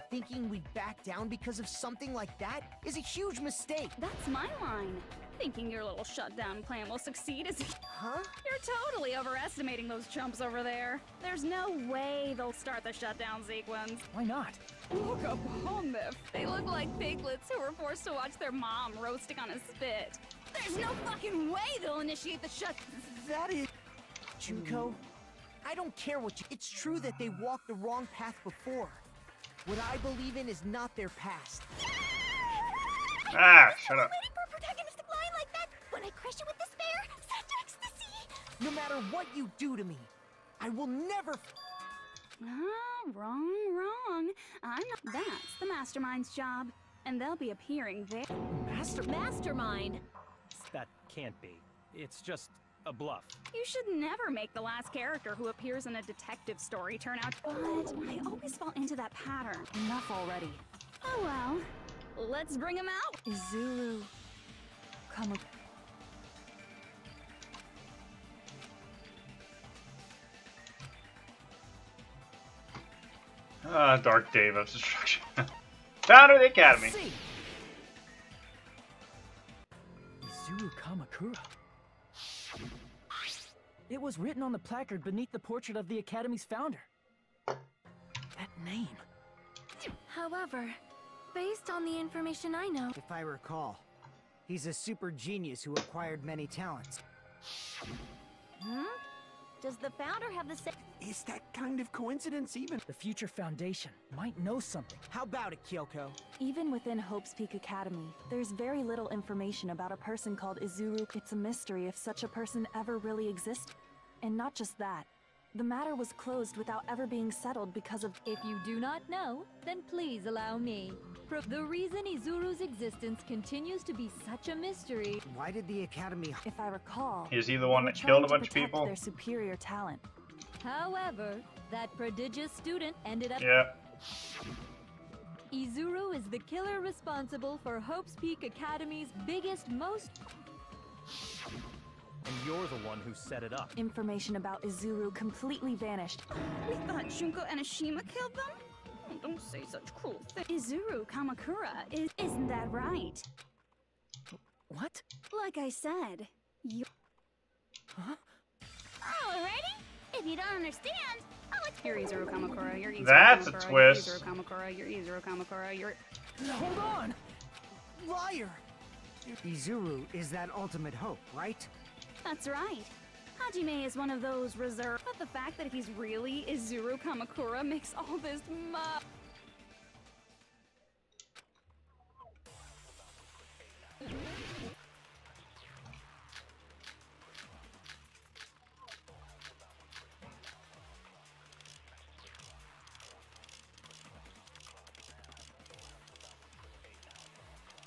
Speaker 7: Thinking we'd back down because of something like that is a huge mistake.
Speaker 9: That's my line. Thinking your little shutdown plan will succeed is...
Speaker 7: Huh?
Speaker 9: You're totally overestimating those chumps over there. There's no way they'll start the shutdown sequence.
Speaker 2: Why not?
Speaker 9: Look upon them. They look like piglets who were forced to watch their mom roasting on a spit. There's no fucking way they'll initiate the shut...
Speaker 7: That is... Junko, I don't care what you... It's true that they walked the wrong path before. What I believe in is not their past.
Speaker 1: Ah, shut up.
Speaker 12: Waiting for a protagonistic line like that when I crush you with despair, such ecstasy.
Speaker 7: No matter what you do to me, I will never...
Speaker 9: Wrong. I'm not... That's the Mastermind's job. And they'll be appearing there.
Speaker 5: Mastermind?
Speaker 11: That can't be. It's just a bluff.
Speaker 9: You should never make the last character who appears in a detective story turn out... But I always fall into that pattern.
Speaker 10: Enough already.
Speaker 9: Oh well. Let's bring him out.
Speaker 10: Izuru... Come...
Speaker 1: Dark Dave of Destruction. Founder of the Academy.
Speaker 2: Izuru Kamakura. It was written on the placard beneath the portrait of the Academy's founder. That name.
Speaker 5: However, based on the information I know...
Speaker 6: If I recall, he's a super genius who acquired many talents.
Speaker 5: Does the founder have the same...
Speaker 4: Is that kind of coincidence even?
Speaker 2: The Future Foundation might know something.
Speaker 7: How about it, Kyoko?
Speaker 10: Even within Hope's Peak Academy, there's very little information about a person called Izuru. It's a mystery if such a person ever really existed. And not just that. The matter was closed without ever being settled because of...
Speaker 8: If you do not know, then please allow me. The reason Izuru's existence continues to be such a mystery...
Speaker 6: Why did the Academy...
Speaker 10: If I recall...
Speaker 1: Is he the one that killed a bunch of people?
Speaker 10: Their superior talent.
Speaker 8: However, that prodigious student ended up...
Speaker 1: Yeah.
Speaker 8: Izuru is the killer responsible for Hope's Peak Academy's biggest, most...
Speaker 11: And you're the one who set it up.
Speaker 10: Information about Izuru completely vanished.
Speaker 9: We thought Junko Enoshima killed them? Oh, don't say such cruel things. Izuru Kamakura isn't that right?
Speaker 2: What?
Speaker 9: Like I said, you...
Speaker 2: Huh?
Speaker 12: Alrighty. If you don't understand, I'll
Speaker 9: You're Izuru Kamakura, you're Izuru
Speaker 1: That's
Speaker 9: Kamakura,
Speaker 1: a twist.
Speaker 9: You're Izuru Kamakura, you're Izuru Kamakura, you're...
Speaker 2: Hold on!
Speaker 7: Liar!
Speaker 6: Izuru is that ultimate hope, right?
Speaker 9: That's right. Hajime is one of those reserved, but the fact that he's really Izuru Kamakura makes all this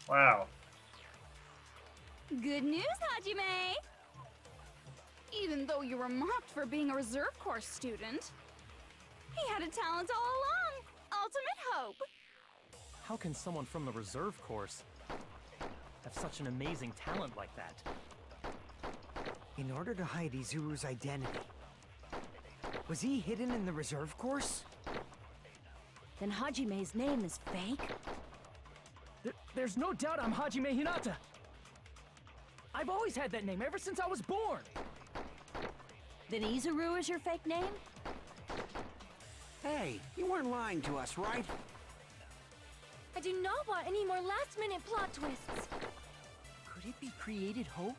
Speaker 1: Wow.
Speaker 9: Good news, Hajime! Even though you were mocked for being a reserve course student, he had a talent all along! Ultimate hope!
Speaker 11: How can someone from the reserve course have such an amazing talent like that?
Speaker 6: In order to hide Izuru's identity, was he hidden in the reserve course?
Speaker 5: Then Hajime's name is fake?
Speaker 2: There's no doubt I'm Hajime Hinata. I've always had that name ever since I was born.
Speaker 5: Then Izuru is your fake name?
Speaker 4: Hey, you weren't lying to us, right?
Speaker 5: I do not want any more last-minute plot twists.
Speaker 7: Could it be created hope?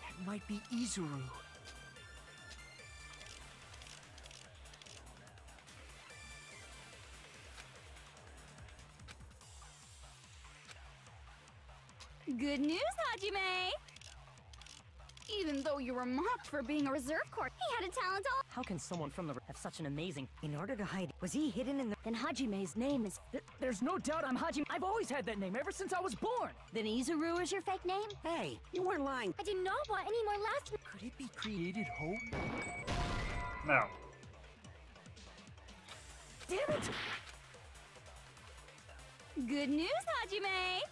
Speaker 7: That might be Izuru.
Speaker 9: Good news, Hajime! Even though you were mocked for being a reserve corps, he had a talent all—
Speaker 2: How can someone from the have such an amazing...
Speaker 6: In order to hide, was he hidden in the—
Speaker 10: Then Hajime's name is...
Speaker 2: There's no doubt I'm Hajime. I've always had that name ever since I was born.
Speaker 10: Then Izuru is your fake name?
Speaker 4: Hey, you weren't lying.
Speaker 10: I do not want any more last...
Speaker 7: Could it be created hope?
Speaker 1: No.
Speaker 2: Damn it!
Speaker 9: Good news, Hajime!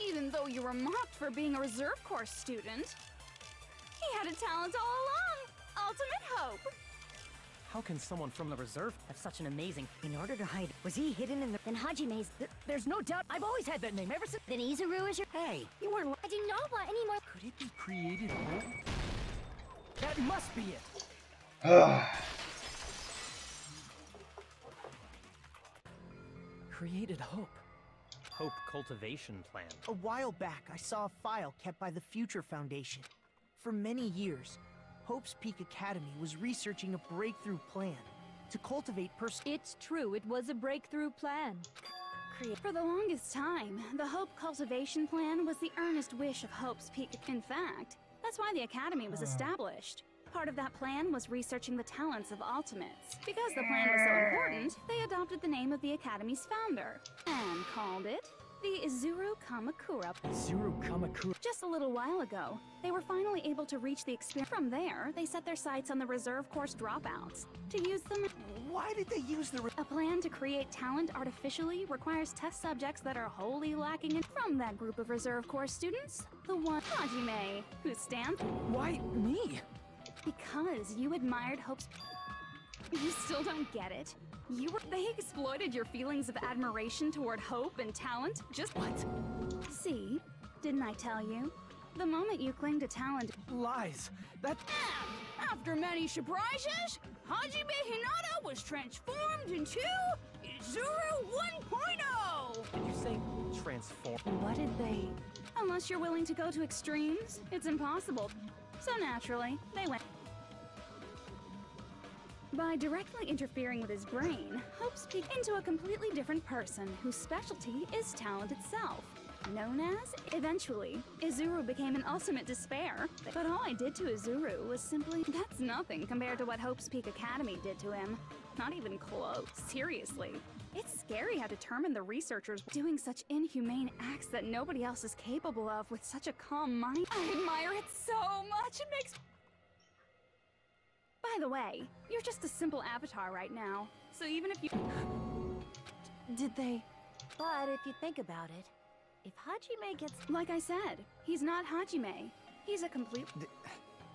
Speaker 9: Even though you were mocked for being a reserve corps student, he had a talent all along! Ultimate hope!
Speaker 2: How can someone from the reserve have such an amazing...
Speaker 6: In order to hide, was he hidden in the—
Speaker 10: Then Hajime's...
Speaker 2: There's no doubt I've always had that name ever since...
Speaker 10: Then Izuru is your...
Speaker 4: Hey, you weren't lying.
Speaker 10: I do not want any more...
Speaker 7: Could it be created hope?
Speaker 2: That must be it. Created hope.
Speaker 11: Hope cultivation plan.
Speaker 7: A while back, I saw a file kept by the Future Foundation. For many years, Hope's Peak Academy was researching a breakthrough plan to cultivate
Speaker 8: It's true, it was a breakthrough plan.
Speaker 9: For the longest time, the Hope Cultivation Plan was the earnest wish of Hope's Peak. In fact, that's why the Academy was established. Part of that plan was researching the talents of Ultimates. Because the plan was so important, they adopted the name of the Academy's founder and called it the Izuru Kamakura.
Speaker 2: Izuru Kamakura.
Speaker 9: Just a little while ago, they were finally able to reach the experience. From there, they set their sights on the reserve course dropouts to use them.
Speaker 4: Why did they use the...
Speaker 9: A plan to create talent artificially requires test subjects that are wholly lacking in. From that group of reserve corps students, the one Hajime, who stands...
Speaker 2: Why me?
Speaker 9: Because you admired Hope's... You still don't get it? They exploited your feelings of admiration toward hope and talent. Just what? See? Didn't I tell you? The moment you cling to talent...
Speaker 2: Lies. That...
Speaker 9: After many surprises, Hajime Hinata was transformed into Izuru 1.0!
Speaker 11: Did you say transform?
Speaker 10: What did they...
Speaker 9: Unless you're willing to go to extremes, it's impossible. So naturally, they went. By directly interfering with his brain, Hope speaks into a completely different person whose specialty is talent itself. Known as, eventually, Izuru became an ultimate despair. But all I did to Izuru was simply... That's nothing compared to what Hope's Peak Academy did to him. Not even close. Seriously. It's scary how determined the researchers were doing such inhumane acts that nobody else is capable of with such a calm mind. I admire it so much. It makes... By the way, you're just a simple avatar right now. So even if you...
Speaker 10: Did they... But if you think about it, if Hajime gets...
Speaker 9: Like I said, he's not Hajime. He's a complete...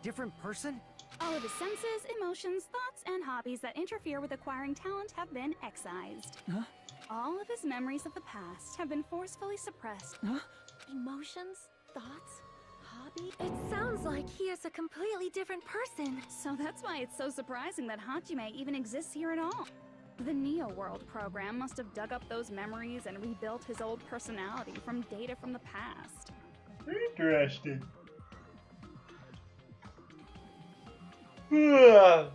Speaker 6: different person?
Speaker 9: All of his senses, emotions, thoughts, and hobbies that interfere with acquiring talent have been excised.
Speaker 2: Huh?
Speaker 9: All of his memories of the past have been forcefully suppressed.
Speaker 2: Huh?
Speaker 10: Emotions? Thoughts? Hobby? It sounds like he is a completely different person.
Speaker 9: So that's why it's so surprising that Hajime even exists here at all. The Neo World program must have dug up those memories and rebuilt his old personality from data from the past.
Speaker 1: Interesting. I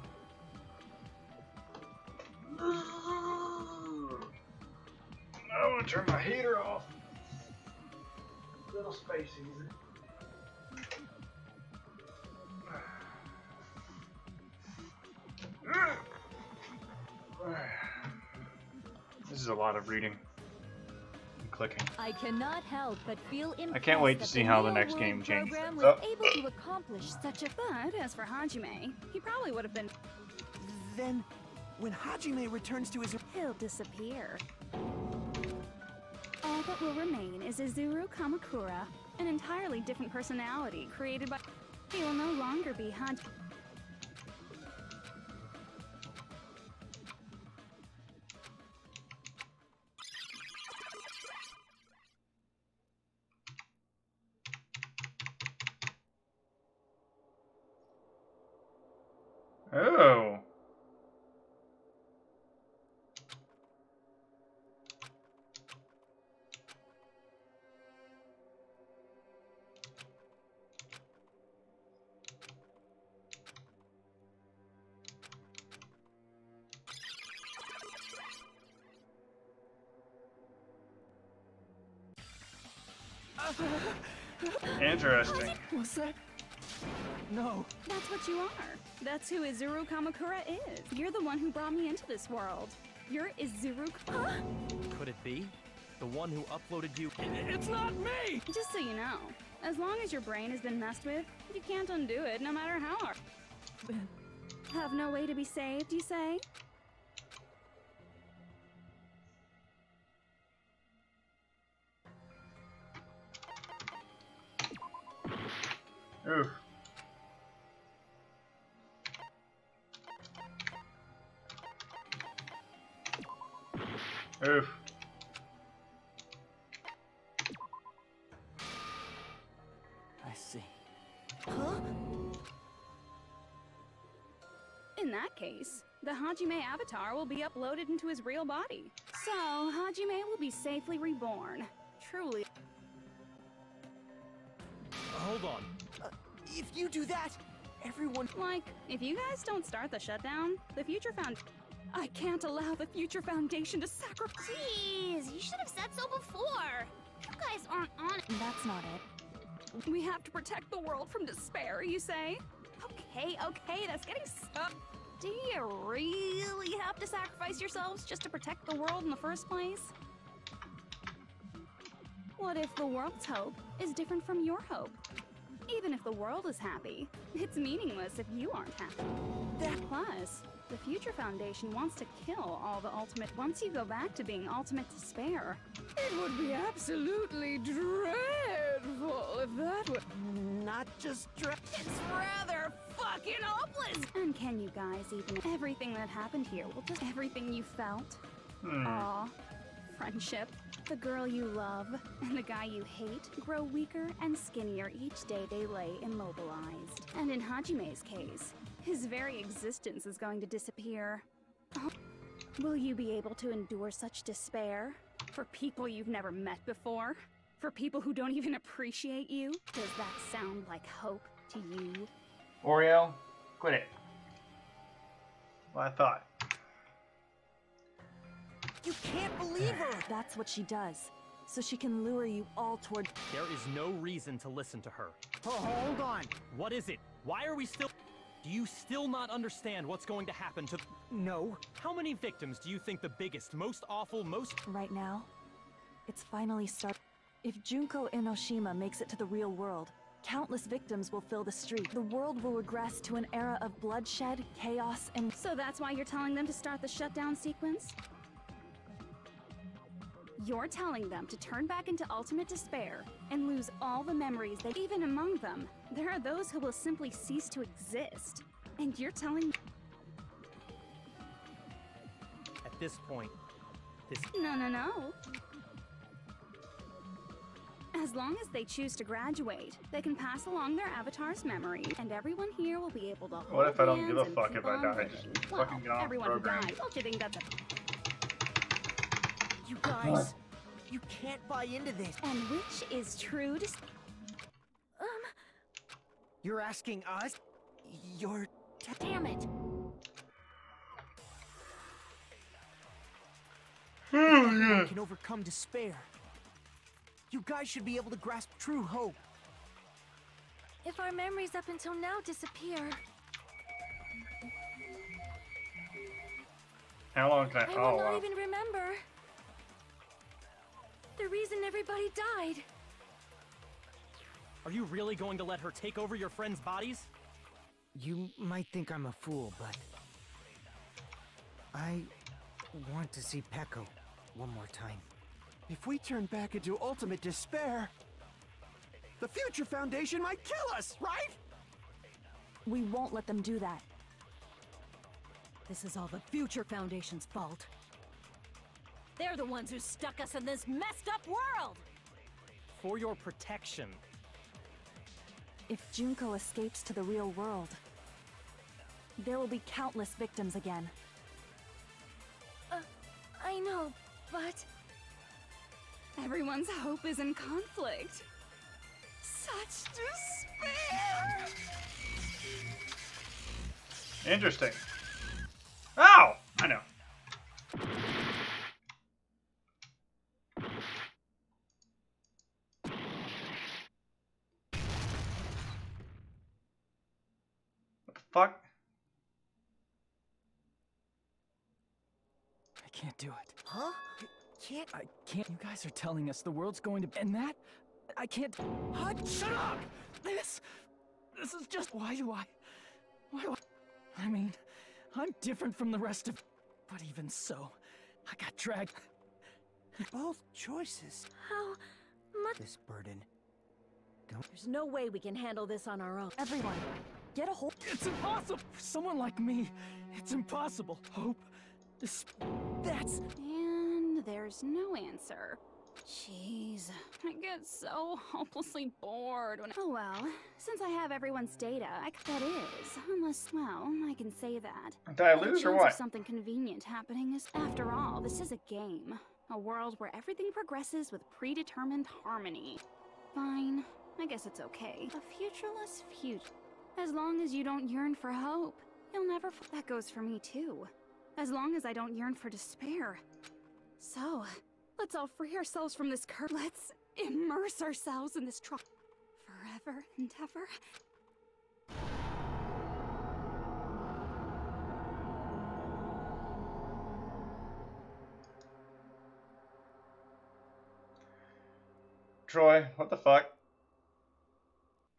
Speaker 1: want to turn my heater off. Little space easy. This is a lot of reading and clicking.
Speaker 8: I cannot help but feel impressed.
Speaker 1: I can't wait to
Speaker 8: that
Speaker 1: see how the
Speaker 8: Neo
Speaker 1: next
Speaker 8: World
Speaker 1: game changes.
Speaker 8: program was
Speaker 1: Oh.
Speaker 8: able to accomplish such a...
Speaker 9: But as for Hajime, he probably would have been...
Speaker 4: Then, when Hajime returns to his...
Speaker 9: He'll disappear. All that will remain is Izuru Kamakura, an entirely different personality created by... He will no longer be Hajime.
Speaker 1: Oh. Interesting.
Speaker 4: What's that? No.
Speaker 9: That's what you are. That's who Izuru Kamakura is. You're the one who brought me into this world. You're Izuru.
Speaker 11: Could it be? The one who uploaded you? It's not me!
Speaker 9: Just so you know, as long as your brain has been messed with, you can't undo it, no matter how hard. Have no way to be saved, you say?
Speaker 1: Oof. Oof.
Speaker 4: I see.
Speaker 7: Huh?
Speaker 9: In that case, the Hajime avatar will be uploaded into his real body. So, Hajime will be safely reborn. Truly.
Speaker 11: Hold on.
Speaker 7: If you do that, everyone...
Speaker 9: Like, if you guys don't start the shutdown, the Future I can't allow the Future Foundation to sacrifice.
Speaker 12: Jeez, you should have said so before. You guys aren't on it.
Speaker 10: That's not it.
Speaker 9: We have to protect the world from despair, you say? Okay, that's getting so... Do you really have to sacrifice yourselves just to protect the world in the first place? What if the world's hope is different from your hope? Even if the world is happy, it's meaningless if you aren't happy. Plus, the Future Foundation wants to kill all the ultimate... Once you go back to being ultimate despair, it would be absolutely dreadful if that were...
Speaker 4: Not just
Speaker 9: It's rather fucking hopeless! And can you guys even... Everything that happened here, will just... Everything you felt? Aw, friendship, the girl you love, and the guy you hate grow weaker and skinnier each day they lay immobilized. And in Hajime's case, his very existence is going to disappear. Will you be able to endure such despair? For people you've never met before? For people who don't even appreciate you? Does that sound like hope to you?
Speaker 1: Oreo, quit it. Well, I thought.
Speaker 7: You can't believe her!
Speaker 10: That's what she does. So she can lure you all toward...
Speaker 11: There is no reason to listen to her.
Speaker 6: Oh, hold on.
Speaker 11: What is it? Why are we still... Do you still not understand what's going to happen to...
Speaker 6: No.
Speaker 11: How many victims do you think the biggest, most awful, most...
Speaker 10: Right now, it's finally start... If Junko Enoshima makes it to the real world, countless victims will fill the street. The world will regress to an era of bloodshed, chaos, and...
Speaker 9: So that's why you're telling them to start the shutdown sequence? You're telling them to turn back into ultimate despair and lose all the memories they... Even among them, there are those who will simply cease to exist. And you're telling...
Speaker 11: At this point, this...
Speaker 9: No. As long as they choose to graduate, they can pass along their avatar's memory, and everyone here will be able to hold
Speaker 1: What if I don't give a
Speaker 9: hands and
Speaker 1: fuck
Speaker 9: keep
Speaker 1: if I
Speaker 9: on
Speaker 1: die?
Speaker 9: living.
Speaker 1: Just
Speaker 9: Well,
Speaker 1: fucking get off the
Speaker 9: everyone who
Speaker 1: program.
Speaker 9: died. Don't you think that's a...
Speaker 7: You guys, you can't buy into this.
Speaker 9: And which is true to...
Speaker 6: You're asking us?
Speaker 7: You're...
Speaker 9: Damn it!
Speaker 7: Everyone can overcome despair. You guys should be able to grasp true hope.
Speaker 5: If our memories up until now disappear,
Speaker 1: How long can I...
Speaker 5: I
Speaker 1: Oh,
Speaker 5: will not
Speaker 1: wow.
Speaker 5: even remember the reason everybody died.
Speaker 11: Are you really going to let her take over your friends' bodies?
Speaker 6: You might think I'm a fool, but... I want to see Peko one more time.
Speaker 4: If we turn back into ultimate despair, the Future Foundation might kill us, right?
Speaker 10: We won't let them do that.
Speaker 5: This is all the Future Foundation's fault. They're the ones who stuck us in this messed up world!
Speaker 11: For your protection.
Speaker 10: If Junko escapes to the real world, there will be countless victims again.
Speaker 5: I know, but...
Speaker 9: Everyone's hope is in conflict. Such despair!
Speaker 1: Interesting. Ow! I know. fuck?
Speaker 2: I can't do it.
Speaker 7: Huh? Can't...
Speaker 2: I can't. You guys are telling us the world's going to end that? I can't... Shut up! This is just... Why do I... I mean, I'm different from the rest of... But even so, I got dragged...
Speaker 4: Both choices.
Speaker 5: How much?
Speaker 6: This burden.
Speaker 10: There's no way we can handle this on our own.
Speaker 2: Everyone, get a hold... It's impossible! For someone like me, it's impossible. Hope... That's...
Speaker 9: And there's no answer. Jeez, I get so hopelessly bored when... Oh well, since I have everyone's data, that is, unless, well, I can say that.
Speaker 1: Did I lose or
Speaker 9: The chance
Speaker 1: what?
Speaker 9: of something convenient happening is, after all, this is a game. A world where everything progresses with predetermined harmony. Fine, I guess it's okay. A futureless future. As long as you don't yearn for hope, you'll never... That goes for me too. As long as I don't yearn for despair. So, let's all free ourselves from this curse. Let's immerse ourselves in this forever and ever.
Speaker 1: Troy, what the fuck?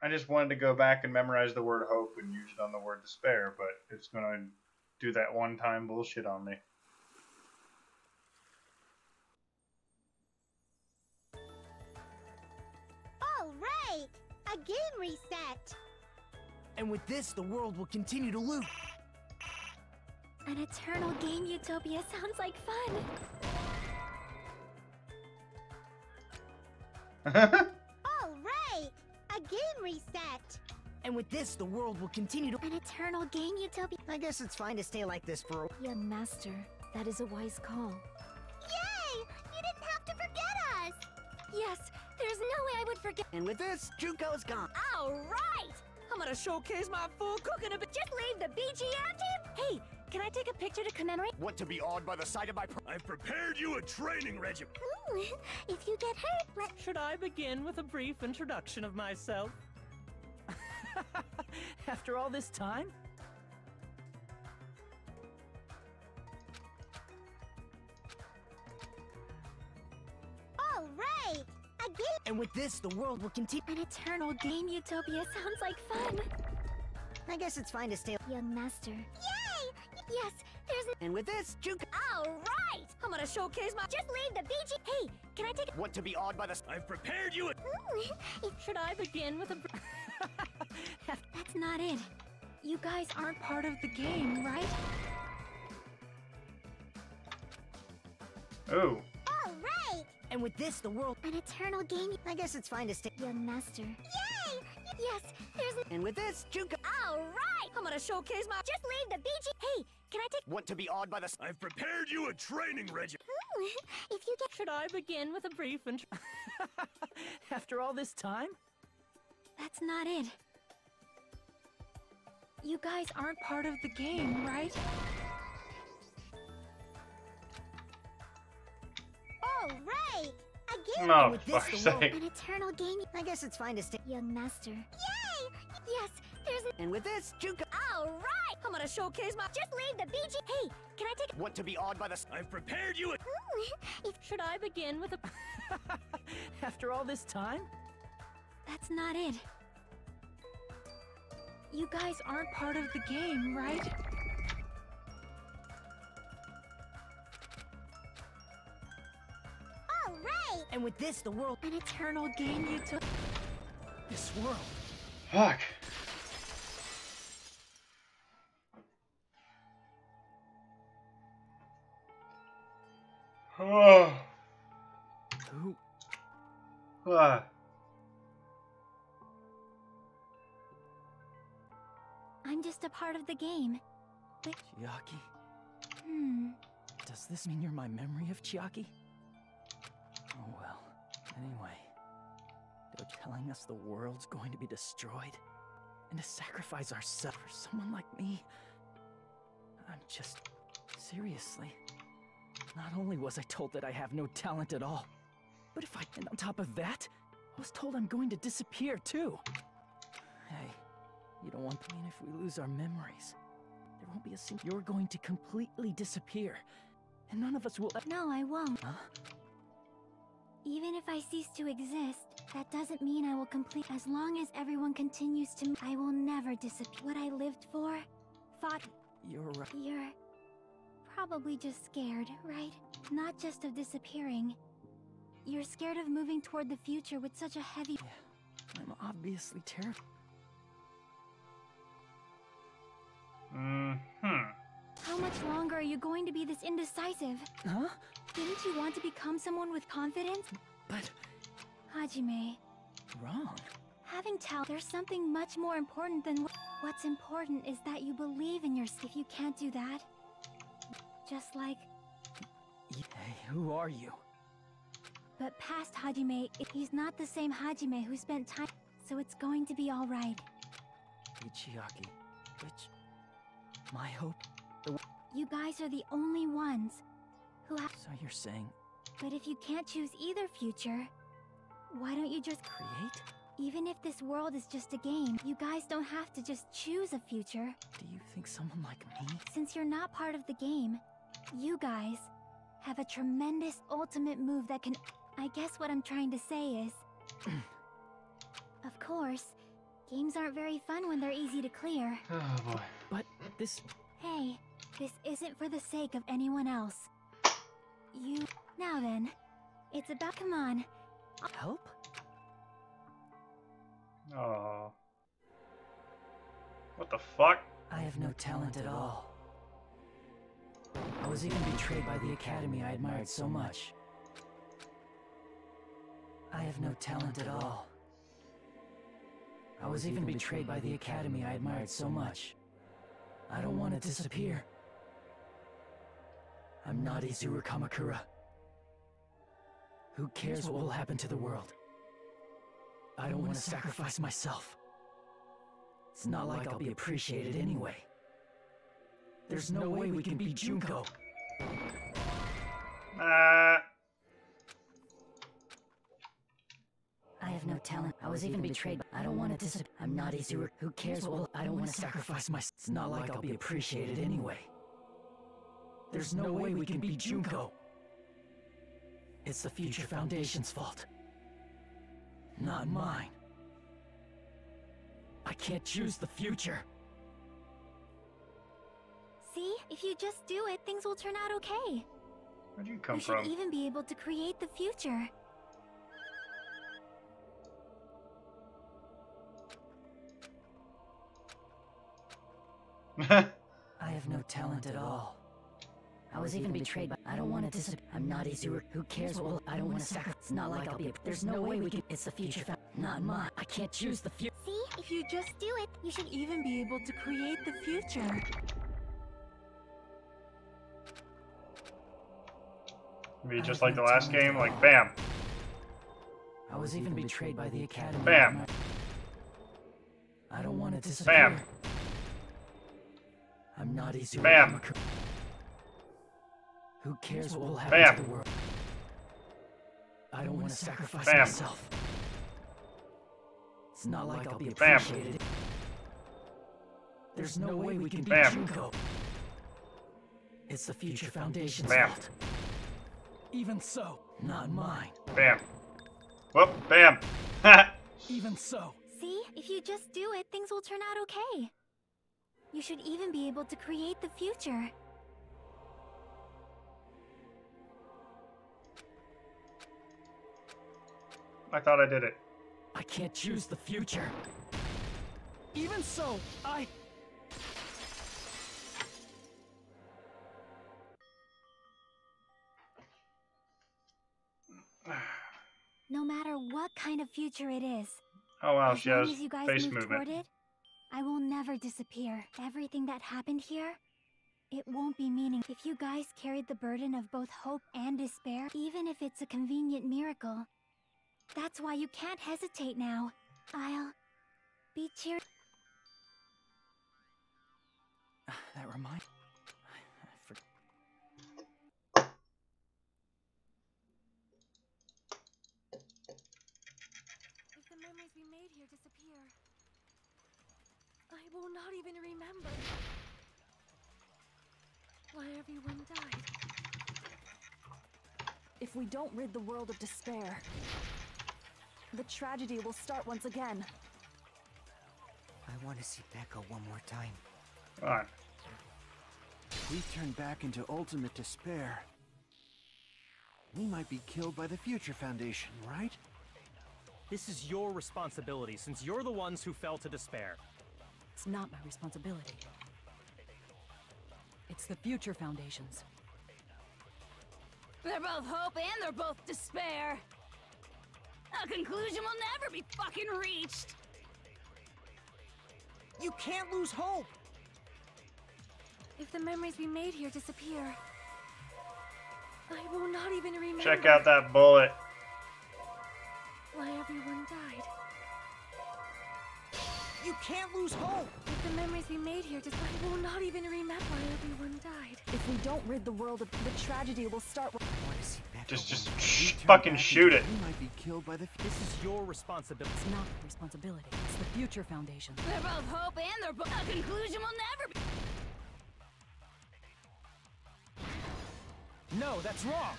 Speaker 1: I just wanted to go back and memorize the word hope and use it on the word despair, but it's gonna do that one-time bullshit on me.
Speaker 12: All right, a game reset.
Speaker 7: And with this, the world will continue to loop.
Speaker 5: An eternal game utopia sounds like fun.
Speaker 12: All right, a game reset.
Speaker 7: And with this, the world will continue to...
Speaker 5: An eternal game utopia.
Speaker 6: I guess it's fine to stay like this for a...
Speaker 5: Young master, that is a wise call.
Speaker 12: Yay! You didn't have to forget us.
Speaker 5: Yes, there's no way I would forget.
Speaker 6: And with this, Juko's gone.
Speaker 12: All right.
Speaker 10: I'm gonna showcase my full cooking ability.
Speaker 12: Just leave the BGM team.
Speaker 5: Hey, can I take a picture to commemorate?
Speaker 13: Want to be awed by the sight of my... I've prepared you a training regimen.
Speaker 12: Ooh, if you get hurt,
Speaker 11: Should I begin with a brief introduction of myself?
Speaker 2: After all this time?
Speaker 12: All right, a game.
Speaker 7: And with this, the world will continue...
Speaker 5: An eternal game utopia sounds like fun.
Speaker 6: I guess it's fine to stay...
Speaker 5: Young master.
Speaker 12: Yay!
Speaker 5: Yes, there's...
Speaker 6: And with this, Juko...
Speaker 12: All right.
Speaker 10: I'm gonna showcase my...
Speaker 12: Just leave the BG.
Speaker 5: Hey, can I take a...
Speaker 13: Want to be awed by the... I've prepared you a...
Speaker 12: Ooh,
Speaker 11: Should I begin with a...
Speaker 5: That's not it. You guys aren't part of the game, right?
Speaker 1: Oh.
Speaker 12: all right.
Speaker 7: And with this, the world...
Speaker 5: An eternal game...
Speaker 6: I guess it's fine to stay...
Speaker 5: Young master.
Speaker 12: Yay!
Speaker 5: Yes, there's...
Speaker 6: And with this, Juko...
Speaker 12: All right.
Speaker 10: I'm gonna showcase my...
Speaker 12: Just leave the BG.
Speaker 5: Hey, can I take...
Speaker 13: Want to be awed by the... I've prepared you a training regimen.
Speaker 12: Ooh, if you get...
Speaker 11: Should I begin with a brief introduction?
Speaker 2: After all this time?
Speaker 5: That's not it. You guys aren't part of the game, right?
Speaker 12: All right. A game.
Speaker 1: No,
Speaker 7: with
Speaker 1: for
Speaker 7: this,
Speaker 1: fuck's
Speaker 7: the world-
Speaker 1: sake.
Speaker 5: An eternal game...
Speaker 6: I guess it's fine to stay...
Speaker 5: Young master.
Speaker 12: Yay!
Speaker 5: Yes, there's...
Speaker 6: And with this, Juko...
Speaker 12: All right.
Speaker 10: I'm gonna showcase my...
Speaker 12: Just leave the BG.
Speaker 5: Hey, can I take...
Speaker 13: Want to be awed by the... I've prepared you a...
Speaker 12: Ooh, if...
Speaker 11: Should I begin with a...
Speaker 2: After all this time?
Speaker 5: That's not it. You guys aren't part of the game, right?
Speaker 12: All right.
Speaker 7: And with this, the world...
Speaker 5: An eternal game you took...
Speaker 2: This world.
Speaker 1: Fuck. Oh.
Speaker 2: Who?
Speaker 1: Ah.
Speaker 5: I'm just a part of the game.
Speaker 2: Chiaki?
Speaker 5: Hmm.
Speaker 2: Does this mean you're my memory of Chiaki? Oh well. Anyway, they're telling us the world's going to be destroyed, and to sacrifice ourselves for someone like me. I'm just... seriously. Not only was I told that I have no talent at all, but if I... and on top of that, I was told I'm going to disappear too. Hey, You don't want... I mean, if we lose our memories, there won't be a single... You're going to completely disappear, and none of us will...
Speaker 5: No, I won't.
Speaker 2: Huh?
Speaker 5: Even if I cease to exist, that doesn't mean I will complete. As long as everyone continues to... I will never disappear. What I lived for, fought...
Speaker 2: You're right.
Speaker 5: You're probably just scared, right? Not just of disappearing. You're scared of moving toward the future with such a heavy...
Speaker 2: Yeah, I'm obviously terrified.
Speaker 5: How much longer are you going to be this indecisive?
Speaker 2: Huh?
Speaker 5: Didn't you want to become someone with confidence?
Speaker 2: But...
Speaker 5: Hajime.
Speaker 2: Wrong.
Speaker 5: Having talent, there's something much more important than... What's important is that you believe in yourself. If you can't do that... Just like...
Speaker 2: Hey, who are you?
Speaker 5: But past Hajime, he's not the same Hajime who spent time... So it's going to be alright.
Speaker 2: Chiaki. Which... My hope?
Speaker 5: You guys are the only ones who have...
Speaker 2: So you're saying...
Speaker 5: But if you can't choose either future, why don't you just...
Speaker 2: Create?
Speaker 5: Even if this world is just a game, you guys don't have to just choose a future.
Speaker 2: Do you think someone like me...
Speaker 5: Since you're not part of the game, you guys have a tremendous ultimate move that can... I guess what I'm trying to say is... Of course, games aren't very fun when they're easy to clear.
Speaker 1: Oh boy.
Speaker 2: But this...
Speaker 5: Hey, this isn't for the sake of anyone else. You... Now then, it's about... Come on.
Speaker 2: Help?
Speaker 1: Oh. What the fuck?
Speaker 2: I have no talent at all. I was even betrayed by the academy I admired so much. I have no talent at all. I was even betrayed by the academy I admired so much. I don't want to disappear. I'm not Izuru Kamakura. Who cares what will happen to the world? I don't want to sacrifice myself. It's not like I'll be appreciated anyway. There's no way we can beat Junko.
Speaker 10: I have no talent. I was even betrayed. I don't want to disappear. I'm not Izuru. Who cares what will...
Speaker 2: I don't want to sacrifice myself. It's not like I'll be appreciated anyway. There's no way we can beat Junko. It's the Future Foundation's fault. Not mine. I can't choose the future.
Speaker 5: See? If you just do it, things will turn out okay.
Speaker 1: Where'd you come
Speaker 5: You
Speaker 1: from?
Speaker 5: should even be able to create the future.
Speaker 2: I have no talent at all.
Speaker 10: I was even betrayed by... I don't want to disappear. I'm not Izuru. Who cares what will... I don't want to sacrifice... It's not like I'll be... There's no way we can... It's the future... Not mine. I can't choose the future.
Speaker 5: See? If you just do it, you should even be able to create the future.
Speaker 1: Be just like the last game, like bam.
Speaker 2: I was even betrayed by the academy.
Speaker 1: Bam.
Speaker 2: I don't want to disappear.
Speaker 1: Bam.
Speaker 2: I'm not Izuru.
Speaker 1: Bam.
Speaker 2: Who cares what will happen
Speaker 1: Bam.
Speaker 2: to the world? I don't want to sacrifice
Speaker 1: Bam.
Speaker 2: myself. It's not like I'll be
Speaker 1: Bam.
Speaker 2: appreciated. There's no way we can beat
Speaker 1: Bam.
Speaker 2: Junko. It's the Future Foundation's
Speaker 1: Bam.
Speaker 2: fault. Even so, not mine.
Speaker 1: Bam. Whoop. Bam.
Speaker 2: Even so.
Speaker 5: See? If you just do it, things will turn out okay. You should even be able to create the future.
Speaker 1: I thought I did it.
Speaker 2: I can't choose the future. Even so, I...
Speaker 5: No matter what kind of future it is,
Speaker 1: Oh wow,
Speaker 5: as
Speaker 1: she
Speaker 5: long
Speaker 1: has
Speaker 5: as you guys
Speaker 1: face
Speaker 5: move
Speaker 1: movement.
Speaker 5: toward it, I will never disappear. Everything that happened here, it won't be meaningless. If you guys carried the burden of both hope and despair, even if it's a convenient miracle, that's why you can't hesitate now. I'll be cheer.
Speaker 2: That reminds...
Speaker 5: If the memories we made here disappear, I will not even remember why everyone died.
Speaker 10: If we don't rid the world of despair, the tragedy will start once again.
Speaker 6: I want to see Becca one more time.
Speaker 1: Come on.
Speaker 4: We turn back into ultimate despair. We might be killed by the Future Foundation, right?
Speaker 11: This is your responsibility, since you're the ones who fell to despair.
Speaker 2: It's not my responsibility. It's the Future Foundation's.
Speaker 9: They're both hope and they're both despair. A conclusion will never be fucking reached.
Speaker 7: You can't lose hope!
Speaker 5: If the memories we made here disappear, I will not even remember.
Speaker 1: Check out that bullet.
Speaker 5: Why everyone died.
Speaker 7: You can't lose hope!
Speaker 5: If the memories we made here just I will not even remember why everyone died.
Speaker 10: If we don't rid the world of the tragedy will start.
Speaker 6: I want to see Becca.
Speaker 1: Just
Speaker 4: Turn
Speaker 1: fucking
Speaker 4: back
Speaker 1: shoot
Speaker 4: into-
Speaker 1: it.
Speaker 4: We might be killed by the.
Speaker 11: This is your responsibility.
Speaker 2: It's not my responsibility. It's the Future Foundation's.
Speaker 9: They're both hope and they're both. A conclusion will never be.
Speaker 11: No, that's wrong.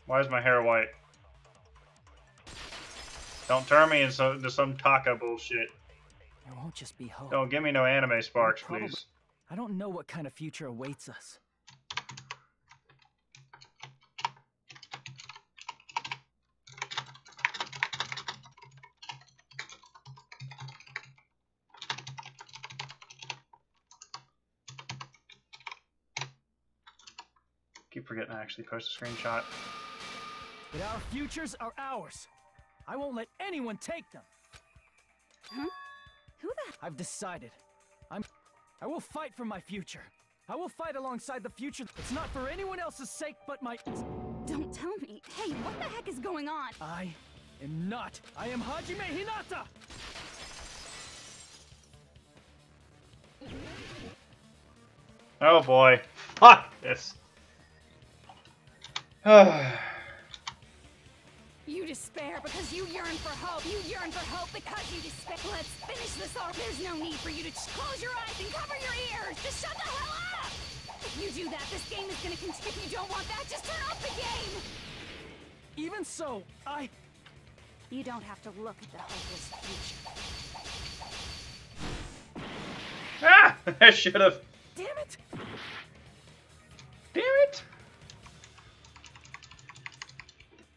Speaker 1: Why is my hair white? Don't turn me into some taco bullshit.
Speaker 2: There won't just be hope.
Speaker 1: Don't give me no anime sparks,
Speaker 2: Probably-
Speaker 1: please.
Speaker 2: I don't know what kind of future awaits us.
Speaker 1: Keep forgetting to actually post a screenshot.
Speaker 2: But our futures are ours. I won't let anyone take them.
Speaker 9: Huh? Who the?
Speaker 2: I've decided. I will fight for my future. I will fight alongside the future. It's not for anyone else's sake but my...
Speaker 9: Don't tell me. Hey, what the heck is going on?
Speaker 2: I am not. I am Hajime Hinata!
Speaker 1: Oh boy. Fuck this.
Speaker 9: You despair because you yearn for hope. You yearn for hope because you despair. Let's finish this off. There's no need for you to close your eyes and cover your ears. Just shut the hell up! If you do that, this game is gonna continue. If you don't want that, just turn off the game!
Speaker 2: Even so,
Speaker 9: You don't have to look at the hopeless future.
Speaker 1: Ah! I should have.
Speaker 2: Damn it!
Speaker 1: Damn it!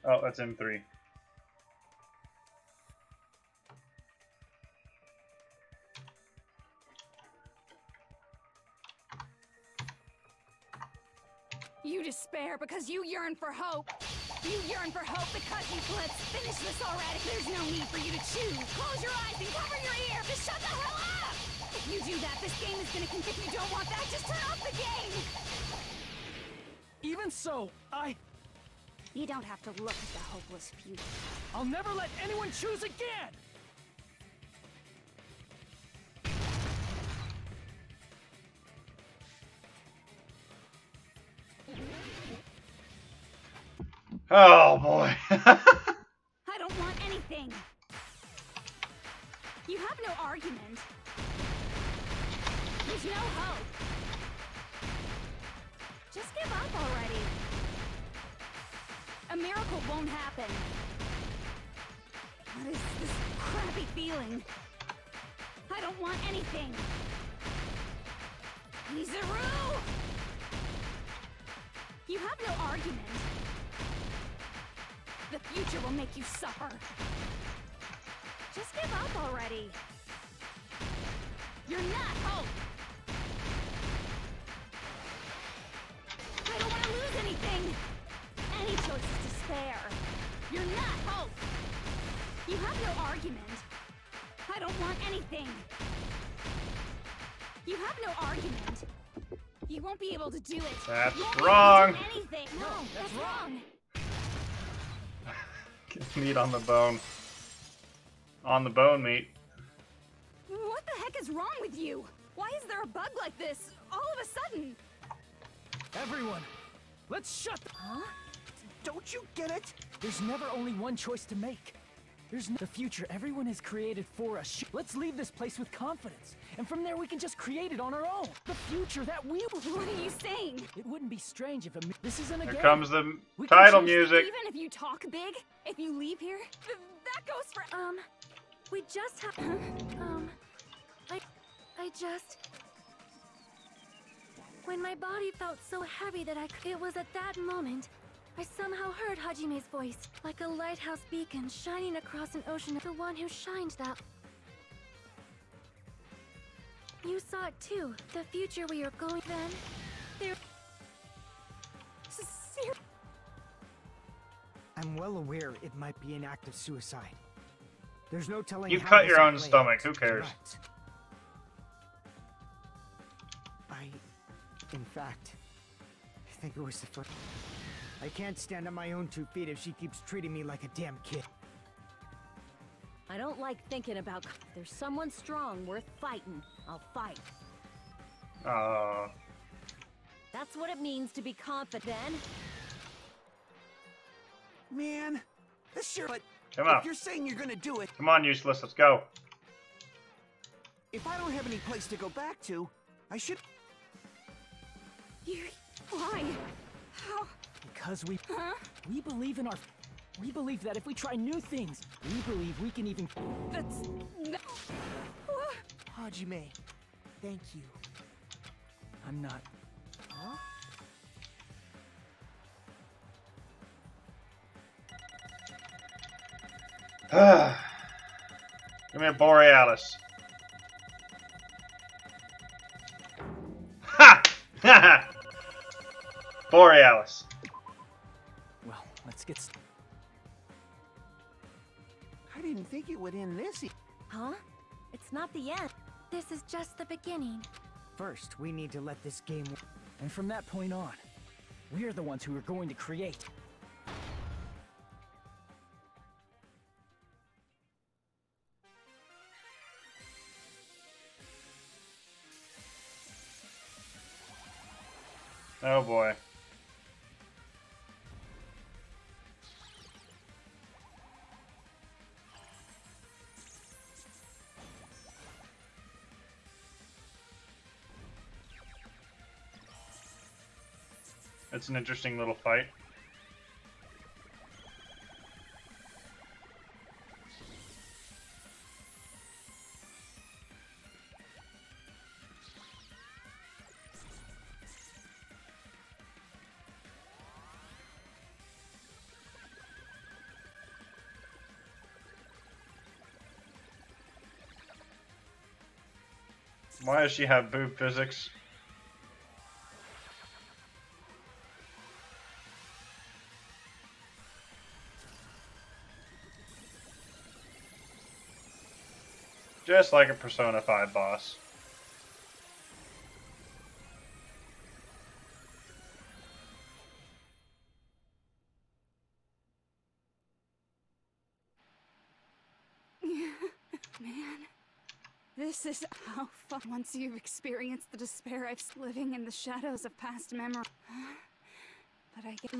Speaker 1: Oh, that's M3.
Speaker 9: You despair because you yearn for hope. You yearn for hope because you... Let's finish this already. There's no need for you to choose. Close your eyes and cover your ears. Just shut the hell up! If you do that, this game is gonna continue. If you don't want that, just turn off the game!
Speaker 2: Even so,
Speaker 9: You don't have to look at the hopeless future.
Speaker 2: I'll never let anyone choose again!
Speaker 1: Oh boy.
Speaker 9: I don't want anything. You have no argument. There's no hope. Just give up already. A miracle won't happen. What is this crappy feeling? I don't want anything. Izuru! You have no argument. The future will make you suffer. Just give up already. You're not hope. I don't want to lose anything. Any choice is despair. You're not hope. You have no argument. I don't want anything. You have no argument. You won't be able to do it.
Speaker 1: That's
Speaker 9: You won't be
Speaker 1: wrong.
Speaker 9: able to do anything. No, that's wrong.
Speaker 1: Get meat on the bone. On the bone, meat.
Speaker 9: What the heck is wrong with you? Why is there a bug like this all of a sudden?
Speaker 2: Everyone, let's shut the...
Speaker 9: Huh?
Speaker 2: Don't you get it? There's never only one choice to make. The future everyone has created for us. Let's leave this place with confidence. And from there we can just create it on our own. The future that we...
Speaker 9: What are you saying?
Speaker 2: It wouldn't be strange if this isn't a game.
Speaker 1: Here comes the title music.
Speaker 9: Even if you talk big, if you leave here, that goes for...
Speaker 5: We just have... I just... When my body felt so heavy that it was at that moment, I somehow heard Hajime's voice, like a lighthouse beacon shining across an ocean. The one who shined that... You saw it too. The future we are going then. There...
Speaker 6: I'm well aware it might be an act of suicide. There's no telling.
Speaker 1: You
Speaker 6: how
Speaker 1: cut
Speaker 6: this
Speaker 1: your
Speaker 6: will
Speaker 1: own
Speaker 6: play
Speaker 1: stomach.
Speaker 6: out,
Speaker 1: Who cares?
Speaker 6: but in fact, I think it was the first. I can't stand on my own 2 feet if she keeps treating me like a damn kid.
Speaker 14: I don't like thinking about... There's someone strong worth fighting. I'll fight. That's what it means to be confident.
Speaker 4: Man, this sure... But
Speaker 1: Come on.
Speaker 4: if you're saying you're gonna do it...
Speaker 1: Come on, useless. Let's go.
Speaker 4: If I don't have any place to go back to, I should...
Speaker 9: Why? How?
Speaker 2: Because we believe in our... We believe that if we try new things, we believe we can even...
Speaker 9: That's... No.
Speaker 7: Hajime, thank you.
Speaker 2: I'm not...
Speaker 7: Huh?
Speaker 1: Give me a Borealis. Ha! Borealis.
Speaker 2: Well, let's get...
Speaker 4: I didn't think it would end this.
Speaker 5: Huh? It's not the end. This is just the beginning.
Speaker 6: First, we need to let this game...
Speaker 2: And from that point on, we're the ones who are going to create.
Speaker 1: Oh boy. It's an interesting little fight. Why does she have boob physics? Just like a Persona 5 boss.
Speaker 9: Man, this is how fun. Once you've experienced the despair I've living in the shadows of past memory. But I get...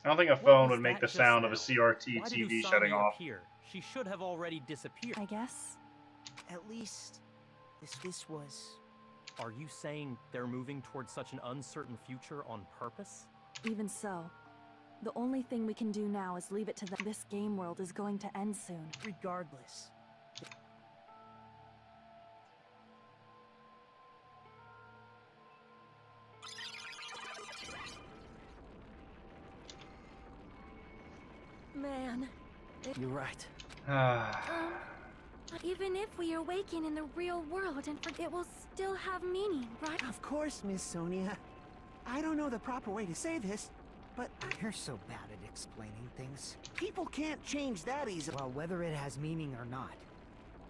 Speaker 1: I don't think a phone would make the sound of a CRT
Speaker 11: Why
Speaker 1: TV
Speaker 11: did
Speaker 1: shutting
Speaker 11: Usami
Speaker 1: off.
Speaker 11: appear? She should have already disappeared.
Speaker 10: I guess.
Speaker 7: At least, this was...
Speaker 11: Are you saying they're moving towards such an uncertain future on purpose?
Speaker 10: Even so, the only thing we can do now is leave it to them. This game world is going to end soon.
Speaker 7: Regardless.
Speaker 5: Man.
Speaker 2: You're right.
Speaker 5: Even if we awaken in the real world, and it will still have meaning, right?
Speaker 4: Of course, Miss Sonia. I don't know the proper way to say this, but...
Speaker 6: You're so bad at explaining things.
Speaker 4: People can't change that easily.
Speaker 6: Well, whether it has meaning or not,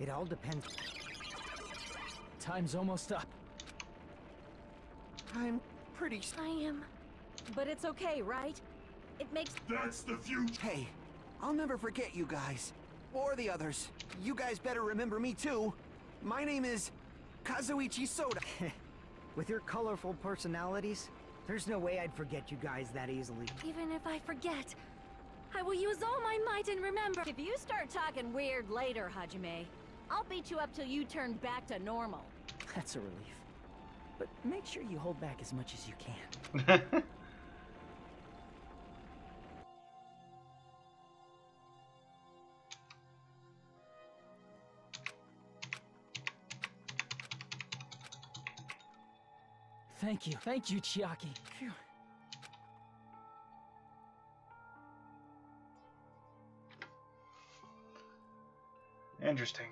Speaker 6: it all depends...
Speaker 2: Time's almost up.
Speaker 4: I'm pretty...
Speaker 5: I am...
Speaker 14: But it's okay, right? It makes...
Speaker 13: That's the future.
Speaker 4: Hey, I'll never forget you guys. Or the others. You guys better remember me too. My name is Kazuichi Soda.
Speaker 6: With your colorful personalities, there's no way I'd forget you guys that easily.
Speaker 5: Even if I forget, I will use all my might and remember.
Speaker 14: If you start talking weird later, Hajime, I'll beat you up till you turn back to normal.
Speaker 2: That's a relief. But make sure you hold back as much as you can. Thank you, Chiaki. Phew.
Speaker 1: Interesting.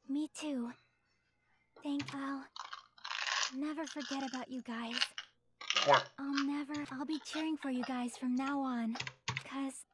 Speaker 12: Me too. I'll never forget about you guys. I'll be cheering for you guys from now on. 'Cause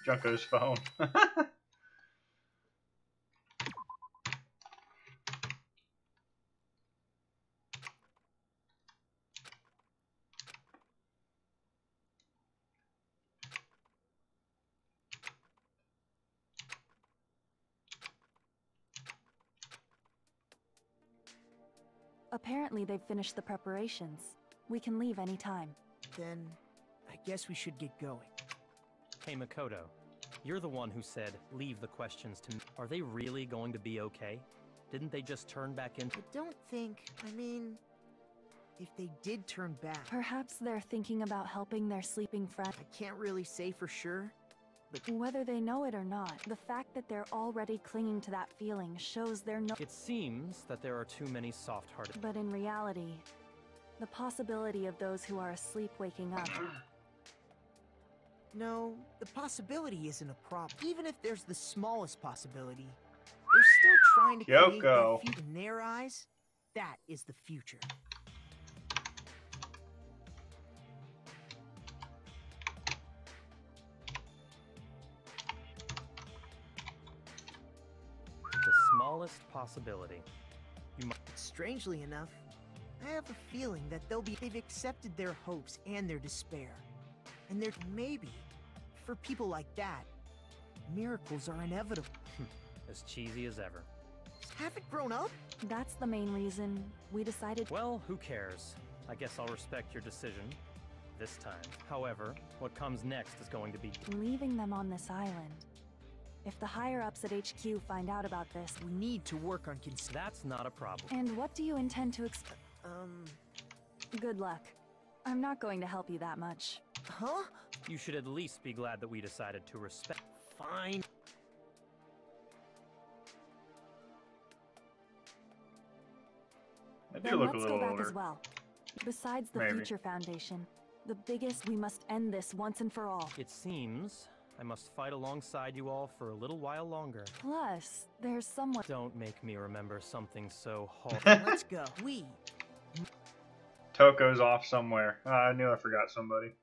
Speaker 1: Junko's phone.
Speaker 10: Apparently they've finished the preparations. We can leave any time.
Speaker 7: Then, I guess we should get going.
Speaker 11: Hey Makoto, you're the one who said, leave the questions to me. Are they really going to be okay? Didn't they just turn back in?
Speaker 7: I don't think, if they did turn back.
Speaker 10: Perhaps they're thinking about helping their sleeping friend.
Speaker 7: I can't really say for sure, but
Speaker 10: whether they know it or not, the fact that they're already clinging to that feeling shows they're no—
Speaker 11: It seems that there are too many soft-hearted—
Speaker 10: But in reality, the possibility of those who are asleep waking up—
Speaker 7: No, the possibility isn't a problem. Even if there's the smallest possibility, they're still trying to create that future. In their eyes, that is the future.
Speaker 11: The smallest possibility.
Speaker 7: Strangely enough, I have a feeling that they've accepted their hopes and their despair. And maybe, for people like that, miracles are inevitable.
Speaker 11: As cheesy as ever.
Speaker 7: Haven't grown up?
Speaker 10: That's the main reason we decided—
Speaker 11: Well, who cares? I guess I'll respect your decision. This time. However, what comes next is going to be—
Speaker 10: leaving them on this island. If the higher-ups at HQ find out about this—
Speaker 7: we need to work on
Speaker 11: That's not a problem.
Speaker 10: And what do you intend to Good luck. I'm not going to help you that much.
Speaker 7: Huh?
Speaker 11: You should at least be glad that we decided to respect—
Speaker 7: Fine.
Speaker 1: Then
Speaker 10: let's go back as well. Besides the Future Foundation, the biggest— we must end this once and for all.
Speaker 11: It seems I must fight alongside you all for a little while longer.
Speaker 10: Plus, there's someone—
Speaker 11: Don't make me remember something so hard.
Speaker 7: Let's go.
Speaker 1: Toko's off somewhere. I knew I forgot somebody.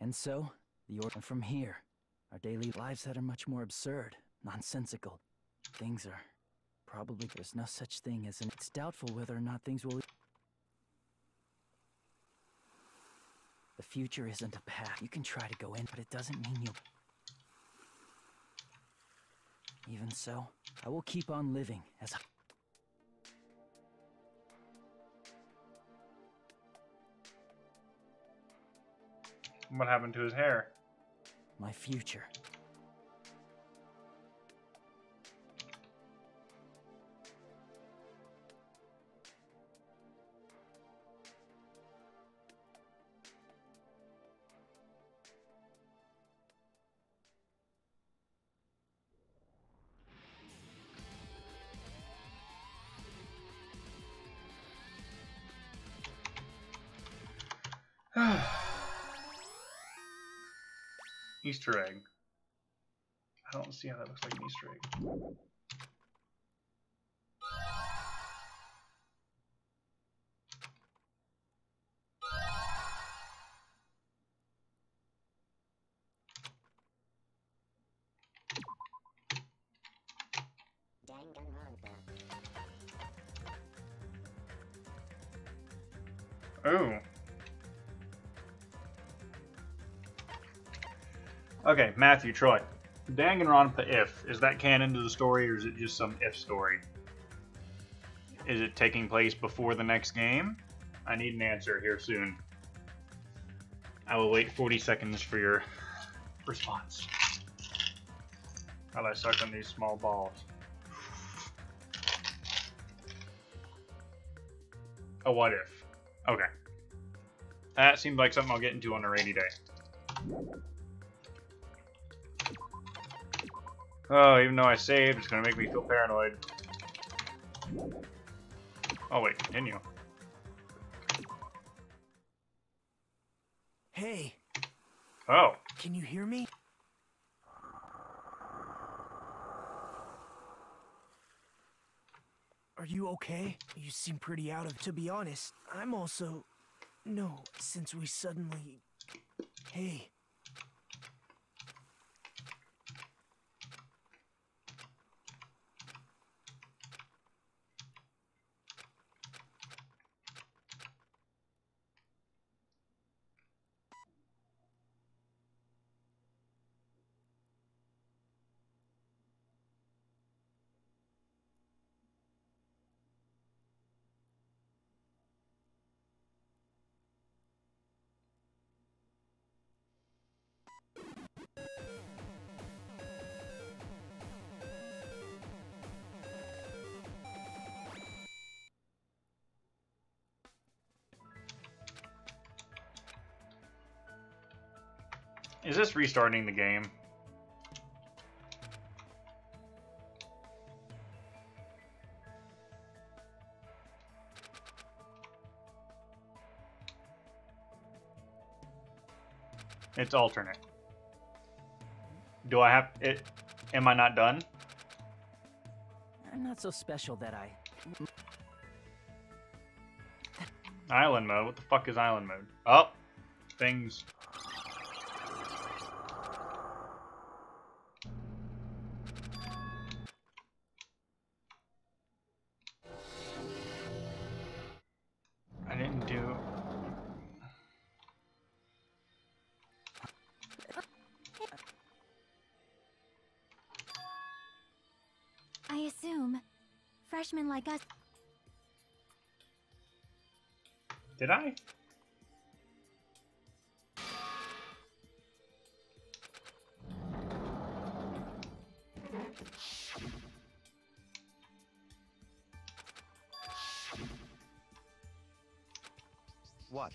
Speaker 2: And so, the order from here. Our daily lives that are much more absurd, nonsensical. Things are probably— there's no such thing as it's doubtful whether or not things will— The future isn't a path. You can try to go in, but it doesn't mean you'll— Even so, I will keep on living as—
Speaker 1: What happened to his hair?
Speaker 2: My future.
Speaker 1: Easter egg. I don't see how that looks like an Easter egg. Ooh. Okay, Matthew, Troy. Danganronpa if. Is that canon to the story, or is it just some if story? Is it taking place before the next game? I need an answer here soon. I will wait 40 seconds for your response. While I suck on these small balls. A what if. Okay. That seems like something I'll get into on a rainy day. Oh, even though I saved, it's gonna make me feel paranoid. Oh wait, continue.
Speaker 7: Hey.
Speaker 1: Oh.
Speaker 7: Can you hear me? Are you okay? You seem pretty out of... To be honest, I'm also... No, since we suddenly... Hey.
Speaker 1: Is this restarting the game? It's alternate. Do I have it? Am I not done?
Speaker 2: I'm not so special that I...
Speaker 1: Island mode? What the fuck is island mode? Oh! Things... I didn't do...
Speaker 5: I assume freshmen like us.
Speaker 1: Did I?
Speaker 13: What?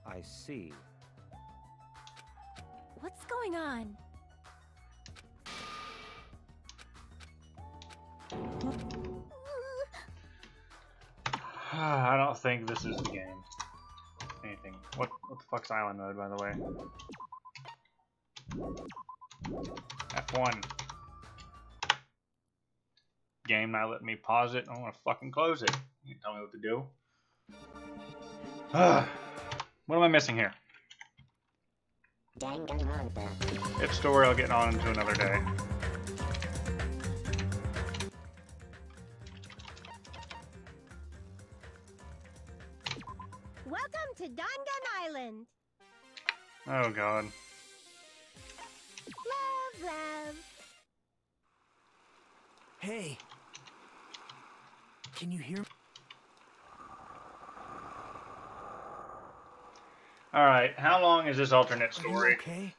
Speaker 15: I see.
Speaker 5: What's going on?
Speaker 1: I don't think this is the game. Anything. What the fuck's island mode, by the way? F1. Game not letting me pause it. I want to fucking close it. You can tell me what to do. What am I missing here? If story, I'll get on into another day.
Speaker 16: Welcome to Dangan Island.
Speaker 1: Oh god.
Speaker 16: Love.
Speaker 7: Hey. Can you hear me?
Speaker 1: Alright, how long is this alternate
Speaker 7: Are you
Speaker 1: story?
Speaker 7: okay?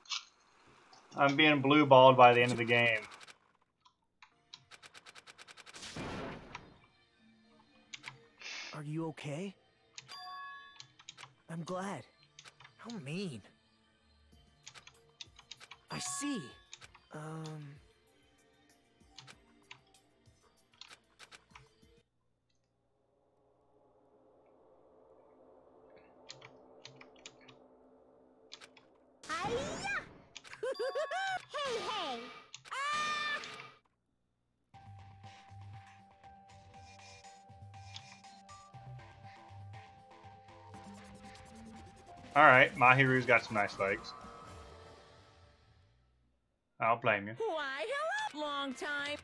Speaker 1: I'm being blue-balled by the end of the game.
Speaker 7: Are you okay? I'm glad. How mean. I see.
Speaker 16: Hi-ya! Hey! Ah!
Speaker 1: Alright, Mahiru's got some nice legs. I don't blame you.
Speaker 14: Why, hello, long time.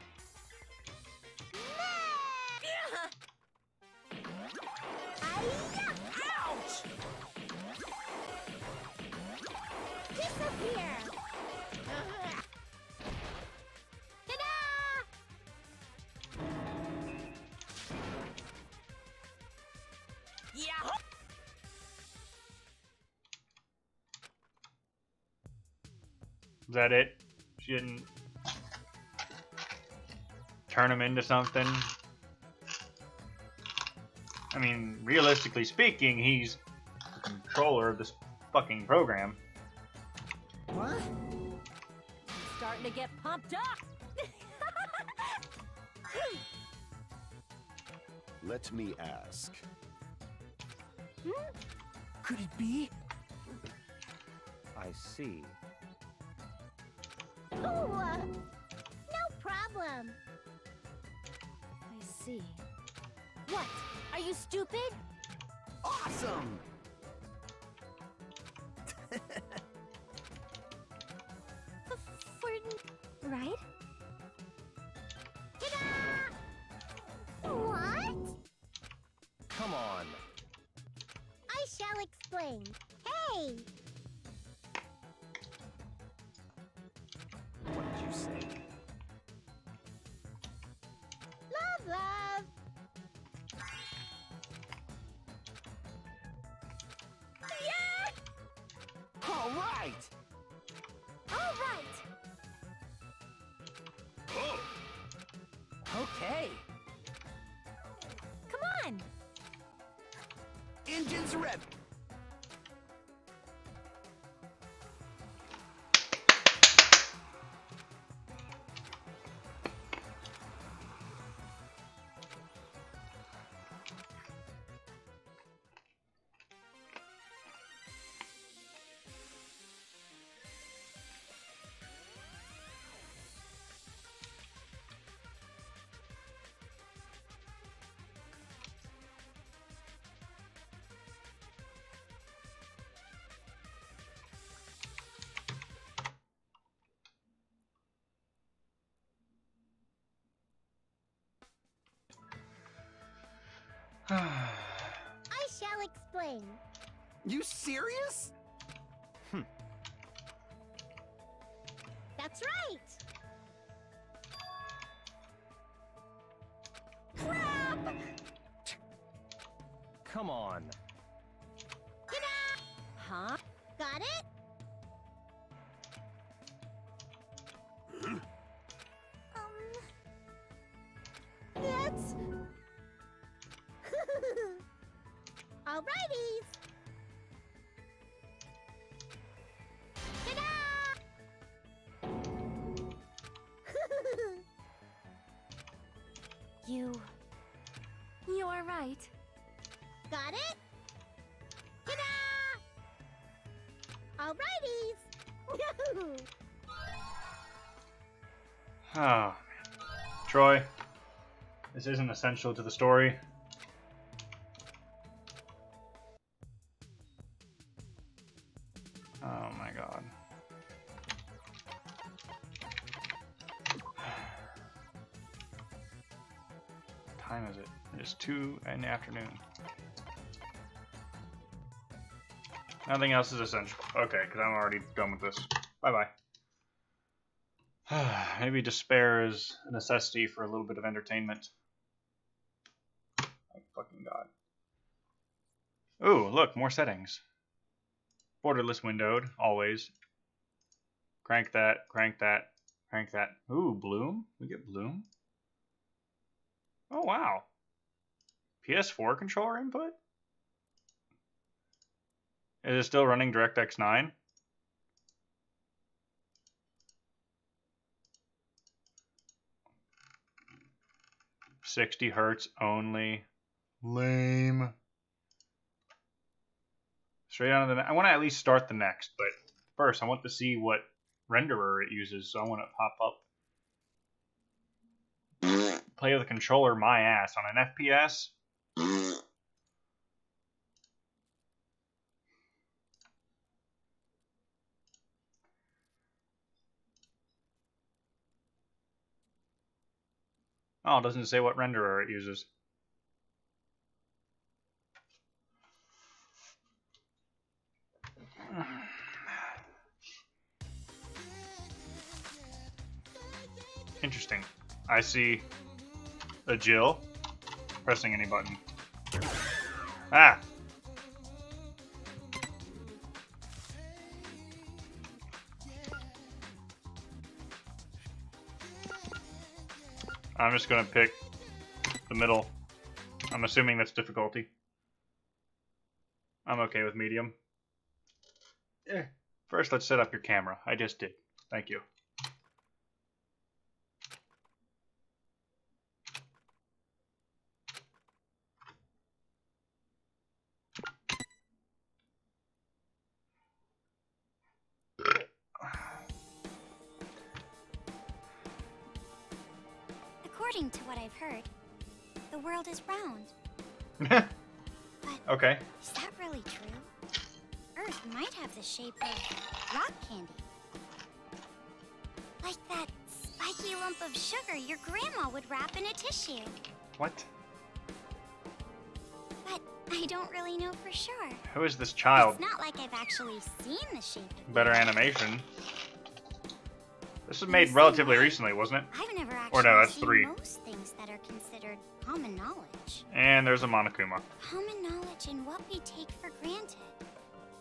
Speaker 16: Ouch! Disappear! Ta-da!
Speaker 14: Yeah.
Speaker 1: Is that it? She didn't turn him into something? I mean, realistically speaking, he's the controller of this fucking program.
Speaker 14: What? I'm starting to get pumped up.
Speaker 13: Let me ask.
Speaker 7: Could it be?
Speaker 15: I see.
Speaker 16: Ooh, no problem.
Speaker 5: I see. What? Are you stupid?
Speaker 4: Awesome!
Speaker 5: Right?
Speaker 16: What?
Speaker 11: Come on.
Speaker 16: I shall explain. Hey!
Speaker 11: What did you say?
Speaker 16: Love, love!
Speaker 4: Yeah! All right!
Speaker 16: All right!
Speaker 13: Oh!
Speaker 7: Okay.
Speaker 5: Come on!
Speaker 4: Engines ready!
Speaker 16: I shall explain.
Speaker 4: You serious?
Speaker 16: That's right!
Speaker 14: Crap!
Speaker 11: Come on.
Speaker 16: Ta-da!
Speaker 14: Huh?
Speaker 16: Got it? That's... Alrighties! Ta-da!
Speaker 5: You are right.
Speaker 16: Got it? Ta-da! Alrighties!
Speaker 1: Oh, man. Troy, this isn't essential to the story. Oh my god. What time is it? It's 2 in the afternoon. Nothing else is essential. Okay, because I'm already done with this. Bye-bye. Maybe despair is a necessity for a little bit of entertainment. Oh, fucking god. Ooh, look, more settings. Borderless windowed, always. Crank that, crank that, crank that. Ooh, bloom? We get bloom? Oh, wow. PS4 controller input? Is it still running DirectX 9? $60 only. Lame. Straight on to the I want to at least start the next, but first I want to see what renderer it uses, so I want to pop up. Play with the controller my ass on an FPS. Oh, it doesn't say what renderer it uses. Interesting. I see a Jill pressing any button. Ah! I'm just gonna pick the middle. I'm assuming that's difficulty. I'm okay with medium. First, let's set up your camera. I just did. Thank you.
Speaker 12: According to what I've heard, the world is round.
Speaker 1: Okay.
Speaker 12: Is that really true? Earth might have the shape of rock candy. Like that spiky lump of sugar your grandma would wrap in a tissue.
Speaker 1: What?
Speaker 12: But I don't really know for sure.
Speaker 1: Who is this child?
Speaker 12: It's not like I've actually seen the shape of
Speaker 1: Better animation. This was made relatively recently, wasn't it?
Speaker 12: I've never actually
Speaker 1: Or no, that's
Speaker 12: seen
Speaker 1: 3.
Speaker 12: most things that are considered common knowledge.
Speaker 1: And there's a Monokuma.
Speaker 12: Common knowledge in what we take for granted.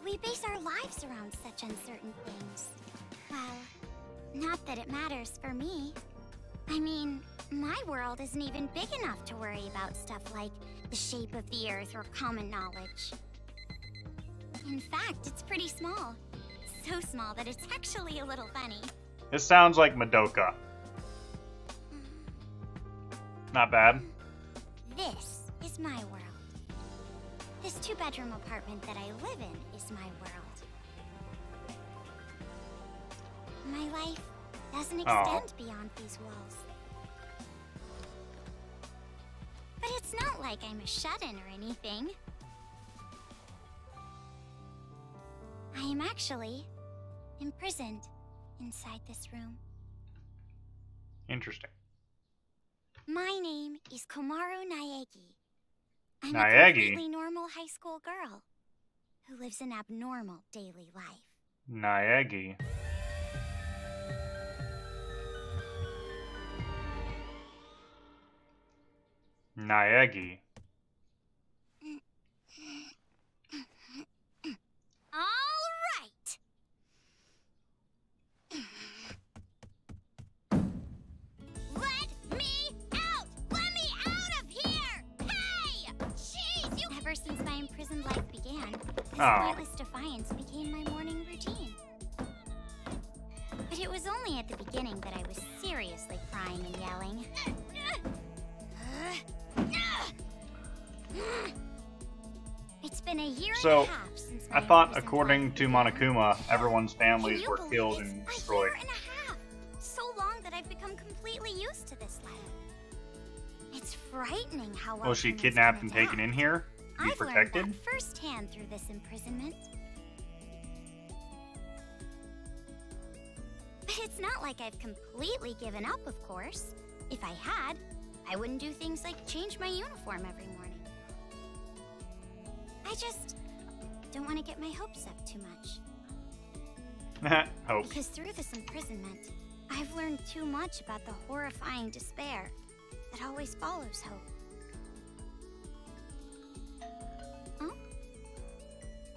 Speaker 12: We base our lives around such uncertain things. Well, not that it matters for me. I mean, my world isn't even big enough to worry about stuff like the shape of the Earth or common knowledge. In fact, it's pretty small. So small that it's actually a little funny.
Speaker 1: This sounds like Madoka. Not bad.
Speaker 12: This is my world. This 2-bedroom apartment that I live in is my world. My life doesn't extend beyond these walls. But it's not like I'm a shut-in or anything. I am actually imprisoned inside this room.
Speaker 1: Interesting.
Speaker 12: My name is Komaru Naegi. I'm a
Speaker 1: Naegi?
Speaker 12: completely normal high school girl who lives an abnormal daily life.
Speaker 1: Naegi. Naegi.
Speaker 12: All right. Let me out! Let me out of here! Hey! Jeez, you... Ever since my imprisoned life began, this pointless defiance became my morning routine. But it was only at the beginning that I was seriously crying and yelling. It's been a year and a half since
Speaker 1: I thought, according to Monokuma, everyone's families were killed and destroyed.
Speaker 12: A year and a half. So long that I've become completely used to this life. It's frightening how well
Speaker 1: Was she kidnapped and taken in here to be protected?
Speaker 12: I've learned that firsthand through this imprisonment. But it's not like I've completely given up, of course. If I had, I wouldn't do things like change my uniform every morning. I just don't want to get my hopes up too much.
Speaker 1: Hope.
Speaker 12: Because through this imprisonment, I've learned too much about the horrifying despair that always follows hope. Huh?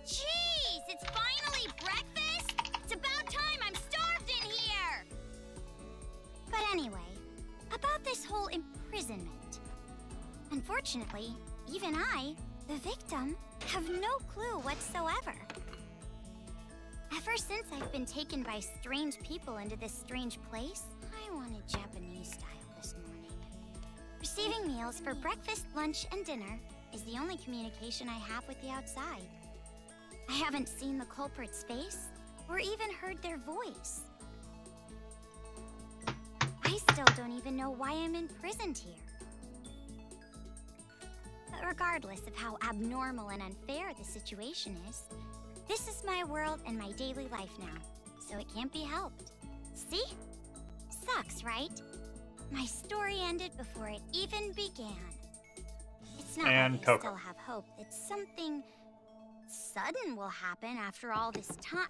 Speaker 12: Jeez, it's finally breakfast? It's about time, I'm starved in here! But anyway, about this whole imprisonment. Unfortunately, even I, the victim, have no clue whatsoever. Ever since I've been taken by strange people into this strange place, I wanted Japanese style this morning. Receiving meals for breakfast, lunch, and dinner is the only communication I have with the outside. I haven't seen the culprit's face or even heard their voice. I still don't even know why I'm imprisoned here. But regardless of how abnormal and unfair the situation is, this is my world and my daily life now, so it can't be helped. See? Sucks, right? My story ended before it even began. It's not
Speaker 1: And
Speaker 12: like I
Speaker 1: Coco.
Speaker 12: still have hope that something sudden will happen after all this time.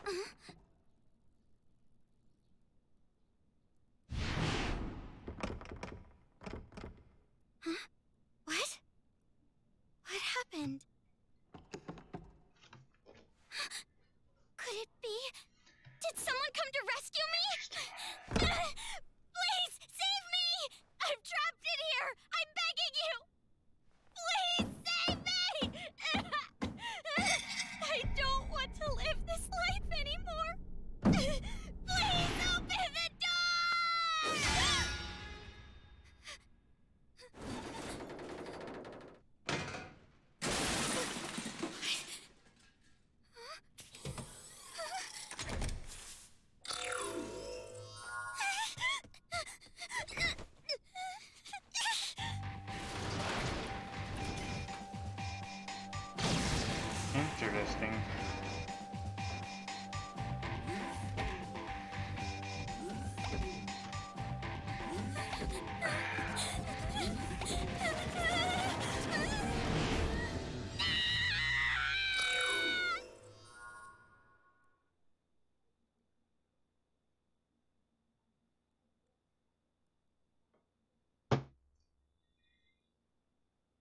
Speaker 12: Huh? What? What happened? Could it be? Did someone come to rescue me? Please, save me! I'm trapped in here! I'm begging you! Please, save me! I don't want to live this life anymore! Please, open the door!
Speaker 1: Interesting.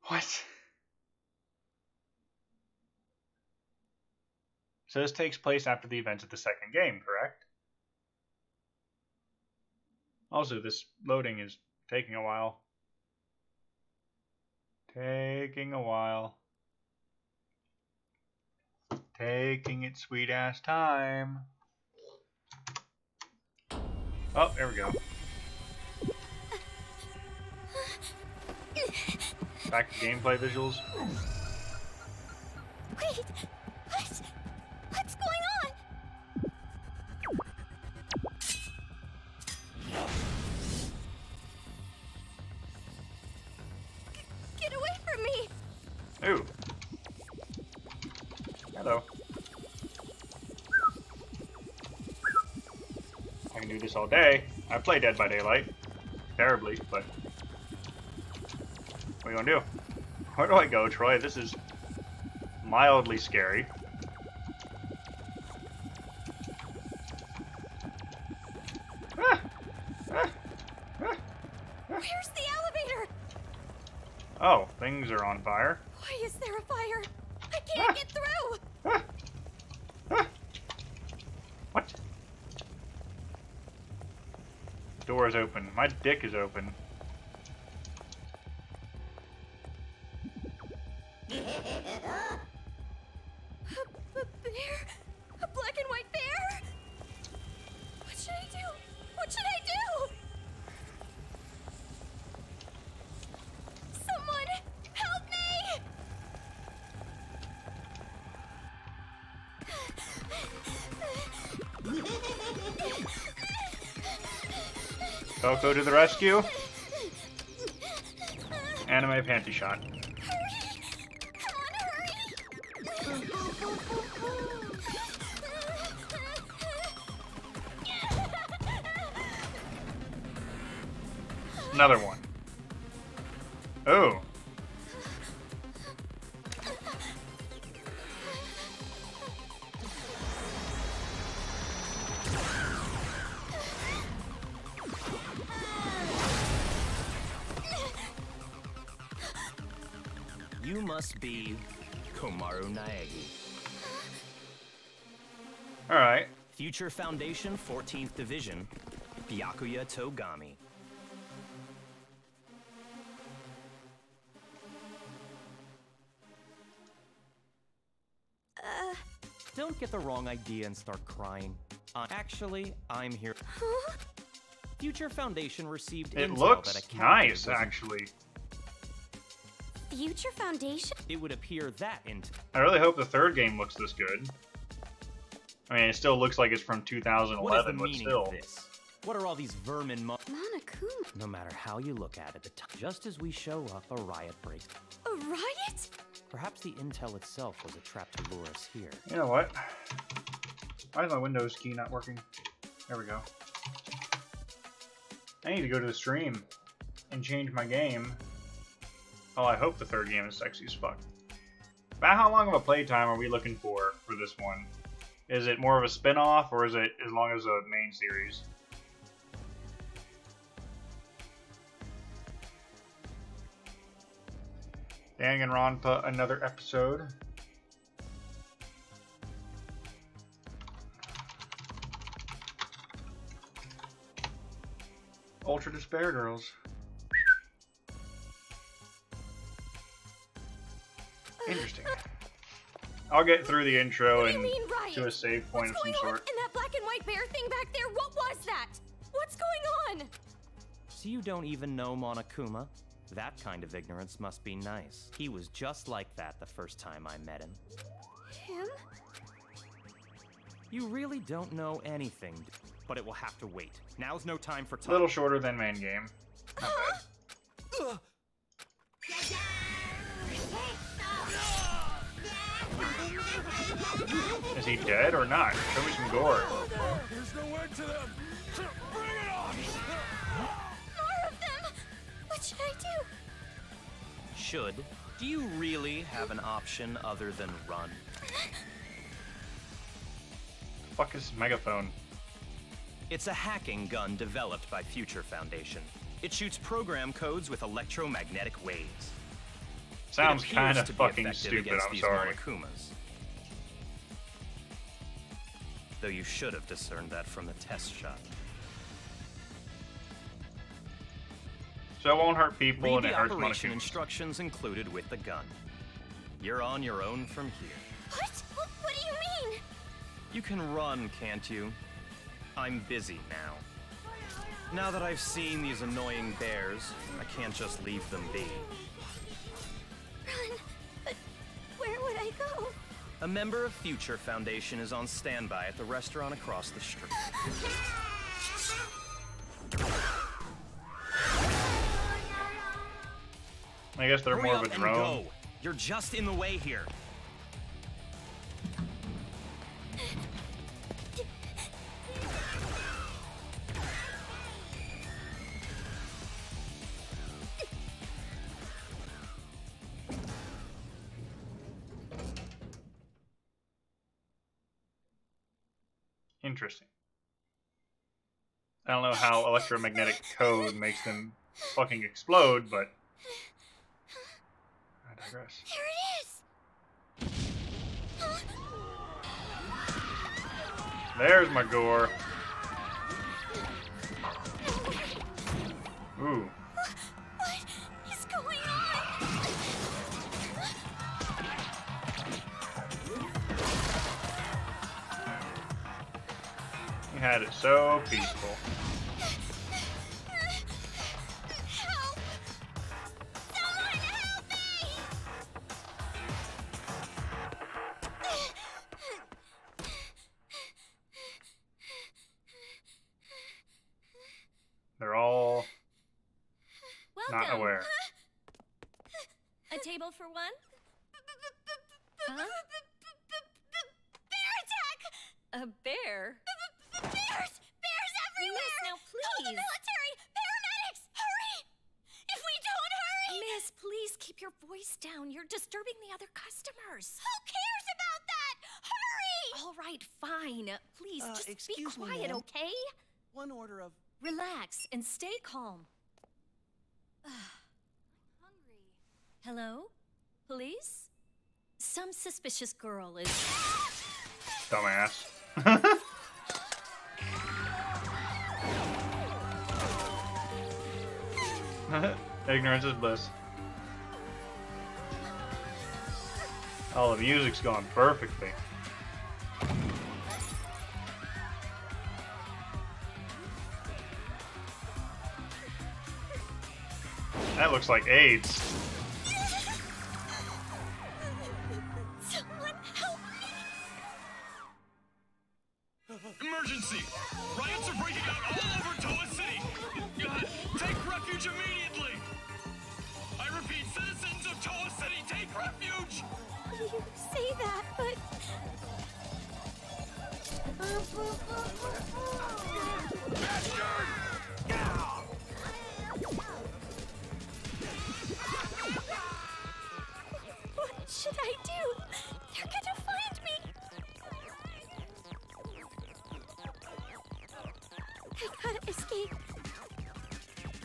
Speaker 1: What? So this takes place after the events of the second game, correct? Also, this loading is taking a while. Taking a while. Taking its sweet ass time. Oh, there we go. Back to gameplay visuals.
Speaker 12: Wait, what? What's going on? Get away from me!
Speaker 1: Ooh. Hello. I can do this all day. I play Dead by Daylight. Terribly, but what are you gonna do? Where do I go, Troy? This is mildly scary.
Speaker 12: Where's the elevator?
Speaker 1: Oh, things are on fire.
Speaker 12: Why is there a fire? I can't get through!
Speaker 1: What? Door is open. My dick is open.
Speaker 12: A bear? A black and white bear? What should I do? What should I do? Someone help me!
Speaker 1: Coco to the rescue. Anime panty shot. Another one. Oh.
Speaker 11: You must be Komaru Naegi.
Speaker 1: Alright.
Speaker 11: Future Foundation 14th Division, Byakuya Togami. Don't get the wrong idea and start crying. Actually, I'm here. Future Foundation received
Speaker 1: It
Speaker 11: intel
Speaker 1: looks
Speaker 11: that a
Speaker 1: nice,
Speaker 11: captive was-
Speaker 1: actually.
Speaker 12: Future Foundation?
Speaker 11: It would appear that intel.
Speaker 1: I really hope the third game looks this good. I mean, it still looks like it's from
Speaker 11: What is the
Speaker 1: 2011, but
Speaker 11: meaning
Speaker 1: still.
Speaker 11: of this? What are all these vermin
Speaker 12: Monokuma.
Speaker 11: No matter how you look at it, just as we show up, a riot breaks.
Speaker 12: A riot?
Speaker 11: Perhaps the intel itself was a trap to lure us here.
Speaker 1: You know what? Why is my Windows key not working? There we go. I need to go to the stream. and change my game. Oh, I hope the third game is sexy as fuck. About how long of a playtime are we looking for this one? Is it more of a spin-off, or is it as long as a main series? Danganronpa, another episode. Ultra Despair Girls. Interesting. I'll get through the intro and to a save point of some sort.
Speaker 5: And that black and white bear thing back there, what was that? What's going on?
Speaker 11: So you don't even know Monokuma? That kind of ignorance must be nice. He was just like that the first time I met him.
Speaker 5: Him?
Speaker 11: You really don't know anything, but it will have to wait. Now's no time for talk.
Speaker 1: A little shorter than main game. Not bad. Is he dead or not? Show me some gore.
Speaker 13: There's no end to them. Bring it on!
Speaker 5: More of them! What should I do?
Speaker 11: Should? Do you really have an option other than run?
Speaker 1: Fuck is megaphone?
Speaker 11: It's a hacking gun developed by Future Foundation. It shoots program codes with electromagnetic waves.
Speaker 1: Sounds kind of fucking stupid, I'm sorry.
Speaker 11: Monokumas. Though you should have discerned that from the test shot.
Speaker 1: So it won't hurt people.
Speaker 11: Read
Speaker 1: and it
Speaker 11: the
Speaker 1: hurts
Speaker 11: operation
Speaker 1: Monokumas.
Speaker 11: instructions included with the gun. You're on your own from here.
Speaker 5: What? What do you mean?
Speaker 11: You can run, can't you? I'm busy now. Now that I've seen these annoying bears, I can't just leave them be.
Speaker 5: Run? But where would I go?
Speaker 11: A member of Future Foundation is on standby at the restaurant across the street.
Speaker 1: I guess they're
Speaker 11: Hurry
Speaker 1: more of
Speaker 11: up
Speaker 1: a
Speaker 11: and
Speaker 1: drone.
Speaker 11: go. You're just in the way here.
Speaker 1: Interesting. I don't know how electromagnetic code makes them fucking explode, but I digress.
Speaker 5: There it is!
Speaker 1: There's my gore. Ooh.
Speaker 5: What is going on?
Speaker 1: You had it so peaceful.
Speaker 5: Help! Someone help me!
Speaker 1: They're all not
Speaker 5: Welcome.
Speaker 1: aware.
Speaker 5: A table for one? Huh? Bear attack! A bear? Bears! Bears everywhere! Miss, now please! Call the military! Paramedics! Hurry! If we don't hurry! Miss, please keep your voice down. You're disturbing the other customers. Who cares about that? Hurry! All right, fine. Please, just be
Speaker 4: excuse me,
Speaker 5: quiet,
Speaker 4: ma'am.
Speaker 5: okay?
Speaker 4: One order of...
Speaker 5: Relax and stay calm. Hello? Police? Some suspicious girl is...
Speaker 1: Dumbass. Ignorance is bliss. Oh, the music's going perfectly. That looks like AIDS.
Speaker 5: Someone help me!
Speaker 13: Emergency! Riots are breaking out all over Toa City! Take refuge immediately! I repeat, citizens of Toa City, take refuge!
Speaker 5: You say that, but...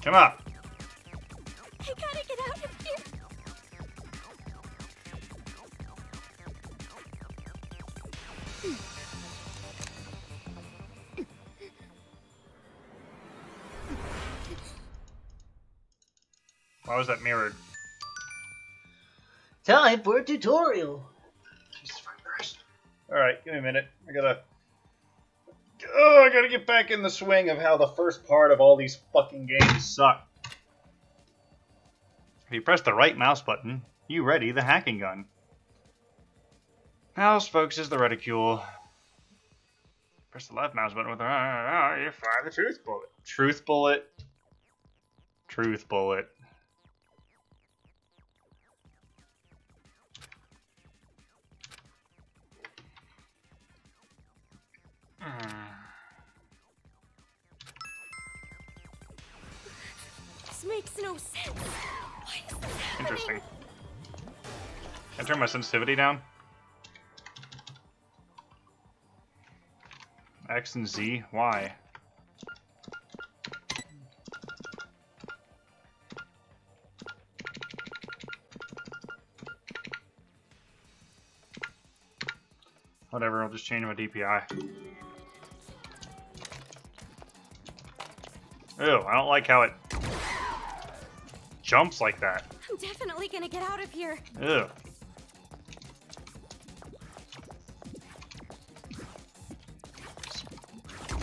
Speaker 1: Come on.
Speaker 5: I gotta get out of here.
Speaker 1: Why was that mirrored?
Speaker 17: Time for a tutorial.
Speaker 1: Jesus Christ. Alright, give me a minute. I gotta get back in the swing of how the first part of all these fucking games suck. If you press the right mouse button, you ready the hacking gun. Mouse focuses the reticule. Press the left mouse button with the you fire the truth bullet. Truth bullet. Truth bullet.
Speaker 5: This makes no sense. Why is this happening?
Speaker 1: Interesting. Can I turn my sensitivity down? X and Z? Why? Whatever, I'll just change my DPI. Ew, I don't like how it jumps like that.
Speaker 5: I'm definitely gonna get out of here.
Speaker 1: Ew.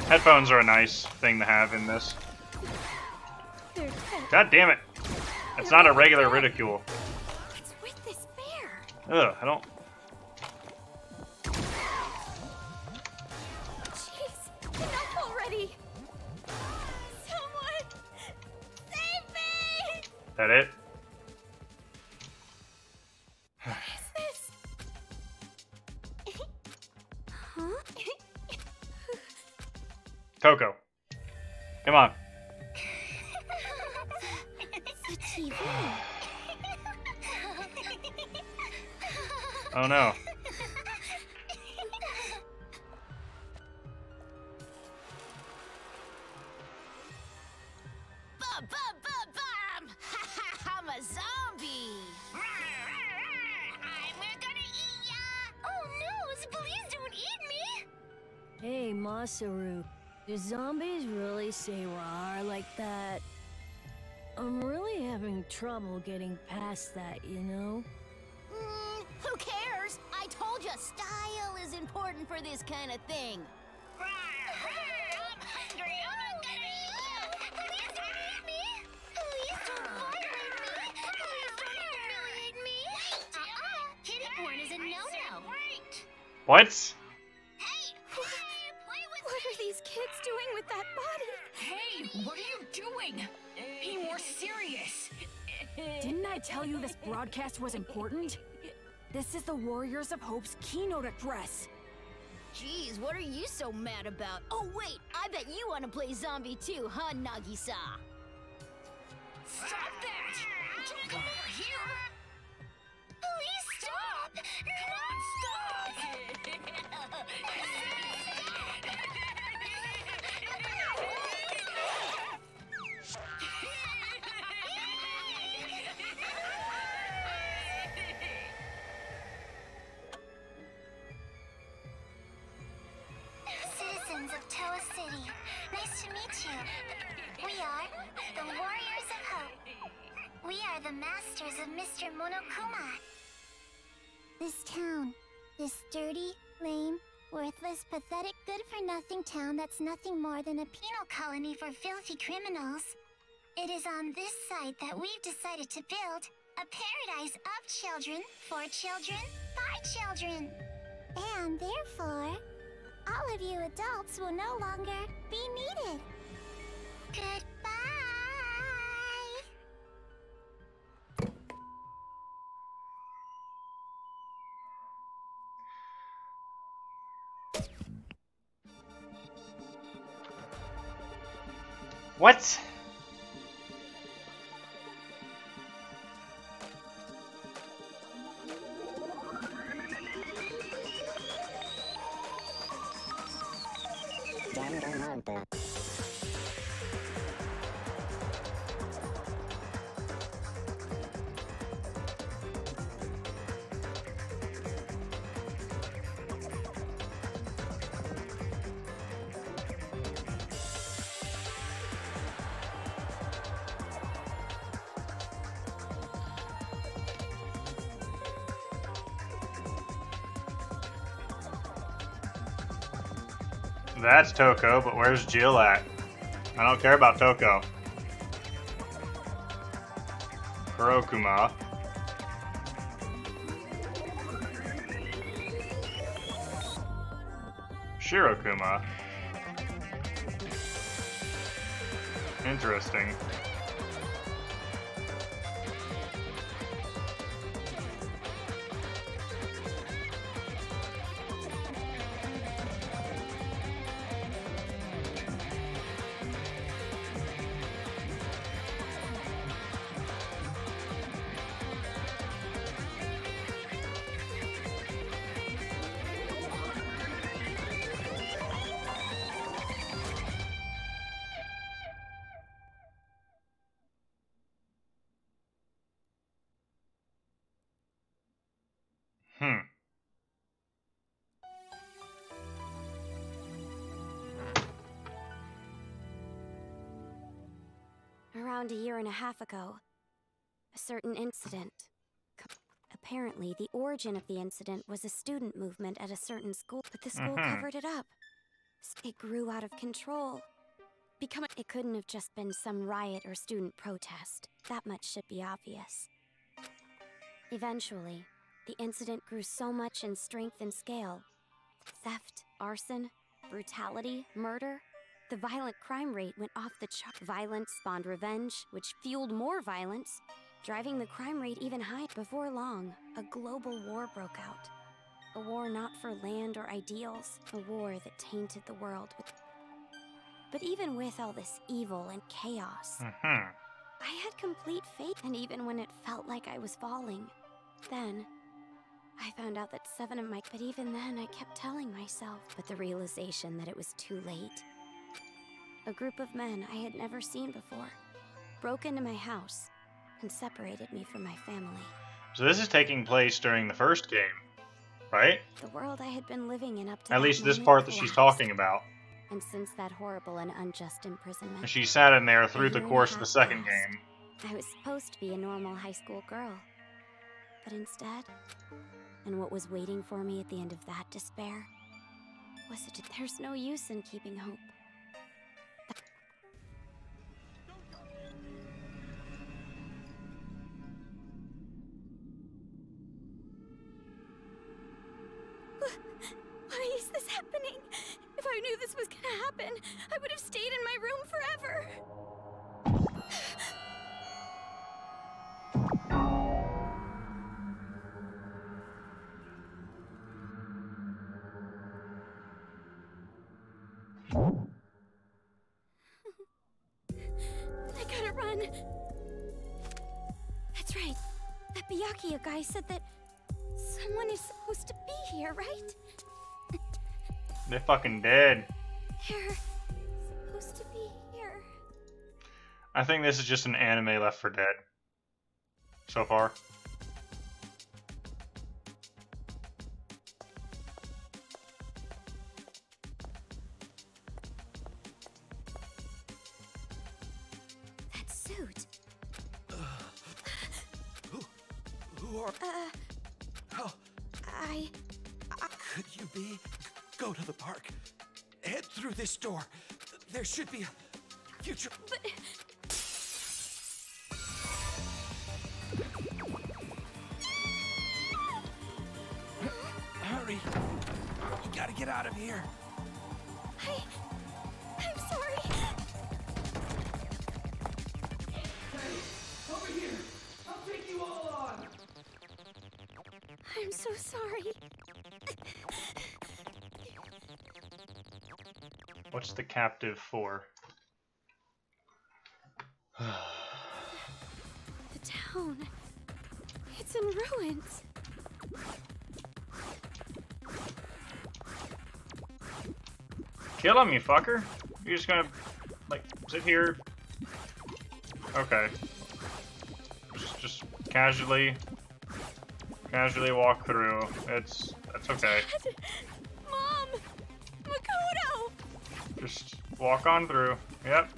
Speaker 1: Headphones are a nice thing to have in this. God damn it. It's not a regular reticule.
Speaker 5: What's with this bear?
Speaker 1: Ugh, I don't...
Speaker 5: Jeez, enough already. Someone save me!
Speaker 1: That it?
Speaker 5: What is this? Huh?
Speaker 1: Coco. Come on.
Speaker 5: The TV.
Speaker 1: Oh no.
Speaker 12: I'm a zombie. We're gonna eat ya. Oh no, please don't eat me.
Speaker 14: Hey, Masaru. Do zombies really say rawr like that? I'm really having trouble getting past that, you know?
Speaker 12: Who cares? I told you, style is important for this kind of thing. I'm hungry. I'm gonna eat you. Please don't eat me. Please don't violate me. Please don't humiliate me. Kitty porn is a no-no.
Speaker 1: What?
Speaker 5: What are these kids doing with that body?
Speaker 3: Hey, what are you doing? Be more serious.
Speaker 10: Didn't I tell you this broadcast was important? This is the Warriors of Hope's keynote address.
Speaker 12: Jeez, what are you so mad about? Oh wait, I bet you want to play zombie too, huh, Nagisa?
Speaker 3: Stop that! Don't come over here!
Speaker 12: Please stop!
Speaker 3: Come on, stop!
Speaker 12: Citizens of Toa City, nice to meet you. We are the Warriors of Hope. We are the masters of Mr. Monokuma. This town, this dirty, lame, worthless, pathetic, good-for-nothing town that's nothing more than a penal colony for filthy criminals. It is on this site that we've decided to build a paradise of children, for children, by children. And therefore, all of you adults will no longer be needed. Goodbye.
Speaker 1: What? That's Toko, but where's Jill at? I don't care about Toko. Kurokuma. Shirokuma. Interesting.
Speaker 18: Around a year and a half ago, a certain incident. Apparently, the origin of the incident was a student movement at a certain school, but the school covered it up. It grew out of control. It couldn't have just been some riot or student protest. That much should be obvious. Eventually, the incident grew so much in strength and scale. Theft, arson, brutality, murder. The violent crime rate went off the chart. Violence spawned revenge, which fueled more violence, driving the crime rate even higher. Before long, a global war broke out. A war not for land or ideals, a war that tainted the world with... But even with all this evil and chaos, I had complete faith, and even when it felt like I was falling, then I found out that 7 of my... But even then, I kept telling myself, but the realization that it was too late. A group of men I had never seen before broke into my house and separated me from my family.
Speaker 1: So this is taking place during the first game, right?
Speaker 18: The world I had been living in up to
Speaker 1: at
Speaker 18: that
Speaker 1: least this
Speaker 18: moment
Speaker 1: part that she's
Speaker 18: collapsed.
Speaker 1: talking about.
Speaker 18: And since that horrible and unjust imprisonment,
Speaker 1: And she sat in there through
Speaker 18: a
Speaker 1: the
Speaker 18: year and a
Speaker 1: course of the
Speaker 18: half
Speaker 1: second
Speaker 18: passed.
Speaker 1: game.
Speaker 18: I was supposed to be a normal high school girl. But instead, and what was waiting for me at the end of that despair, was that there's no use in keeping hope. Why is this happening? If I knew this was gonna happen, I would have stayed in my room forever. I gotta run. That's right. That Byakuya guy said that someone is supposed to be here, right?
Speaker 1: They're fucking dead.
Speaker 18: They're supposed to be here.
Speaker 1: I think this is just an anime Left 4 Dead. So far.
Speaker 18: That suit.
Speaker 4: Who are... How
Speaker 18: I...
Speaker 4: could you be? Go to the park. Head through this door. There should be a future...
Speaker 18: But...
Speaker 4: Hurry. You gotta get out of here.
Speaker 18: I'm sorry.
Speaker 4: Hey, over here. I'll take you all on.
Speaker 18: I'm so sorry.
Speaker 1: What's the captive for?
Speaker 18: The town. It's in ruins.
Speaker 1: Kill him, you fucker. You're just gonna, like, sit here. Okay. Just casually walk through. That's okay.
Speaker 18: Dad! Mom! Makoto!
Speaker 1: Just walk on through. Yep.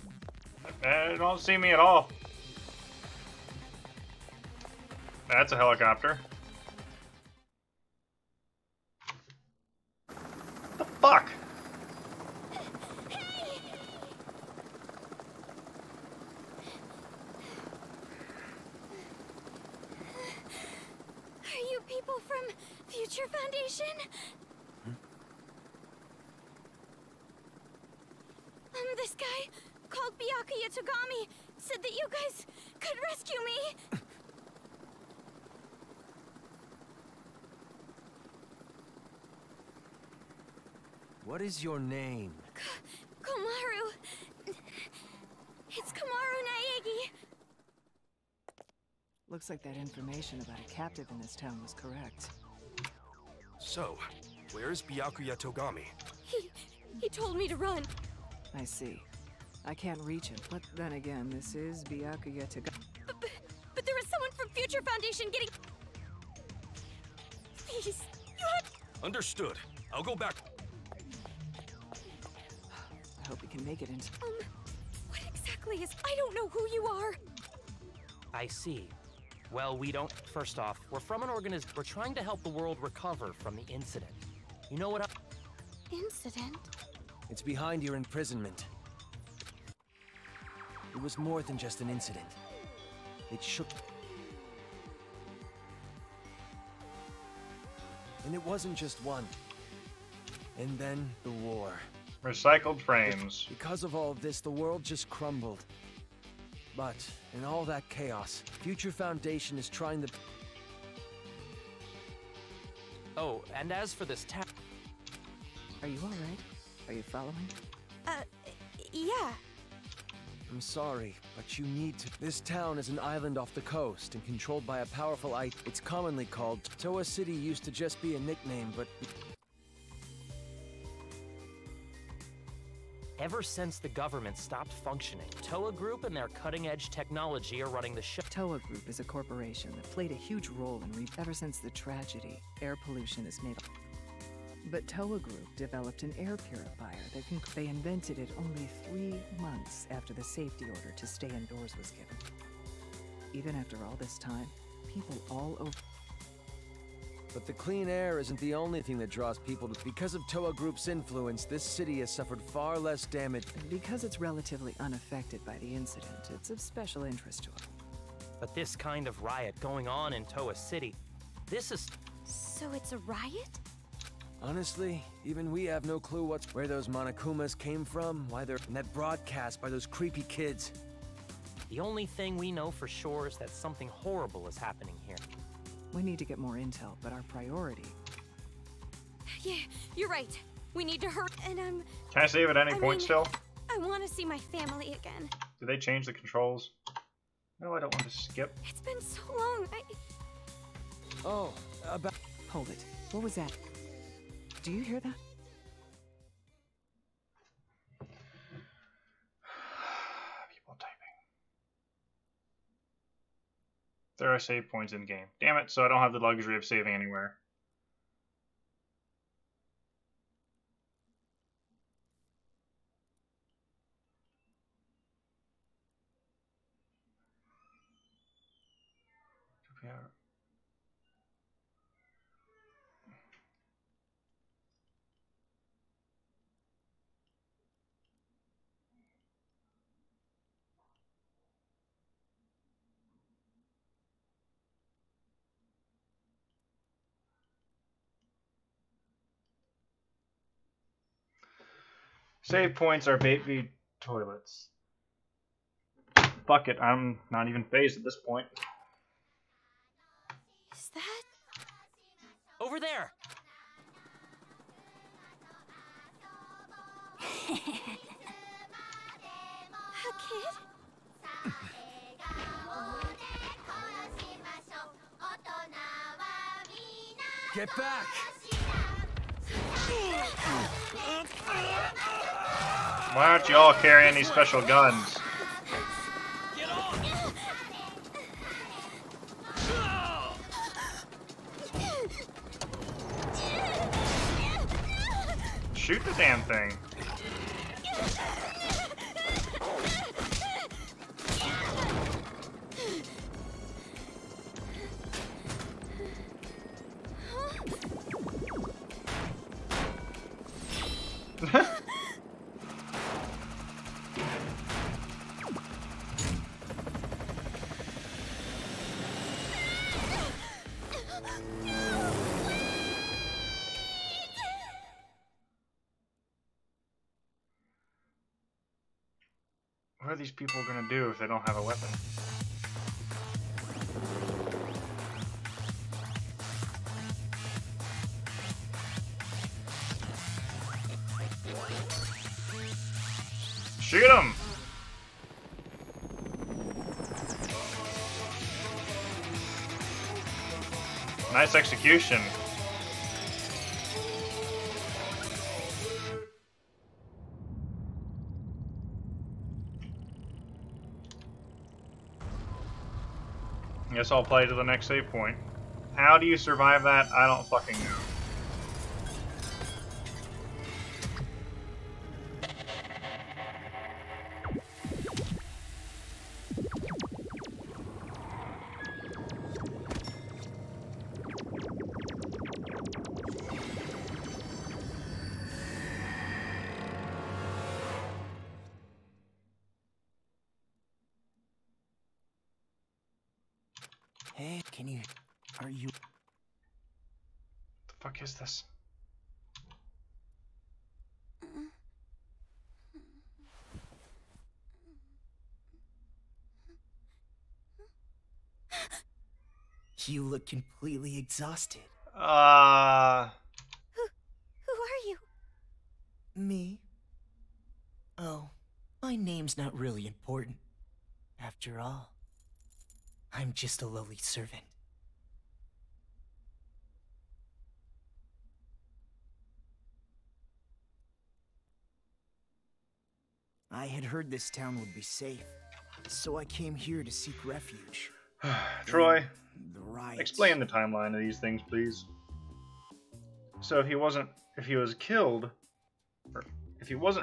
Speaker 1: Don't see me at all. That's a helicopter. What the fuck?
Speaker 18: Future Foundation? This guy called Byakuya Yatogami said that you guys could rescue me.
Speaker 19: What is your name?
Speaker 18: Komaru. It's Komaru Naegi.
Speaker 20: Looks like that information about a captive in this town was correct.
Speaker 21: So, where's Byakuya Yatogami?
Speaker 18: He told me to run.
Speaker 20: I see. I can't reach him, but then again, this is Byakuya Yatogami.
Speaker 18: But there was someone from Future Foundation getting... Please, you have...
Speaker 21: Understood. I'll go back.
Speaker 20: I hope we can make it into...
Speaker 18: What exactly is... I don't know who you are.
Speaker 11: I see. Well, we don't... First off, we're from an organization. We're trying to help the world recover from the incident. You know what
Speaker 18: Incident?
Speaker 19: It's behind your imprisonment. It was more than just an incident. It shook... And it wasn't just one. And then the war.
Speaker 1: Recycled frames.
Speaker 19: Because of all this, the world just crumbled. But, in all that chaos, Future Foundation is trying to...
Speaker 11: Oh, and as for this town...
Speaker 20: Are you alright? Are you following?
Speaker 18: Yeah.
Speaker 19: I'm sorry, but you need to... This town is an island off the coast and controlled by a powerful It's commonly called... Toa City used to just be a nickname, but...
Speaker 11: Ever since the government stopped functioning, Toa Group and their cutting-edge technology are running the show.
Speaker 20: Toa Group is a corporation that played a huge role in ever since the tragedy. Air pollution is made up. But Toa Group developed an air purifier that can... They invented it only 3 months after the safety order to stay indoors was given. Even after all this time, people all over...
Speaker 19: But the clean air isn't the only thing that draws people to... Because of Toa Group's influence, this city has suffered far less damage.
Speaker 20: Because it's relatively unaffected by the incident, it's of special interest to them.
Speaker 11: But this kind of riot going on in Toa City, this is...
Speaker 18: So it's a riot?
Speaker 19: Honestly, even we have no clue where those Monokumas came from, why they're... And that broadcast by those creepy kids.
Speaker 11: The only thing we know for sure is that something horrible is happening here.
Speaker 20: We need to get more intel, but our priority...
Speaker 18: Yeah, you're right. We need to hurry, and
Speaker 1: Can I save at any point still?
Speaker 18: I want to see my family again.
Speaker 1: Did they change the controls? No, I don't want to skip.
Speaker 18: It's been so long,
Speaker 19: Oh, about...
Speaker 20: Hold it. What was that? Do you hear that?
Speaker 1: People typing. There are save points in game. Damn it, so I don't have the luxury of saving anywhere. Save points are baby toilets. Fuck it, I'm not even phased at this point.
Speaker 18: Is that...
Speaker 11: Over there!
Speaker 18: A kid?
Speaker 19: Get back!
Speaker 1: Why aren't you all carrying these special guns? Shoot the damn thing. are these people gonna do if they don't have a weapon? Shoot him! Nice execution. Guess I'll play to the next save point. How do you survive that? I don't fucking know.
Speaker 7: Hey, are you...
Speaker 1: The fuck is this?
Speaker 7: You look completely exhausted.
Speaker 16: Who are you?
Speaker 7: Me? Oh, my name's not really important. After all, I'm just a lowly servant. I had heard this town would be safe, so I came here to seek refuge.
Speaker 1: Troy,
Speaker 7: The riots.
Speaker 1: explain the timeline of these things, please. So if he wasn't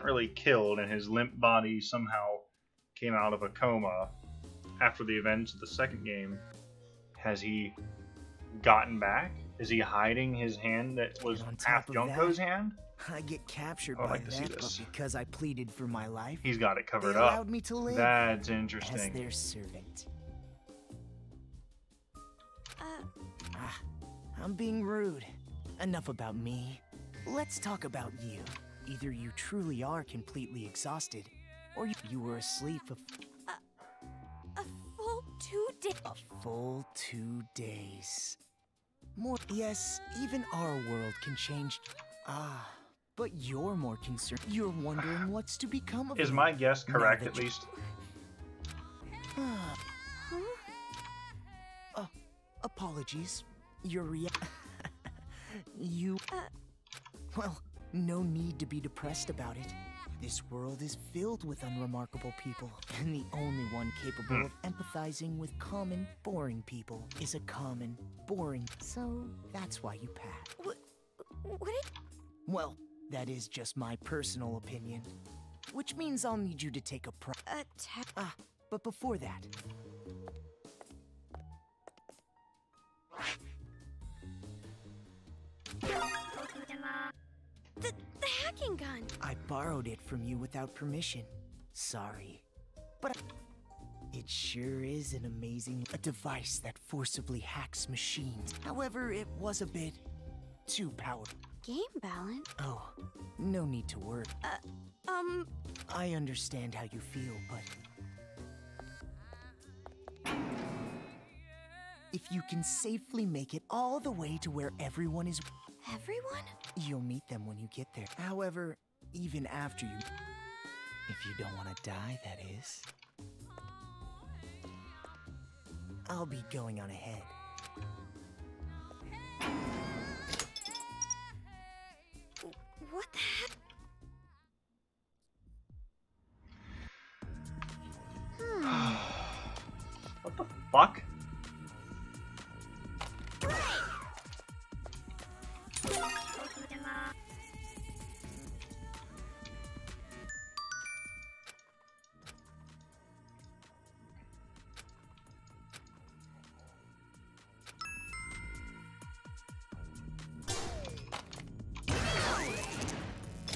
Speaker 1: really killed and his limp body somehow came out of a coma after the events of the second game, has he gotten back? Is he hiding his hand that was half Junko's hand?
Speaker 7: I get captured
Speaker 1: I'd
Speaker 7: by
Speaker 1: like to see
Speaker 7: that,
Speaker 1: this.
Speaker 7: but because I pleaded for my life,
Speaker 1: He's got it covered
Speaker 7: they
Speaker 1: up.
Speaker 7: allowed me to live
Speaker 1: That's
Speaker 7: as
Speaker 1: interesting.
Speaker 7: their servant. I'm being rude. Enough about me. Let's talk about you. Either you truly are completely exhausted, or you were asleep for
Speaker 16: A full 2 days.
Speaker 7: a full 2 days. More. Yes, even our world can change. But you're more concerned. You're wondering what's to become of
Speaker 1: Is
Speaker 7: you.
Speaker 1: my guess
Speaker 7: now
Speaker 1: correct
Speaker 7: that
Speaker 1: at
Speaker 7: you-
Speaker 1: least?
Speaker 7: Apologies. You... Well, no need to be depressed about it. This world is filled with unremarkable people, and the only one capable of empathizing with common, boring people is a common, boring... So, that's why you pass.
Speaker 16: What
Speaker 7: Well, that is just my personal opinion. Which means I'll need you to take a but before that...
Speaker 16: The hacking gun.
Speaker 7: I borrowed it from you without permission. Sorry. But it sure is an amazing device that forcibly hacks machines. However, it was a bit too powerful.
Speaker 18: Game balance?
Speaker 7: Oh, no need to worry. I understand how you feel, but... If you can safely make it all the way to where everyone is...
Speaker 18: Everyone?
Speaker 7: You'll meet them when you get there. However, even after you... If you don't want to die, that is. I'll be going on ahead.
Speaker 16: What the heck?
Speaker 1: What the fuck?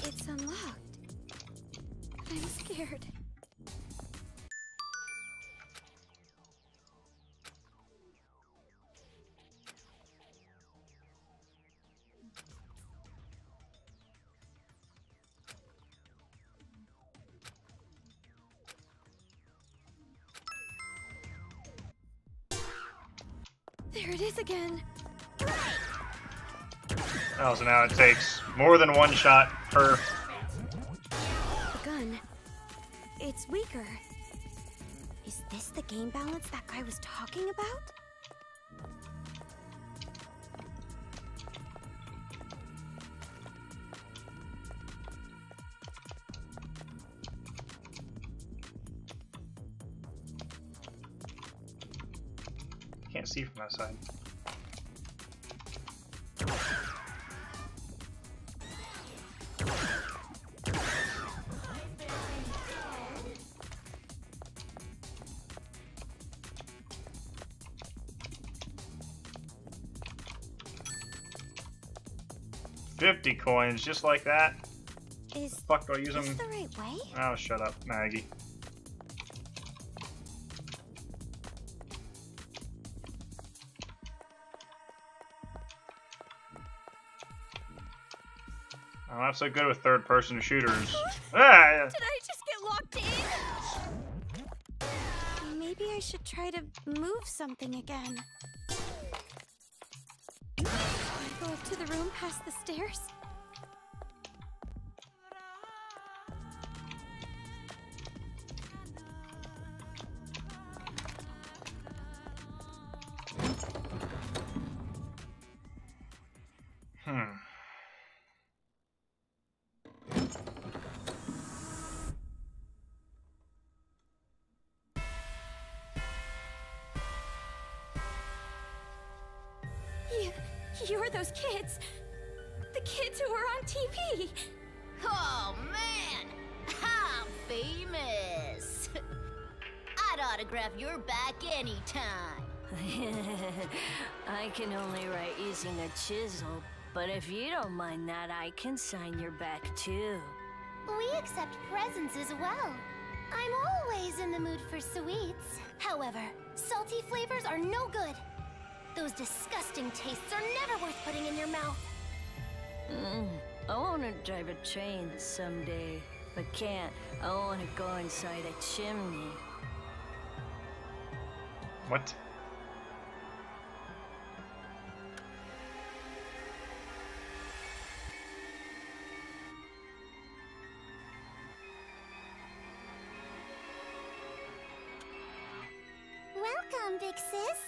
Speaker 16: It's unlocked. I'm scared. There it is again.
Speaker 1: Oh, so now it takes more than one shot per.
Speaker 18: The gun. It's weaker. Is this the game balance that guy was talking about?
Speaker 1: Can't see from that side. $50 coins, just like that.
Speaker 18: Is
Speaker 1: the fuck do I use
Speaker 18: this
Speaker 1: them?
Speaker 18: the right way?
Speaker 1: Oh, shut up, Maggie. I'm not so good with third-person shooters. Ah!
Speaker 16: Did I just get locked in?
Speaker 18: Maybe I should try to move something again. Go up to the room past the stairs.
Speaker 16: You're those kids. The kids who were on TV.
Speaker 12: Oh, man! I'm famous! I'd autograph your back anytime.
Speaker 14: I can only write using a chisel, but if you don't mind that, I can sign your back too.
Speaker 12: We accept presents as well. I'm always in the mood for sweets. However, salty flavors are no good. Those disgusting tastes are never worth putting in your mouth.
Speaker 14: I want to drive a train someday, but can't. I want to go inside a chimney.
Speaker 1: What?
Speaker 12: Welcome, big sis.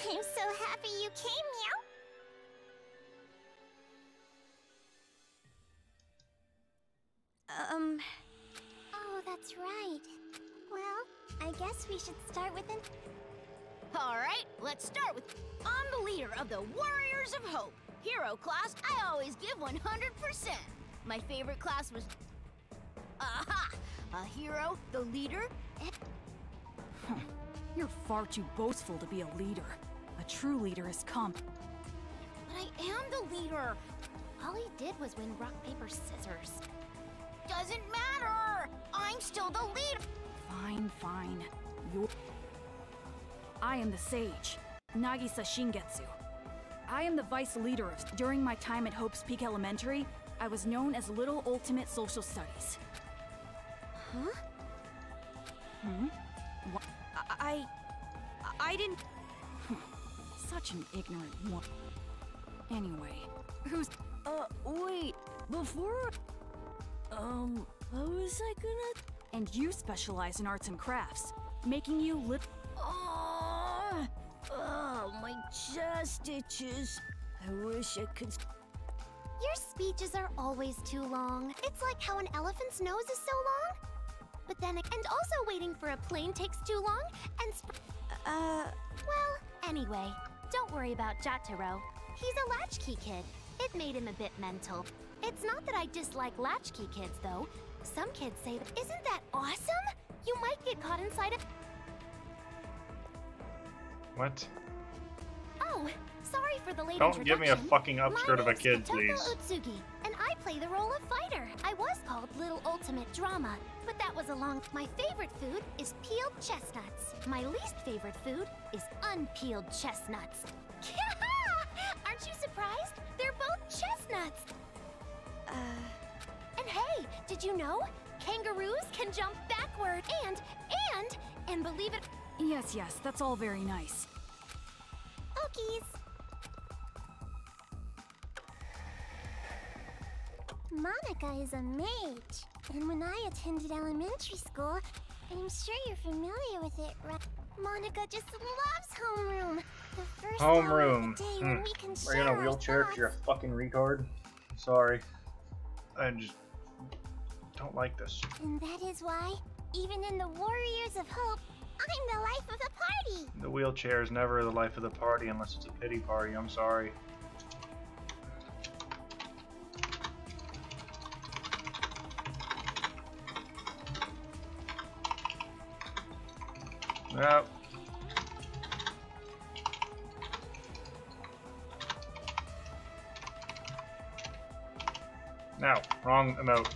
Speaker 12: I'm so happy you came, Meow. Oh, that's right. Well, I guess we should start with an...
Speaker 3: Alright, let's start with... I'm the leader of the Warriors of Hope. Hero class, I always give 100%. My favorite class was... Aha! A hero, the leader,
Speaker 9: You're far too boastful to be a leader. A true leader is
Speaker 3: But I am the leader. All he did was win rock, paper, scissors. Doesn't matter. I'm still the leader.
Speaker 9: Fine. I am the sage, Nagisa Shingetsu. I am the vice leader of... During my time at Hope's Peak Elementary, I was known as Little Ultimate Social Studies.
Speaker 18: Huh?
Speaker 9: What? I didn't... Such an ignorant one. Anyway, who's...
Speaker 14: Wait, before... what was I gonna...
Speaker 9: And you specialize in arts and crafts, making you
Speaker 14: Oh, my chest itches. I wish I could...
Speaker 12: Your speeches are always too long. It's like how an elephant's nose is so long. But then, and also waiting for a plane takes too long, and well, anyway, don't worry about Jotaro. He's a latchkey kid. It made him a bit mental. It's not that I dislike latchkey kids, though. Some kids say, isn't that awesome? You might get caught inside of...
Speaker 1: What?
Speaker 12: Oh, sorry for the late
Speaker 1: Don't give me a
Speaker 12: introduction.
Speaker 1: fucking upskirt of a kid,
Speaker 12: My name's
Speaker 1: please.
Speaker 12: Kotoko Utsugi, and I play the role of fighter. I was called Little Ultimate Drama, but that was a long... My favorite food is peeled chestnuts. My least favorite food is unpeeled chestnuts. Aren't you surprised? They're both chestnuts. And hey, did you know? Kangaroos can jump backward and believe it...
Speaker 9: Yes, that's all very nice.
Speaker 18: cookies. Monica is a mage, and when I attended elementary school, I'm sure you're familiar with it, right? Monica just loves homeroom. The first hour of the day when we can
Speaker 1: Are you in
Speaker 18: share
Speaker 1: a
Speaker 18: our
Speaker 1: wheelchair because you're a fucking retard? Sorry. I just don't like this.
Speaker 18: And that is why, even in the Warriors of Hope, I'm the life of the party.
Speaker 1: The wheelchair is never the life of the party unless it's a pity party. I'm sorry. Yep. No, wrong emote.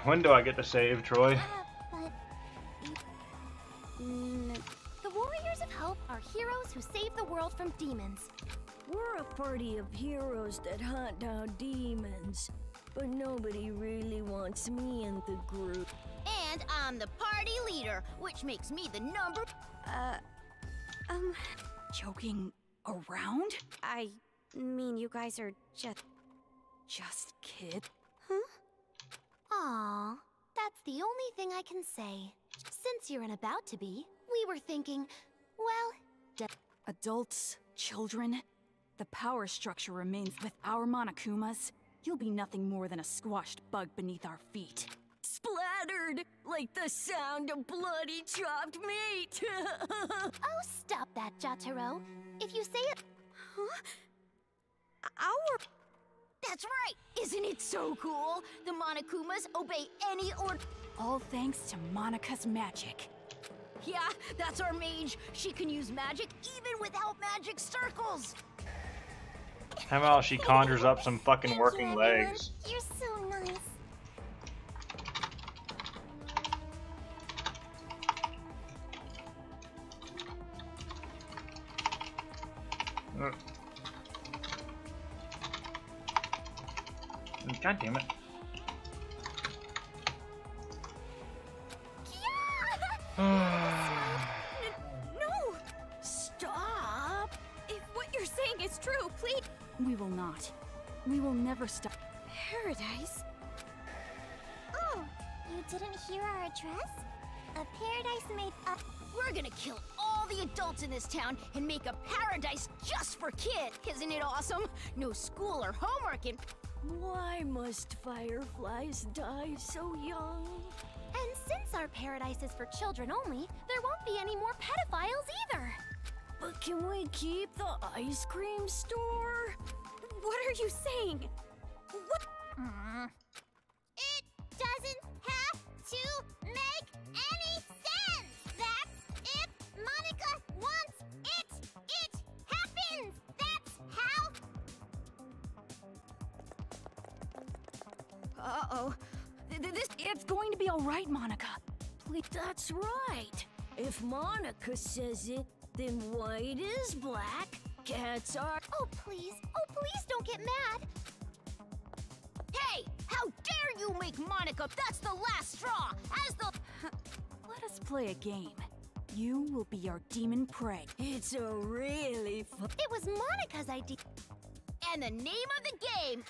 Speaker 1: When do I get to save, Troy?
Speaker 18: The Warriors of Hope are heroes who save the world from demons.
Speaker 14: We're a party of heroes that hunt down demons, but nobody really wants me in the group.
Speaker 12: And I'm the party leader, which makes me the number...
Speaker 9: Joking around?
Speaker 18: I mean, you guys are
Speaker 9: Just kid.
Speaker 18: Huh? Aw, that's the only thing I can say. Since you're about to be, we were thinking, well...
Speaker 9: Adults, children, the power structure remains with our Monokumas. You'll be nothing more than a squashed bug beneath our feet.
Speaker 14: Splattered like the sound of bloody chopped meat.
Speaker 18: Oh, stop that, Jotaro. If you say it...
Speaker 14: Huh?
Speaker 12: That's right! Isn't it so cool? The Monokumas obey any order.
Speaker 9: All thanks to Monica's magic.
Speaker 12: Yeah, that's our mage. She can use magic even without magic circles.
Speaker 1: How about she conjures up some fucking working legs?
Speaker 18: You're so nice.
Speaker 1: God damn it.
Speaker 9: No! Stop! If what you're saying is true, please... We will not. We will never stop.
Speaker 18: Paradise? Oh, you didn't hear our address? A paradise made up...
Speaker 12: We're gonna kill all the adults in this town and make a paradise just for kids. Isn't it awesome? No school or homework and...
Speaker 14: Why must fireflies die so young?
Speaker 18: And since our paradise is for children only, there won't be any more pedophiles either.
Speaker 14: But can we keep the ice cream store?
Speaker 9: What are you saying? What?
Speaker 18: It doesn't have to make any sense. That's if Monica wants it, it happens. That's how.
Speaker 9: Uh-oh. It's going to be all right, Monica. Please.
Speaker 14: That's right. If Monica says it, then white is black, cats are...
Speaker 18: Oh, please don't get mad.
Speaker 12: Hey, how dare you make Monica? That's the last straw. As the...
Speaker 9: Let us play a game. You will be our demon prey.
Speaker 14: It's a really fun...
Speaker 18: It was Monica's idea.
Speaker 12: And the name of the game...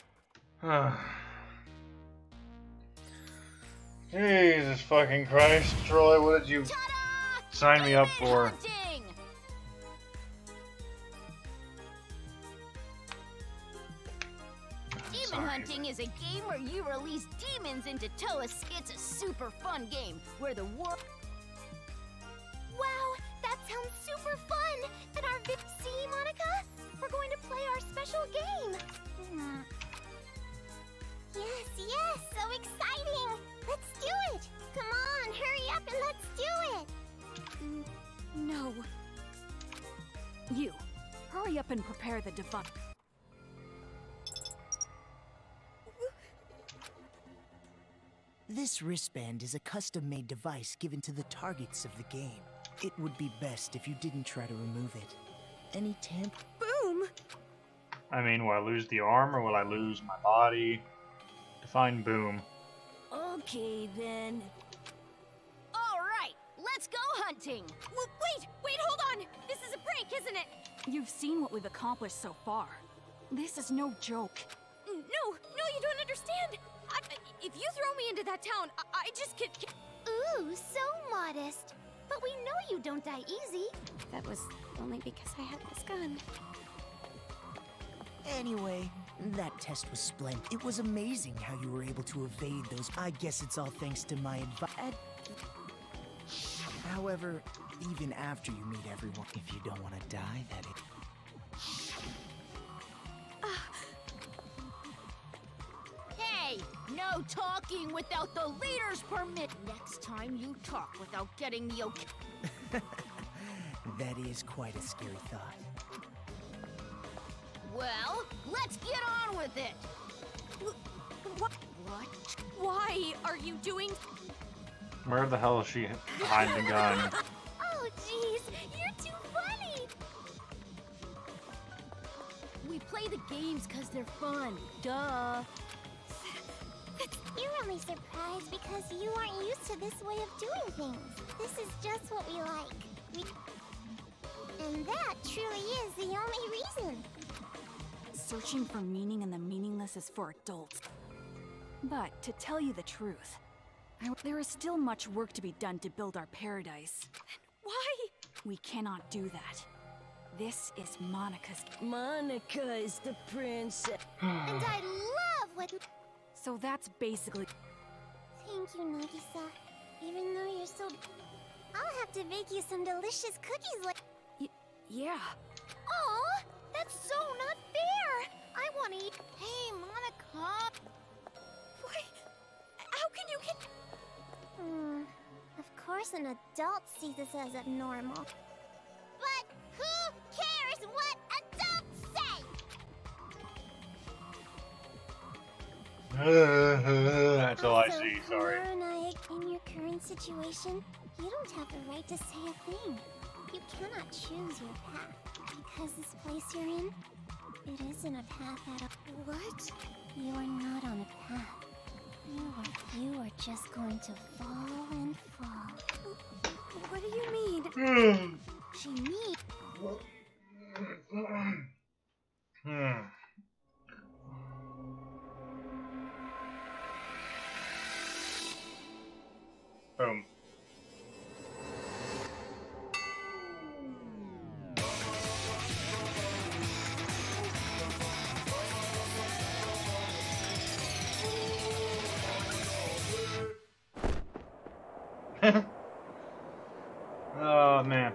Speaker 1: Jesus fucking Christ, Troy, what did you sign me up for?
Speaker 12: Hunting! Demon hunting is a game where you release demons into Toa. It's a super fun game where the world...
Speaker 18: Wow, that sounds super fun! And our see, Monica? We're going to play our special game! Yes, so exciting! Let's do it! Come on, hurry up and let's do it!
Speaker 9: No. You, hurry up and prepare the device.
Speaker 7: This wristband is a custom-made device given to the targets of the game. It would be best if you didn't try to remove it. Any tamp...
Speaker 9: Boom!
Speaker 1: I mean, will I lose the arm or will I lose my body? Define boom.
Speaker 14: Okay, then.
Speaker 16: hunting. Wait, hold on! This is a prank, isn't it?
Speaker 9: You've seen what we've accomplished so far. This is no joke.
Speaker 16: No, you don't understand. If you throw me into that town, I just can't...
Speaker 18: Ooh, so modest. But we know you don't die easy. That was only because I had this gun.
Speaker 7: Anyway, that test was splendid. It was amazing how you were able to evade those. I guess it's all thanks to my advice. However, even after you meet everyone, if you don't want to die, that is.
Speaker 3: Hey, no talking without the leader's permit. Next time you talk without getting the okay.
Speaker 7: That is quite a scary thought.
Speaker 3: Well, let's get on with it.
Speaker 9: What? Why are you doing?
Speaker 1: Where the hell is she hiding the gun?
Speaker 18: Oh, jeez, you're too funny.
Speaker 3: We play the games because they're fun. Duh.
Speaker 18: You're only surprised because you aren't used to this way of doing things. This is just what we like. And that truly is the only reason.
Speaker 9: Searching for meaning in the meaningless is for adults. But to tell you the truth, there is still much work to be done to build our paradise. Why? We cannot do that. This is Monica's.
Speaker 14: Monica is the princess.
Speaker 18: And I love what...
Speaker 9: So that's basically...
Speaker 18: Thank you, Nagisa. Even though you're so... I'll have to bake you some delicious cookies like...
Speaker 9: Yeah.
Speaker 18: Aw, that's so not fair. I want to eat... Hey, Monica.
Speaker 16: Why? How can you get...
Speaker 18: Of course an adult sees this as abnormal. But who cares what adults say?
Speaker 1: That's all I see, sorry.
Speaker 18: In your current situation, you don't have the right to say a thing. You cannot choose your path. Because this place you're in, it isn't a path at all. What? You are not on a path. You are just going to fall and fall.
Speaker 16: What do you mean?
Speaker 18: She needs...
Speaker 1: Boom. Oh man.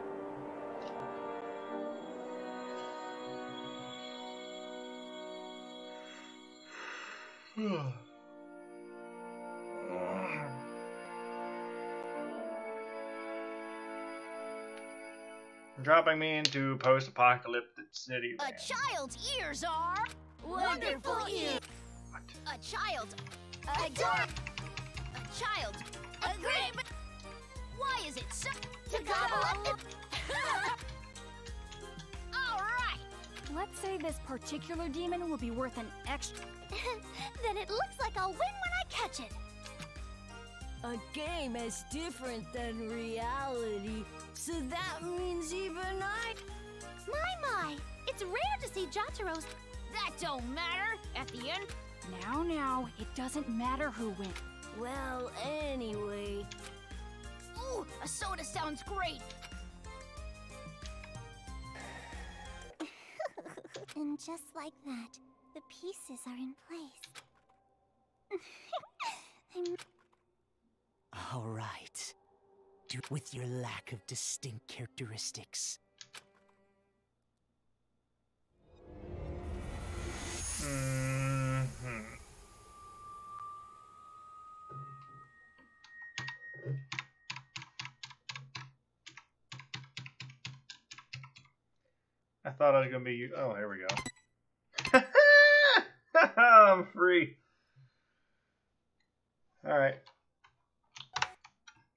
Speaker 1: Dropping me into post-apocalyptic city.
Speaker 3: A child's ears are wonderful ears.
Speaker 1: What?
Speaker 3: A child adore. A child agree. But why is it so?
Speaker 18: To gobble up
Speaker 3: All right.
Speaker 9: Let's say this particular demon will be worth an extra...
Speaker 18: Then it looks like I'll win when I catch it.
Speaker 14: A game is different than reality, so that means even I...
Speaker 18: My! It's rare to see Jotaro's...
Speaker 3: That don't matter. At the end...
Speaker 9: Now, it doesn't matter who wins.
Speaker 14: Well, anyway...
Speaker 3: Ooh, a soda sounds great.
Speaker 18: And just like that, the pieces are in place.
Speaker 7: All right. With your lack of distinct characteristics.
Speaker 1: I thought I was gonna be. Oh, here we go. I'm free. All right.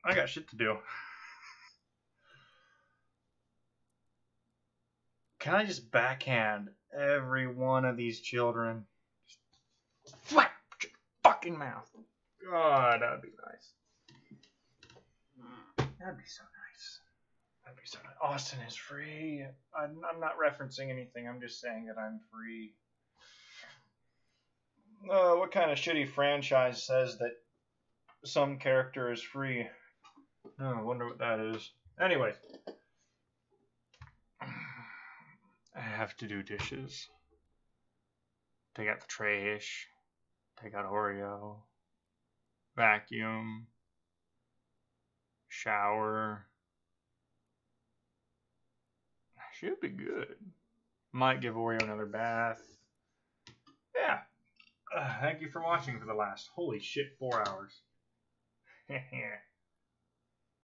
Speaker 1: I got shit to do. Can I just backhand every one of these children? Flap your fucking mouth. God, that'd be nice. That'd be so nice. Austin is free. I'm not referencing anything. I'm just saying that I'm free. What kind of shitty franchise says that some character is free? Oh, I wonder what that is. Anyways. I have to do dishes. Take out the trash. Take out Oreo. Vacuum. Shower. Should be good. Might give Oreo another bath. Yeah. Thank you for watching for the last, holy shit, 4 hours.